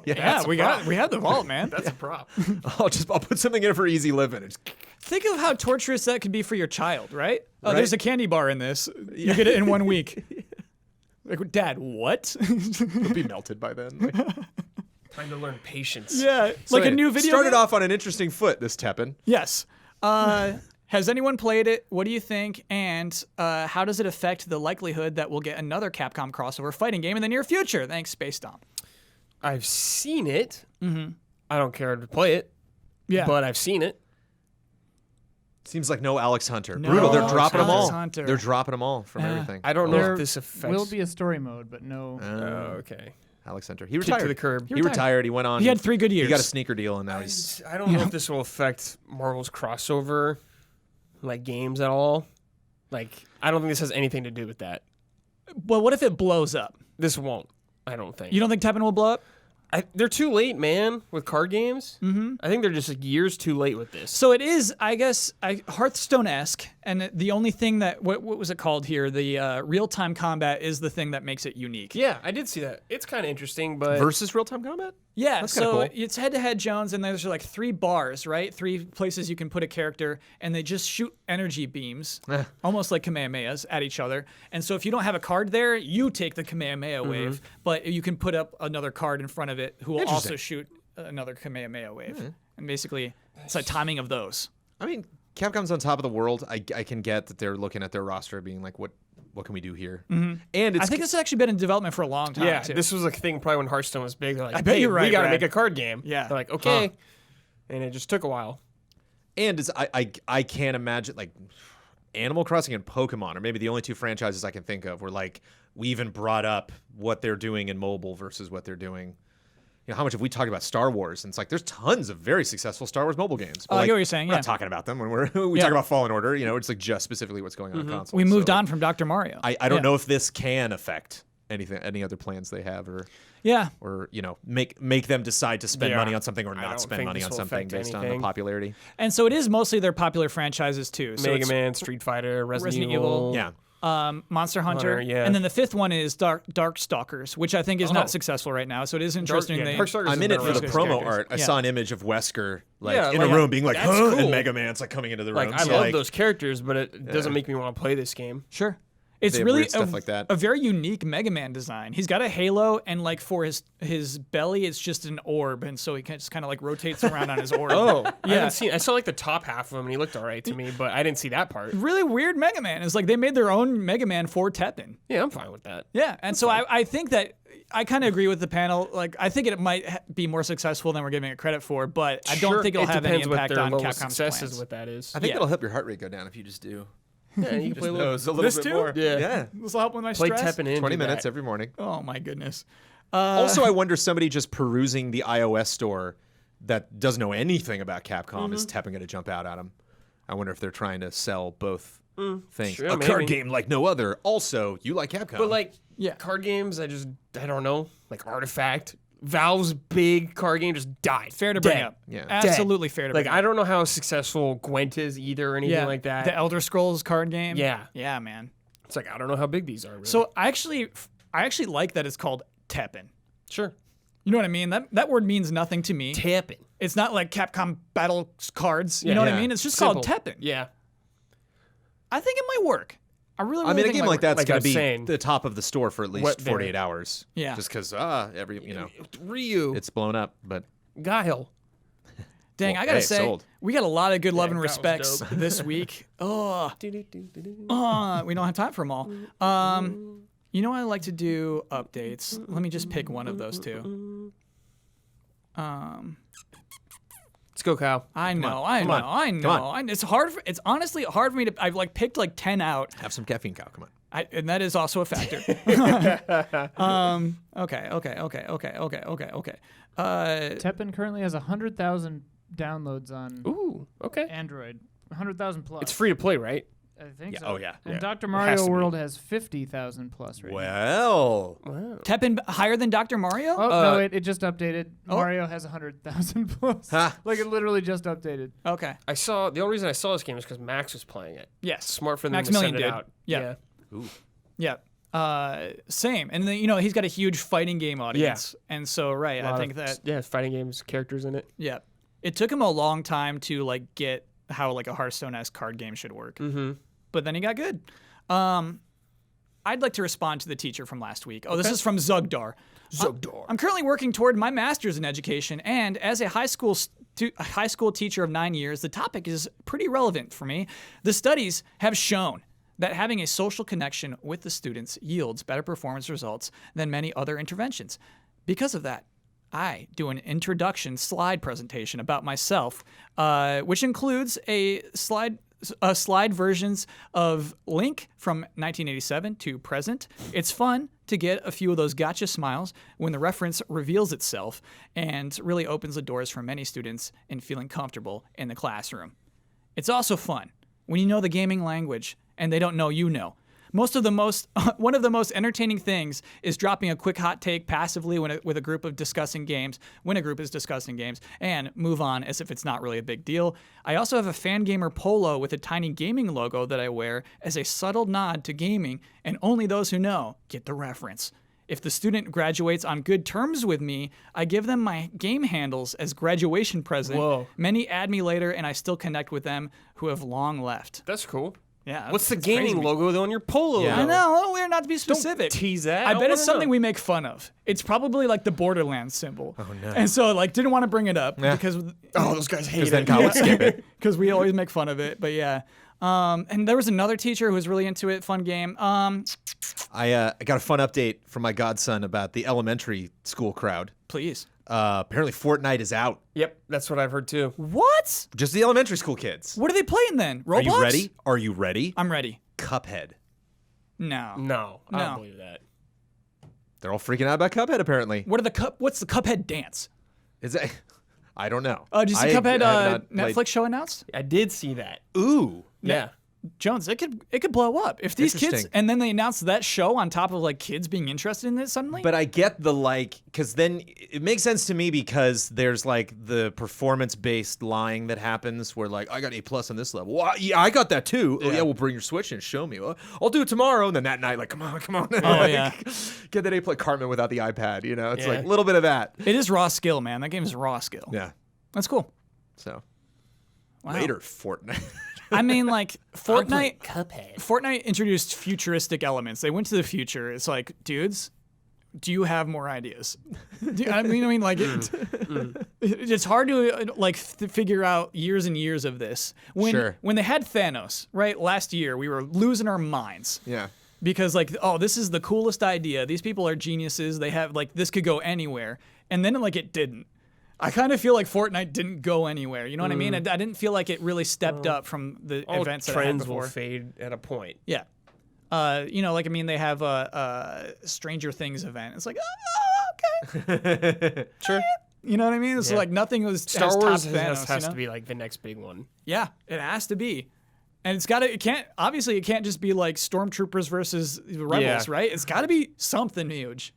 [SPEAKER 1] Yeah, we had the vault, man.
[SPEAKER 2] That's a prop.
[SPEAKER 3] I'll put something in for easy living. It's,
[SPEAKER 1] Think of how torturous that could be for your child, right? Oh,
[SPEAKER 3] Right.
[SPEAKER 1] there's a candy bar in this. You get it in 1 week. Like, Dad, what?
[SPEAKER 3] it'll be melted by then. Like,
[SPEAKER 2] Time to learn patience.
[SPEAKER 1] Yeah,
[SPEAKER 3] so
[SPEAKER 1] like a
[SPEAKER 3] anyway,
[SPEAKER 1] new video.
[SPEAKER 3] Started
[SPEAKER 1] game?
[SPEAKER 3] off on an interesting foot. This Teppen.
[SPEAKER 1] Yes. Has anyone played it? What do you think? And how does it affect the likelihood that we'll get another Capcom crossover fighting game in the near future? Thanks, Space Dom.
[SPEAKER 2] I've seen it. Mm-hmm. I don't care to play it.
[SPEAKER 1] Yeah.
[SPEAKER 2] But I've seen it.
[SPEAKER 3] Seems like no Alex Hunter.
[SPEAKER 1] No
[SPEAKER 3] Brutal. They're dropping them
[SPEAKER 1] Alex
[SPEAKER 3] all.
[SPEAKER 1] Hunter.
[SPEAKER 3] They're dropping them all from everything.
[SPEAKER 2] I don't know
[SPEAKER 4] There
[SPEAKER 2] if this affects.
[SPEAKER 4] will be a story mode, but no.
[SPEAKER 2] Oh, okay.
[SPEAKER 3] Alex Hunter. He
[SPEAKER 2] Kick
[SPEAKER 3] retired.
[SPEAKER 2] to the curb.
[SPEAKER 3] He retired. He went on.
[SPEAKER 1] He had 3 good years.
[SPEAKER 3] He got a sneaker deal, and now he's.
[SPEAKER 2] I don't know if this will affect Marvel's crossover, like games at all. Like, I don't think this has anything to do with that.
[SPEAKER 1] Well, what if it blows up?
[SPEAKER 2] This won't. I don't think.
[SPEAKER 1] You don't think Teppen will blow up?
[SPEAKER 2] They're too late, man, with card games. Mm-hmm. I think they're just like years too late with this.
[SPEAKER 1] So it is, I guess, Hearthstone-esque, and the only thing that what was it called here? The real-time combat is the thing that makes it unique.
[SPEAKER 2] Yeah, I did see that. It's kind of interesting, but
[SPEAKER 3] Versus real time combat.
[SPEAKER 1] Yeah,
[SPEAKER 3] That's kinda
[SPEAKER 1] so
[SPEAKER 3] cool.
[SPEAKER 1] it's head-to-head Jones, and there's like 3 bars, right? 3 places you can put a character, and they just shoot energy beams, almost like Kamehamehas, at each other. And so if you don't have a card there, you take the Kamehameha wave, but you can put up another card in front of it who will also shoot another Kamehameha wave. And basically, it's like timing of those.
[SPEAKER 3] I mean, Capcom's on top of the world. I can get that they're looking at their roster, being like, what can we do here? And it's
[SPEAKER 1] I think it's actually been in development for a long time,
[SPEAKER 2] yeah,
[SPEAKER 1] too.
[SPEAKER 2] this was a thing probably when Hearthstone was big. They're like,
[SPEAKER 1] I bet
[SPEAKER 2] hey,
[SPEAKER 1] you're right,
[SPEAKER 2] we got to
[SPEAKER 1] Brad.
[SPEAKER 2] make a card game.
[SPEAKER 1] Yeah.
[SPEAKER 2] They're like, okay. And it just took a while.
[SPEAKER 3] And it's, I can't imagine, like, Animal Crossing and Pokemon are maybe the only 2 franchises I can think of where, like, we even brought up what they're doing in mobile versus what they're doing. You know, how much have we talked about Star Wars? And it's like, there's tons of very successful Star Wars mobile games. But
[SPEAKER 1] I
[SPEAKER 3] like,
[SPEAKER 1] get what you're saying,
[SPEAKER 3] We're
[SPEAKER 1] yeah.
[SPEAKER 3] not talking about them when we
[SPEAKER 1] Yeah.
[SPEAKER 3] talk about Fallen Order. You know, it's like just specifically what's going on in console.
[SPEAKER 1] we moved
[SPEAKER 3] So,
[SPEAKER 1] on from Dr. Mario.
[SPEAKER 3] I don't
[SPEAKER 1] Yeah.
[SPEAKER 3] know if this can affect any other plans they have,
[SPEAKER 1] Yeah.
[SPEAKER 3] or you know, make them decide to spend
[SPEAKER 2] Yeah.
[SPEAKER 3] money on something or
[SPEAKER 2] I
[SPEAKER 3] not
[SPEAKER 2] don't
[SPEAKER 3] spend
[SPEAKER 2] think
[SPEAKER 3] money
[SPEAKER 2] this
[SPEAKER 3] on
[SPEAKER 2] will
[SPEAKER 3] something
[SPEAKER 2] affect
[SPEAKER 3] based on
[SPEAKER 2] anything.
[SPEAKER 3] the popularity.
[SPEAKER 1] And so it is mostly their popular franchises, too. So
[SPEAKER 2] Mega
[SPEAKER 1] it's
[SPEAKER 2] Man, Street Fighter, Resident
[SPEAKER 1] Evil.
[SPEAKER 2] Evil.
[SPEAKER 3] Yeah.
[SPEAKER 1] Monster Hunter,
[SPEAKER 2] Hunter, yeah.
[SPEAKER 1] and then the 5th one is Darkstalkers, which I think is not successful right now. So it is interesting. they-
[SPEAKER 2] Darkstalkers
[SPEAKER 3] I'm
[SPEAKER 2] has
[SPEAKER 3] in it
[SPEAKER 2] been
[SPEAKER 3] for the
[SPEAKER 2] around.
[SPEAKER 3] promo
[SPEAKER 1] characters.
[SPEAKER 3] art. I
[SPEAKER 1] Yeah.
[SPEAKER 3] saw an image of Wesker like
[SPEAKER 2] Yeah,
[SPEAKER 3] in
[SPEAKER 2] like,
[SPEAKER 3] a room being like,
[SPEAKER 2] that's
[SPEAKER 3] huh?
[SPEAKER 2] cool.
[SPEAKER 3] And Mega Man's like coming into the room.
[SPEAKER 2] Like, I
[SPEAKER 3] So,
[SPEAKER 2] love
[SPEAKER 3] like,
[SPEAKER 2] those characters, but it doesn't make me want to play this game.
[SPEAKER 1] Sure. It's
[SPEAKER 3] They have
[SPEAKER 1] really
[SPEAKER 3] weird stuff like that.
[SPEAKER 1] a very unique Mega Man design. He's got a halo, and like for his belly, it's just an orb, and so he just kind of like rotates around on his orb.
[SPEAKER 2] Oh, I
[SPEAKER 1] yeah.
[SPEAKER 2] haven't seen. I saw like the top half of him, and he looked all right to me, but I didn't see that part.
[SPEAKER 1] Really weird Mega Man. It's like they made their own Mega Man for Teppen.
[SPEAKER 2] Yeah, I'm fine with that.
[SPEAKER 1] Yeah, and so I think that I kind of agree with the panel. Like, I think it might be more successful than we're giving it credit for, but I don't
[SPEAKER 2] Sure,
[SPEAKER 1] think it'll
[SPEAKER 2] it
[SPEAKER 1] have any
[SPEAKER 2] depends what
[SPEAKER 1] impact
[SPEAKER 2] their
[SPEAKER 1] on
[SPEAKER 2] level of
[SPEAKER 1] Capcom's
[SPEAKER 2] success
[SPEAKER 1] plans.
[SPEAKER 2] is. What that is.
[SPEAKER 3] I think
[SPEAKER 1] Yeah.
[SPEAKER 3] it'll help your heart rate go down if you just do.
[SPEAKER 2] Yeah, you can play a little.
[SPEAKER 3] Those a little
[SPEAKER 1] This
[SPEAKER 3] bit
[SPEAKER 1] too?
[SPEAKER 3] more.
[SPEAKER 2] Yeah.
[SPEAKER 1] This will help with my
[SPEAKER 2] Play
[SPEAKER 1] stress.
[SPEAKER 2] Teppen in.
[SPEAKER 3] 20
[SPEAKER 2] do
[SPEAKER 3] minutes
[SPEAKER 2] that.
[SPEAKER 3] every morning.
[SPEAKER 1] Oh my goodness.
[SPEAKER 3] Also, I wonder somebody just perusing the iOS store that doesn't know anything about Capcom is Teppen going to jump out at them. I wonder if they're trying to sell both things.
[SPEAKER 2] sure,
[SPEAKER 3] a card
[SPEAKER 2] maybe.
[SPEAKER 3] game like no other. Also, you like Capcom.
[SPEAKER 2] But like,
[SPEAKER 1] Yeah.
[SPEAKER 2] card games, I don't know. Like Artifact, Valve's big card game just died.
[SPEAKER 1] Fair to bring
[SPEAKER 2] Dead.
[SPEAKER 1] up.
[SPEAKER 3] Yeah.
[SPEAKER 1] Absolutely fair to
[SPEAKER 2] Like,
[SPEAKER 1] bring
[SPEAKER 2] I
[SPEAKER 1] up.
[SPEAKER 2] don't know how successful Gwent is either or anything like that.
[SPEAKER 1] The Elder Scrolls card game.
[SPEAKER 2] Yeah.
[SPEAKER 1] Yeah, man.
[SPEAKER 2] It's like, I don't know how big these are. Really.
[SPEAKER 1] So I actually like that it's called Teppen.
[SPEAKER 2] sure.
[SPEAKER 1] You know what I mean? That word means nothing to me.
[SPEAKER 2] Teppen.
[SPEAKER 1] It's not like Capcom battle cards. You
[SPEAKER 2] Yeah.
[SPEAKER 1] know what I
[SPEAKER 3] Yeah.
[SPEAKER 1] mean? It's just
[SPEAKER 2] Simple.
[SPEAKER 1] called Teppen.
[SPEAKER 2] Yeah.
[SPEAKER 1] I think it might work. I really
[SPEAKER 3] I mean, a
[SPEAKER 1] think it
[SPEAKER 3] game
[SPEAKER 1] might
[SPEAKER 3] like
[SPEAKER 1] work.
[SPEAKER 3] that's
[SPEAKER 2] Like
[SPEAKER 3] going
[SPEAKER 2] I'm
[SPEAKER 3] to be
[SPEAKER 2] saying.
[SPEAKER 3] the top of the store for at least
[SPEAKER 2] What
[SPEAKER 3] 48 hours.
[SPEAKER 1] Yeah.
[SPEAKER 3] Just because
[SPEAKER 2] Ryu.
[SPEAKER 3] it's blown up. But
[SPEAKER 2] Guile.
[SPEAKER 1] Dang,
[SPEAKER 3] Well,
[SPEAKER 1] I gotta
[SPEAKER 3] hey,
[SPEAKER 1] say,
[SPEAKER 3] sold.
[SPEAKER 1] we got a lot of good love and
[SPEAKER 2] that was
[SPEAKER 1] respects
[SPEAKER 2] dope.
[SPEAKER 1] this week. Oh, we don't have time for them all. You know, I like to do updates. Let me just pick one of those two.
[SPEAKER 2] Let's go, Kyle.
[SPEAKER 1] I know. It's hard. It's honestly hard for me to. I've like picked like 10 out,
[SPEAKER 3] have some caffeine, Kyle. Come on.
[SPEAKER 1] and that is also a factor. Okay.
[SPEAKER 4] Teppen currently has 100,000 downloads on
[SPEAKER 2] Ooh, okay.
[SPEAKER 4] Android. 100,000 plus.
[SPEAKER 2] It's free to play, right?
[SPEAKER 4] I think
[SPEAKER 3] Yeah,
[SPEAKER 4] so.
[SPEAKER 3] oh, yeah,
[SPEAKER 4] And
[SPEAKER 3] yeah.
[SPEAKER 4] Dr.
[SPEAKER 2] has
[SPEAKER 4] Mario
[SPEAKER 2] to be.
[SPEAKER 4] World has 50,000 plus right now.
[SPEAKER 3] Well,
[SPEAKER 2] Wow.
[SPEAKER 1] Teppen higher than Dr. Mario?
[SPEAKER 4] Oh, no, it just updated.
[SPEAKER 1] Oh.
[SPEAKER 4] Mario has 100,000 plus.
[SPEAKER 3] Huh.
[SPEAKER 4] Like, it literally just updated.
[SPEAKER 1] Okay.
[SPEAKER 2] The only reason I saw this game is because Max was playing it.
[SPEAKER 1] Yes.
[SPEAKER 2] Smart for them to
[SPEAKER 1] Maximilian
[SPEAKER 2] send it
[SPEAKER 1] did.
[SPEAKER 2] out.
[SPEAKER 1] Yeah.
[SPEAKER 3] ooh.
[SPEAKER 1] Yeah. Same. And then, he's got a huge fighting game audience. And so, right, I think that,
[SPEAKER 2] fighting games, characters in it.
[SPEAKER 1] yeah. It took him a long time to, like, get how, like, a Hearthstone-esque card game should work.
[SPEAKER 2] Mm-hmm.
[SPEAKER 1] But then he got good. I'd like to respond to the teacher from last week. Oh, this is from Zugdar. I'm currently working toward my master's in education, and as a high school teacher of 9 years, the topic is pretty relevant for me. The studies have shown that having a social connection with the students yields better performance results than many other interventions. Because of that, I do an introduction slide presentation about myself, which includes a slide versions of Link from 1987 to present. It's fun to get a few of those gotcha smiles when the reference reveals itself and really opens the doors for many students in feeling comfortable in the classroom. It's also fun when you know the gaming language and they don't know you know. One of the most entertaining things is dropping a quick hot take passively when a group is discussing games, and move on as if it's not really a big deal. I also have a Fangamer polo with a tiny gaming logo that I wear as a subtle nod to gaming, and only those who know get the reference. If the student graduates on good terms with me, I give them my game handles as graduation present.
[SPEAKER 2] Whoa.
[SPEAKER 1] Many add me later, and I still connect with them who have long left.
[SPEAKER 2] That's cool.
[SPEAKER 1] Yeah.
[SPEAKER 2] What's the
[SPEAKER 1] it's crazy.
[SPEAKER 2] gaming logo though on your polo?
[SPEAKER 3] Yeah.
[SPEAKER 1] I know, a little weird not to be specific.
[SPEAKER 2] Tease that.
[SPEAKER 1] I bet
[SPEAKER 2] wanna
[SPEAKER 1] it's something
[SPEAKER 2] know.
[SPEAKER 1] we make fun of. It's probably like the Borderlands symbol.
[SPEAKER 3] Oh, no.
[SPEAKER 1] And so like didn't want to bring it up
[SPEAKER 3] Yeah.
[SPEAKER 1] because
[SPEAKER 2] those guys hate
[SPEAKER 3] Because then
[SPEAKER 2] it.
[SPEAKER 3] Kyle would skip it.
[SPEAKER 1] because we always make fun of it. But yeah. And there was another teacher who was really into it. Fun game.
[SPEAKER 3] I got a fun update from my godson about the elementary school crowd.
[SPEAKER 1] Please.
[SPEAKER 3] Apparently Fortnite is out.
[SPEAKER 2] Yep, that's what I've heard too.
[SPEAKER 1] What?
[SPEAKER 3] Just the elementary school kids.
[SPEAKER 1] What are they playing then? Roblox?
[SPEAKER 3] Are you ready? Are you ready?
[SPEAKER 1] I'm ready.
[SPEAKER 3] Cuphead.
[SPEAKER 1] No.
[SPEAKER 2] No, I
[SPEAKER 1] No.
[SPEAKER 2] don't believe that.
[SPEAKER 3] They're all freaking out about Cuphead apparently.
[SPEAKER 1] What's the Cuphead dance?
[SPEAKER 3] Is that? I don't know.
[SPEAKER 1] Did you see Cuphead
[SPEAKER 3] I have not
[SPEAKER 1] Netflix
[SPEAKER 3] played-
[SPEAKER 1] show announced?
[SPEAKER 2] I did see that.
[SPEAKER 3] Ooh.
[SPEAKER 2] Yeah.
[SPEAKER 1] Jones, it could blow up if these kids,
[SPEAKER 3] Interesting.
[SPEAKER 1] and then they announce that show on top of like kids being interested in it suddenly.
[SPEAKER 3] But I get the because then it makes sense to me because there's like the performance-based lying that happens where like I got A+ on this level. Well, yeah, I got that too. Oh yeah, well bring your Switch and show me. Well, I'll do it tomorrow. And then that night, like come on.
[SPEAKER 1] Oh, yeah.
[SPEAKER 3] Get that A+ Cartman without the iPad. You know, it's
[SPEAKER 2] Yeah.
[SPEAKER 3] like a little bit of that.
[SPEAKER 1] It is raw skill, man. That game is raw skill.
[SPEAKER 3] Yeah.
[SPEAKER 1] That's cool.
[SPEAKER 3] So
[SPEAKER 1] Wow.
[SPEAKER 3] later Fortnite.
[SPEAKER 1] I mean, like Fortnite.
[SPEAKER 2] Cuphead.
[SPEAKER 1] Fortnite introduced futuristic elements. They went to the future. It's like, dudes, do you have more ideas? I mean, like, it's hard to like figure out years and years of this. When they had Thanos, right, last year, we were losing our minds.
[SPEAKER 3] Yeah.
[SPEAKER 1] Because like, oh, this is the coolest idea. These people are geniuses. They have like this could go anywhere, and then like it didn't. I kind of feel like Fortnite didn't go anywhere. You know what I mean? I didn't feel like it really stepped up from the
[SPEAKER 2] All
[SPEAKER 1] events that I had
[SPEAKER 2] trends
[SPEAKER 1] before.
[SPEAKER 2] will fade at a point.
[SPEAKER 1] Yeah. Like I mean, they have a Stranger Things event. It's like, oh, okay.
[SPEAKER 2] Sure.
[SPEAKER 1] You know what I mean? It's
[SPEAKER 2] Yeah.
[SPEAKER 1] like nothing was
[SPEAKER 2] Star
[SPEAKER 1] has
[SPEAKER 2] Wars
[SPEAKER 1] topped Thanos,
[SPEAKER 2] has
[SPEAKER 1] you know?
[SPEAKER 2] to be like the next big one.
[SPEAKER 1] Yeah, it has to be. And it can't just be like Stormtroopers versus the Rebels,
[SPEAKER 2] Yeah.
[SPEAKER 1] right? It's got to be something huge.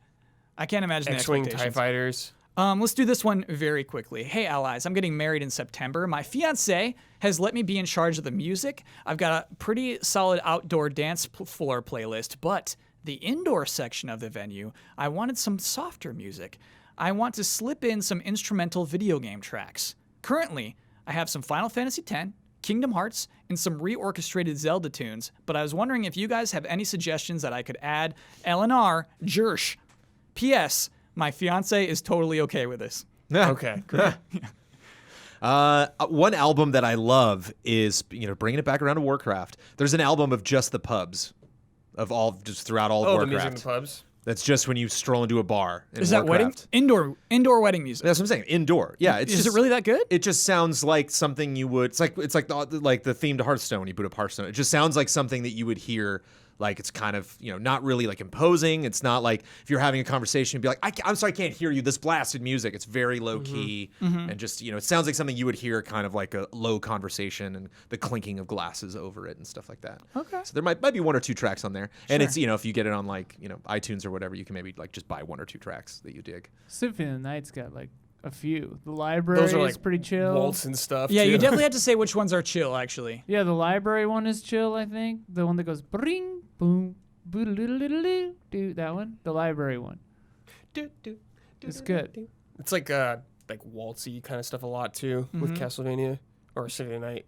[SPEAKER 1] I can't imagine
[SPEAKER 2] X-Wing,
[SPEAKER 1] the
[SPEAKER 2] TIE
[SPEAKER 1] expectations.
[SPEAKER 2] Fighters.
[SPEAKER 1] Let's do this one very quickly. Hey, allies, I'm getting married in September. My fiance has let me be in charge of the music. I've got a pretty solid outdoor dance floor playlist, but the indoor section of the venue, I wanted some softer music. I want to slip in some instrumental video game tracks. Currently, I have some Final Fantasy X, Kingdom Hearts, and some reorchestrated Zelda tunes, but I was wondering if you guys have any suggestions that I could add. LNR, Jersh. P.S. My fiance is totally okay with this.
[SPEAKER 2] Okay.
[SPEAKER 3] One album that I love is, bringing it back around to Warcraft. There's an album of just the pubs, just throughout all of
[SPEAKER 2] Oh, the
[SPEAKER 3] Warcraft.
[SPEAKER 2] music in the pubs.
[SPEAKER 3] That's just when you stroll into a bar. In
[SPEAKER 1] Is that wedding?
[SPEAKER 3] Warcraft.
[SPEAKER 1] Indoor wedding music.
[SPEAKER 3] That's what I'm saying. Indoor. Yeah.
[SPEAKER 1] Is it really that good?
[SPEAKER 3] It just sounds like something you would. It's like the theme to Hearthstone when you boot up Hearthstone. It just sounds like something that you would hear Like it's kind of, not really like imposing. It's not like if you're having a conversation, you'd be like, I'm sorry, I can't hear you. This blasted music. It's very low key and just, it sounds like something you would hear kind of like a low conversation and the clinking of glasses over it and stuff like that.
[SPEAKER 1] Okay.
[SPEAKER 3] So there might be 1 or 2 tracks on there. And it's, if you get it on like, iTunes or whatever, you can maybe like just buy 1 or 2 tracks that you dig.
[SPEAKER 4] Symphony of the Night's got like a few. The library
[SPEAKER 2] Those are
[SPEAKER 4] is pretty chill.
[SPEAKER 2] waltz and stuff.
[SPEAKER 1] Yeah,
[SPEAKER 2] too.
[SPEAKER 1] you definitely have to say which ones are chill, actually.
[SPEAKER 4] Yeah, the library one is chill, I think. The one that goes bring, boom, boo-doo-doo-doo-doo, do that one. The library one. It's good.
[SPEAKER 2] It's like waltzy kind of stuff a lot too with Castlevania or Symphony of the Night.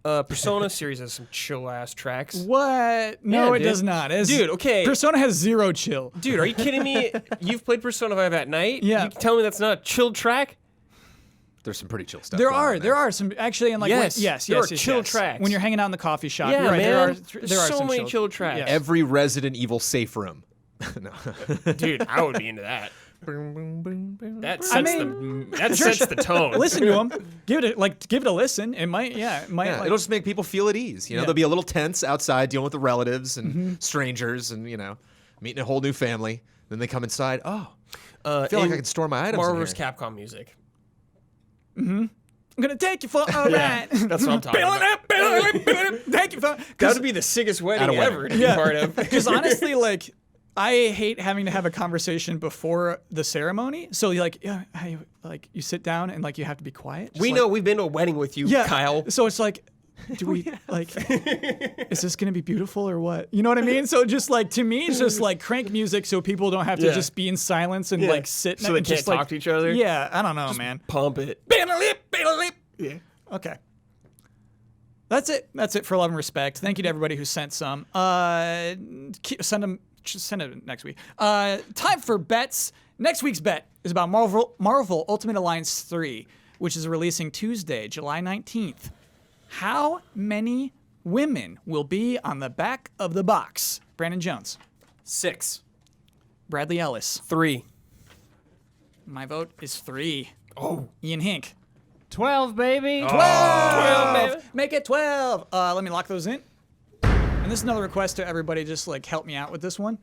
[SPEAKER 2] Persona series has some chill ass tracks.
[SPEAKER 1] What? No,
[SPEAKER 2] Yeah,
[SPEAKER 1] it
[SPEAKER 2] dude.
[SPEAKER 1] does not.
[SPEAKER 2] Dude, okay.
[SPEAKER 1] Persona has 0 chill.
[SPEAKER 2] Dude, are you kidding me? You've played Persona 5 at night?
[SPEAKER 1] Yeah.
[SPEAKER 2] You can tell me that's not a chill track?
[SPEAKER 3] There's some pretty chill stuff.
[SPEAKER 1] There
[SPEAKER 3] going on
[SPEAKER 1] are some actually, and like
[SPEAKER 2] Yes,
[SPEAKER 1] there
[SPEAKER 2] are chill tracks.
[SPEAKER 1] When you're hanging out in the coffee shop,
[SPEAKER 2] Yeah,
[SPEAKER 1] you're right,
[SPEAKER 2] man.
[SPEAKER 1] there are
[SPEAKER 2] so
[SPEAKER 1] some
[SPEAKER 2] many chill tracks.
[SPEAKER 1] Yes.
[SPEAKER 3] Every Resident Evil safe room. No.
[SPEAKER 2] Dude, I would be into that. That sets,
[SPEAKER 1] mean,
[SPEAKER 2] sets the tone.
[SPEAKER 1] Listen to them. Give it a listen. It might.
[SPEAKER 3] Yeah,
[SPEAKER 1] like,
[SPEAKER 3] it'll just make people feel at ease.
[SPEAKER 1] Yeah.
[SPEAKER 3] They'll be a little tense outside dealing with the relatives and strangers and, meeting a whole new family. Then they come inside. Oh, I feel like I can store my items
[SPEAKER 2] Marvel
[SPEAKER 3] in
[SPEAKER 2] vs.
[SPEAKER 3] here.
[SPEAKER 2] Capcom music.
[SPEAKER 1] I'm gonna take you for a ride.
[SPEAKER 2] That's what I'm talking about.
[SPEAKER 1] Take you for.
[SPEAKER 2] That would be the sickest wedding
[SPEAKER 3] At a wedding.
[SPEAKER 2] ever to be part of.
[SPEAKER 1] Because honestly, like, I hate having to have a conversation before the ceremony. So you you sit down and like you have to be quiet. Just
[SPEAKER 2] We
[SPEAKER 1] like-
[SPEAKER 2] know we've been to a wedding with you,
[SPEAKER 1] Yeah.
[SPEAKER 2] Kyle.
[SPEAKER 1] So it's like, do we is this gonna be beautiful or what? You know what I mean? So just like to me, it's just like crank music so people don't have to
[SPEAKER 2] Yeah.
[SPEAKER 1] just be in silence and
[SPEAKER 2] Yeah.
[SPEAKER 1] like sit.
[SPEAKER 2] So they
[SPEAKER 1] and
[SPEAKER 2] can't
[SPEAKER 1] just, like,
[SPEAKER 2] talk to each other?
[SPEAKER 1] Yeah, I don't know, man.
[SPEAKER 2] Pump it. Yeah.
[SPEAKER 1] Okay. That's it for love and respect. Thank you to everybody who sent some. Send it next week. Time for bets. Next week's bet is about Marvel Ultimate Alliance 3, which is releasing Tuesday, July 19th. How many women will be on the back of the box? Brandon Jones.
[SPEAKER 3] 6.
[SPEAKER 1] Bradley Ellis.
[SPEAKER 2] 3.
[SPEAKER 1] My vote is 3.
[SPEAKER 2] Oh.
[SPEAKER 1] Ian Hink.
[SPEAKER 4] 12, baby.
[SPEAKER 1] 12. Make it 12. Let me lock those in. And this is another request to everybody, just like help me out with this one.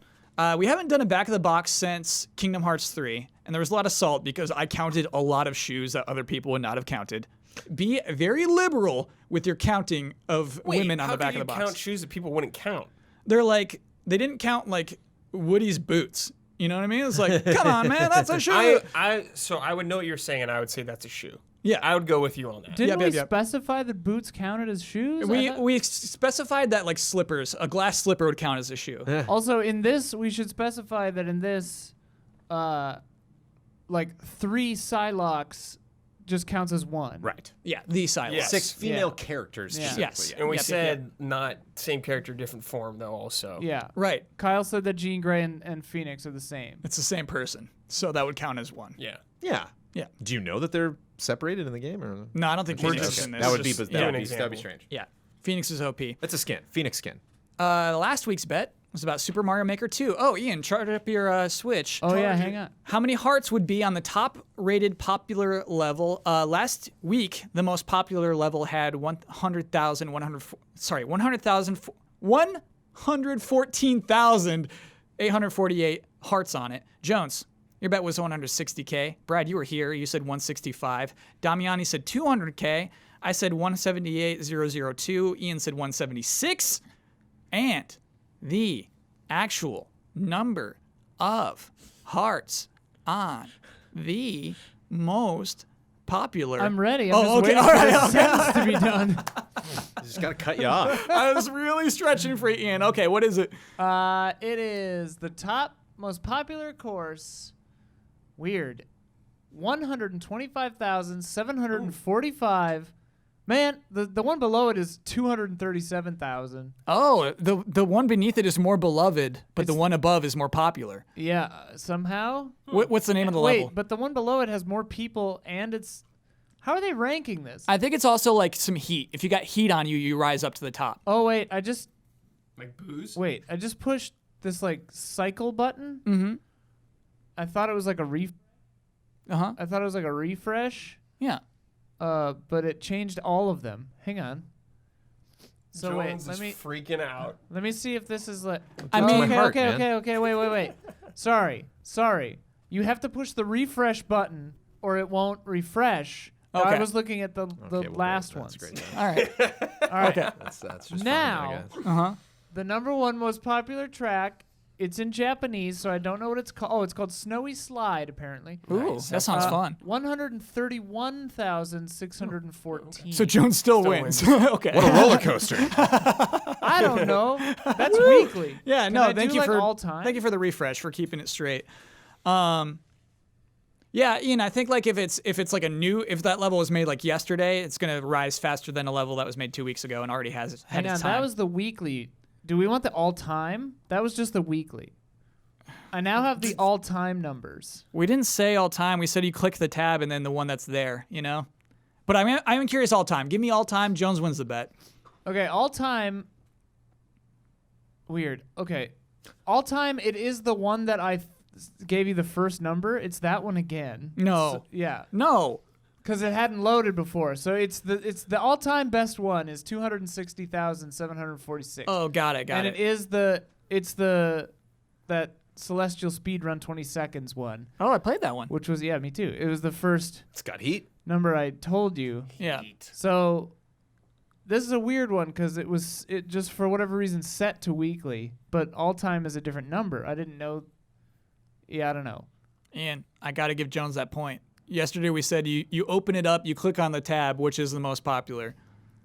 [SPEAKER 1] We haven't done a back of the box since Kingdom Hearts 3, and there was a lot of salt because I counted a lot of shoes that other people would not have counted. Be very liberal with your counting of women on the back of the box.
[SPEAKER 2] How count shoes that people wouldn't count?
[SPEAKER 1] They're like, they didn't count like Woody's boots. You know what I mean? It's like, come on, man, that's a shoe.
[SPEAKER 2] So I would know what you're saying, and I would say that's a shoe.
[SPEAKER 1] Yeah.
[SPEAKER 2] I would go with you on that.
[SPEAKER 4] Didn't
[SPEAKER 1] Yep,
[SPEAKER 4] we
[SPEAKER 1] yep.
[SPEAKER 4] specify that boots counted as shoes?
[SPEAKER 1] We specified that like slippers, a glass slipper would count as a shoe.
[SPEAKER 4] Also, in this, we should specify that in this, like 3 Psylocks just counts as 1.
[SPEAKER 3] Right.
[SPEAKER 1] Yeah, the silence.
[SPEAKER 2] Yes.
[SPEAKER 3] 6 female
[SPEAKER 4] Yeah.
[SPEAKER 3] characters.
[SPEAKER 4] Yeah.
[SPEAKER 3] specifically,
[SPEAKER 1] Yes.
[SPEAKER 3] yeah.
[SPEAKER 2] And we
[SPEAKER 1] Yep, yep,
[SPEAKER 2] said not same character, different form, though, also.
[SPEAKER 4] Yeah.
[SPEAKER 1] Right.
[SPEAKER 4] Kyle said that Jean Grey and Phoenix are the same.
[SPEAKER 1] It's the same person. So that would count as 1.
[SPEAKER 2] Yeah.
[SPEAKER 3] Yeah.
[SPEAKER 1] Yeah.
[SPEAKER 3] Do you know that they're separated in the game? Or?
[SPEAKER 1] No, I don't think
[SPEAKER 2] We're
[SPEAKER 1] Phoenix
[SPEAKER 2] just-
[SPEAKER 1] is in this.
[SPEAKER 3] That would be
[SPEAKER 2] Just
[SPEAKER 3] that'd
[SPEAKER 2] an
[SPEAKER 3] be
[SPEAKER 2] example.
[SPEAKER 3] strange.
[SPEAKER 1] Yeah. Phoenix is OP.
[SPEAKER 3] That's a skin. Phoenix skin.
[SPEAKER 1] Last week's bet was about Super Mario Maker 2. Oh, Ian, chart up your Switch.
[SPEAKER 4] Oh, yeah, hang on.
[SPEAKER 1] How many hearts would be on the top-rated popular level? Last week, the most popular level had 114,848 hearts on it. Jones, your bet was 160K. Brad, you were here. You said 165. Damiani said 200K. I said 178,002. Ian said 176. And the actual number of hearts on the most popular.
[SPEAKER 4] I'm ready. I'm
[SPEAKER 1] Oh,
[SPEAKER 4] just
[SPEAKER 1] okay.
[SPEAKER 4] waiting
[SPEAKER 1] All
[SPEAKER 4] for
[SPEAKER 1] right,
[SPEAKER 4] this
[SPEAKER 1] okay.
[SPEAKER 4] sentence to be done.
[SPEAKER 3] Just gotta cut you off.
[SPEAKER 1] I was really stretching for Ian. Okay, what is it?
[SPEAKER 4] It is the top most popular course. Weird. 125,745. Man, the one below it is 237,000.
[SPEAKER 1] Oh, the one beneath it is more beloved, but the one above is more popular.
[SPEAKER 4] Yeah, somehow.
[SPEAKER 1] What's the name of the
[SPEAKER 4] Wait,
[SPEAKER 1] level?
[SPEAKER 4] but the one below it has more people, and it's. How are they ranking this?
[SPEAKER 1] I think it's also like some heat. If you got heat on you, you rise up to the top.
[SPEAKER 4] Oh wait, I just
[SPEAKER 2] Like booze?
[SPEAKER 4] pushed this like cycle button.
[SPEAKER 1] Mm-hmm.
[SPEAKER 4] I thought it was like a
[SPEAKER 1] Uh-huh.
[SPEAKER 4] I thought it was like a refresh.
[SPEAKER 1] Yeah.
[SPEAKER 4] But it changed all of them. Hang on. So
[SPEAKER 2] Jones
[SPEAKER 4] wait,
[SPEAKER 2] is freaking out.
[SPEAKER 4] let me see if this is like.
[SPEAKER 1] I mean-
[SPEAKER 3] my heart, man.
[SPEAKER 4] Okay. Wait. Sorry. You have to push the refresh button, or it won't refresh.
[SPEAKER 1] Okay.
[SPEAKER 4] I was looking at the
[SPEAKER 3] Okay, well,
[SPEAKER 4] last
[SPEAKER 3] great.
[SPEAKER 4] ones.
[SPEAKER 3] That's great.
[SPEAKER 1] All right.
[SPEAKER 4] All right.
[SPEAKER 1] Okay.
[SPEAKER 3] That's just
[SPEAKER 4] Now-
[SPEAKER 3] fine, I guess.
[SPEAKER 1] Uh-huh.
[SPEAKER 4] The number one most popular track. It's in Japanese, so I don't know what it's called. Oh, it's called Snowy Slide, apparently.
[SPEAKER 1] Ooh,
[SPEAKER 2] Nice.
[SPEAKER 1] that sounds fun.
[SPEAKER 4] 131,614.
[SPEAKER 1] So Jones still wins. Okay.
[SPEAKER 3] What a roller coaster.
[SPEAKER 4] I don't know. That's weekly.
[SPEAKER 1] Yeah,
[SPEAKER 4] Can
[SPEAKER 1] no,
[SPEAKER 4] I
[SPEAKER 1] thank
[SPEAKER 4] do,
[SPEAKER 1] you
[SPEAKER 4] like,
[SPEAKER 1] for
[SPEAKER 4] all time.
[SPEAKER 1] Thank you for the refresh for keeping it straight. Yeah, Ian, I think like if it's like if that level was made like yesterday, it's gonna rise faster than a level that was made 2 weeks ago and already had
[SPEAKER 4] Hang on,
[SPEAKER 1] its time.
[SPEAKER 4] that was the weekly. Do we want the all-time? That was just the weekly. I now have the all-time numbers.
[SPEAKER 1] We didn't say all time. We said you click the tab and then the one that's there, you know? But I'm curious all time. Give me all time. Jones wins the bet.
[SPEAKER 4] Okay, all-time. Weird. Okay, all-time. It is the one that I gave you the first number. It's that one again.
[SPEAKER 1] No.
[SPEAKER 4] So, yeah,
[SPEAKER 1] No.
[SPEAKER 4] because it hadn't loaded before. So it's the all-time best one is 260,746.
[SPEAKER 1] Oh, got it.
[SPEAKER 4] and it is that Celestial Speedrun 20 seconds one,
[SPEAKER 1] Oh, I played that one.
[SPEAKER 4] which was me too. It was the first
[SPEAKER 3] It's got heat.
[SPEAKER 4] number I told you.
[SPEAKER 1] Yeah.
[SPEAKER 4] So this is a weird one because it just for whatever reason set to weekly, but all time is a different number. I didn't know. Yeah, I don't know.
[SPEAKER 1] Ian, I got to give Jones that point. Yesterday we said you open it up, you click on the tab, which is the most popular.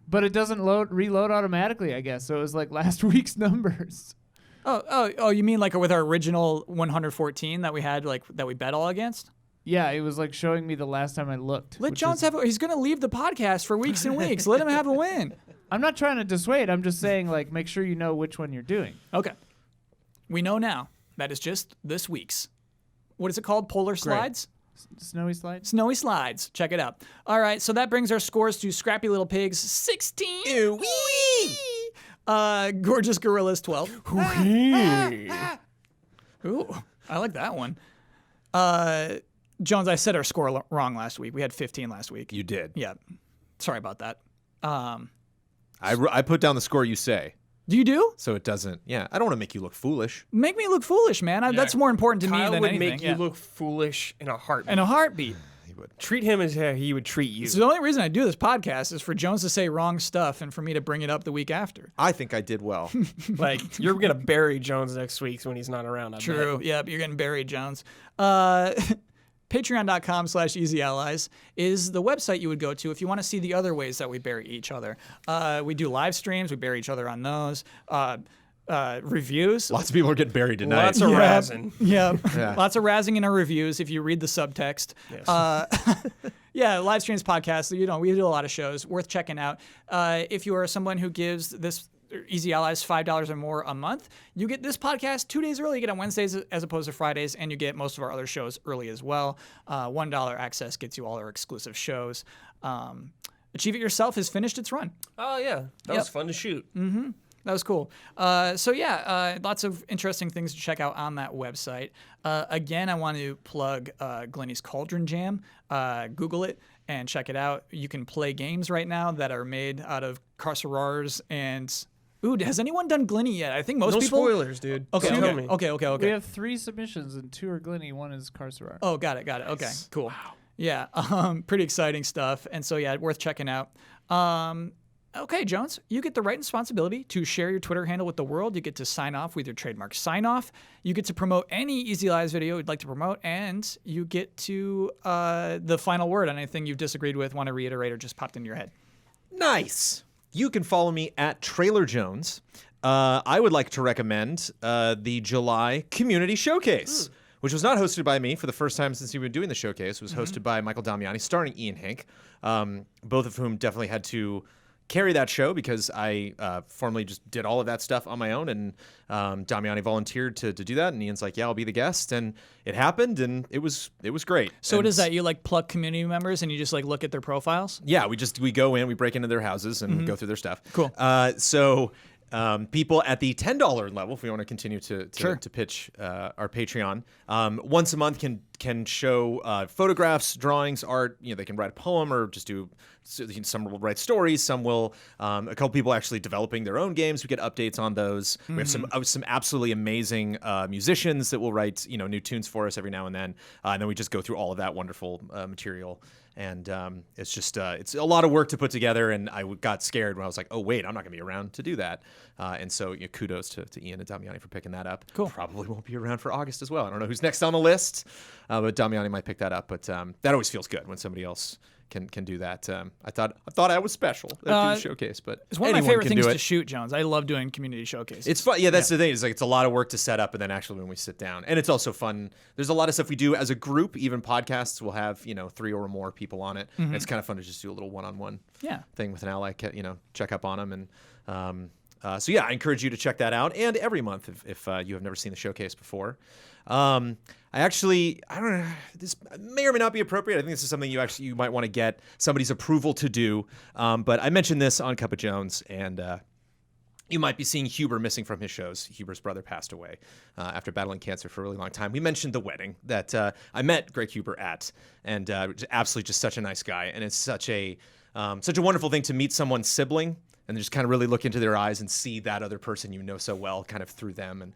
[SPEAKER 4] But it doesn't reload automatically, I guess. So it was like last week's numbers.
[SPEAKER 1] Oh, you mean like with our original 114 that we had, like that we bet all against?
[SPEAKER 4] Yeah, it was like showing me the last time I looked.
[SPEAKER 1] Let
[SPEAKER 4] which
[SPEAKER 1] Jones
[SPEAKER 4] is-
[SPEAKER 1] he's going to leave the podcast for weeks and weeks. Let him have a win.
[SPEAKER 4] I'm not trying to dissuade. I'm just saying, like, make sure you know which one you're doing.
[SPEAKER 1] Okay. We know now. That is just this week's. What is it called? Polar Slides?
[SPEAKER 4] Snowy Slide?
[SPEAKER 1] Snowy Slides. Check it out. All right, so that brings our scores to Scrappy Little Pigs 16. Gorgeous Gorillas 12. Ooh, I like that one. Jones, I said our score wrong last week. We had 15 last week.
[SPEAKER 3] You did.
[SPEAKER 1] Yeah. Sorry about that.
[SPEAKER 3] I put down the score you say,
[SPEAKER 1] Do you do?
[SPEAKER 3] so it doesn't. Yeah, I don't want to make you look foolish.
[SPEAKER 1] Make me look foolish, man. That's more important to
[SPEAKER 2] Kyle
[SPEAKER 1] me than
[SPEAKER 2] would
[SPEAKER 1] anything.
[SPEAKER 2] make you look foolish in a heartbeat.
[SPEAKER 1] in a heartbeat.
[SPEAKER 2] Treat him as he would treat you.
[SPEAKER 1] So the only reason I do this podcast is for Jones to say wrong stuff and for me to bring it up the week after.
[SPEAKER 3] I think I did well.
[SPEAKER 2] Like, you're going to bury Jones next week when he's not around. I bet.
[SPEAKER 1] True. Yep, you're getting buried, Jones. Patreon.com/EasyAllies is the website you would go to if you want to see the other ways that we bury each other. We do live streams. We bury each other on those. Reviews.
[SPEAKER 3] Lots of people are getting buried tonight.
[SPEAKER 2] Lots of razzing.
[SPEAKER 1] Yeah.
[SPEAKER 3] Yeah.
[SPEAKER 1] Lots of razzing in our reviews if you read the subtext.
[SPEAKER 2] Yes.
[SPEAKER 1] Yeah, live streams, podcasts. We do a lot of shows worth checking out. If you are someone who gives this Easy Allies $5 or more a month, you get this podcast 2 days early. You get it on Wednesdays as opposed to Fridays, and you get most of our other shows early as well. $1 access gets you all our exclusive shows. Achieve It Yourself has finished its run.
[SPEAKER 2] Oh, yeah. That was fun to shoot.
[SPEAKER 1] That was cool. Lots of interesting things to check out on that website. Again, I want to plug Glenny's Cauldron Jam. Google it and check it out. You can play games right now that are made out of carcerars and... Ooh, has anyone done Glenny yet? I think most
[SPEAKER 2] No
[SPEAKER 1] people...
[SPEAKER 2] spoilers, dude.
[SPEAKER 1] Okay,
[SPEAKER 2] Don't tell me.
[SPEAKER 1] okay.
[SPEAKER 4] We have 3 submissions, and 2 are Glenny, 1 is Carcerar.
[SPEAKER 1] Oh, got it. Okay, cool. Wow. Yeah, pretty exciting stuff. And so, yeah, worth checking out. Okay, Jones, you get the right responsibility to share your Twitter handle with the world. You get to sign off with your trademark sign-off. You get to promote any Easy Lives video you'd like to promote, and you get to the final word on anything you've disagreed with, want to reiterate, or just popped into your head.
[SPEAKER 3] Nice. You can follow me at Trailer Jones. I would like to recommend the July Community Showcase, which was not hosted by me for the first time since we've been doing the showcase. It was hosted by Michael Damiani, starring Ian Hink, both of whom definitely had to carry that show because I formerly just did all of that stuff on my own, and Damiani volunteered to do that, and Ian's like, yeah, I'll be the guest, and it happened, and it was great.
[SPEAKER 1] So
[SPEAKER 3] and
[SPEAKER 1] what is that? You like pluck community members and you just like look at their profiles?
[SPEAKER 3] Yeah, we go in, we break into their houses and go through their stuff.
[SPEAKER 1] Cool.
[SPEAKER 3] People at the $10 level, if we want to continue to
[SPEAKER 1] Sure.
[SPEAKER 3] pitch our Patreon, once a month can show photographs, drawings, art. They can write a poem or just do. Some will write stories. Some will. A couple people actually developing their own games. We get updates on those. We have some absolutely amazing musicians that will write new tunes for us every now and then we just go through all of that wonderful material. And it's just it's a lot of work to put together, and I got scared when I was like, oh wait, I'm not gonna be around to do that. And so kudos to Ian and Damiani for picking that up.
[SPEAKER 1] Cool.
[SPEAKER 3] Probably won't be around for August as well. I don't know who's next on the list, but Damiani might pick that up. But that always feels good when somebody else can do that. I thought I was special at the showcase, but
[SPEAKER 1] It's one of my
[SPEAKER 3] anyone
[SPEAKER 1] favorite
[SPEAKER 3] can
[SPEAKER 1] things
[SPEAKER 3] do it.
[SPEAKER 1] to shoot, Jones. I love doing community showcases.
[SPEAKER 3] It's fun. Yeah, that's the thing. It's like it's a lot of work to set up, and then actually when we sit down, and it's also fun. There's a lot of stuff we do as a group. Even podcasts will have 3 or more people on it. And it's kind of fun to just do a little one-on-one thing with an ally. Check up on them, and so yeah, I encourage you to check that out. And every month, if you have never seen the showcase before. I don't know. This may or may not be appropriate. I think this is something you might want to get somebody's approval to do. But I mentioned this on Cup of Jones, and you might be seeing Huber missing from his shows. Huber's brother passed away after battling cancer for a really long time. We mentioned the wedding that I met Greg Huber at, and absolutely just such a nice guy. And it's such a wonderful thing to meet someone's sibling and just kind of really look into their eyes and see that other person so well kind of through them.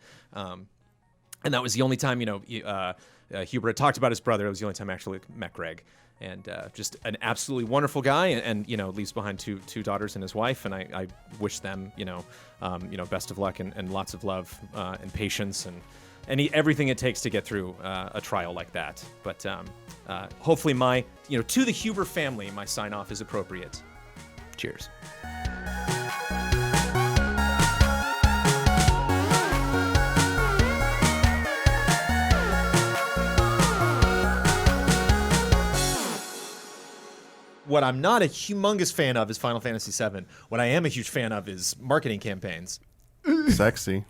[SPEAKER 3] And that was the only time, Huber had talked about his brother. It was the only time I actually met Greg. And just an absolutely wonderful guy, and leaves behind two daughters and his wife. And I wish them, best of luck and lots of love and patience and everything it takes to get through a trial like that. But hopefully to the Huber family, my sign off is appropriate. Cheers. What I'm not a humongous fan of is Final Fantasy VII. What I am a huge fan of is marketing campaigns.
[SPEAKER 5] Sexy.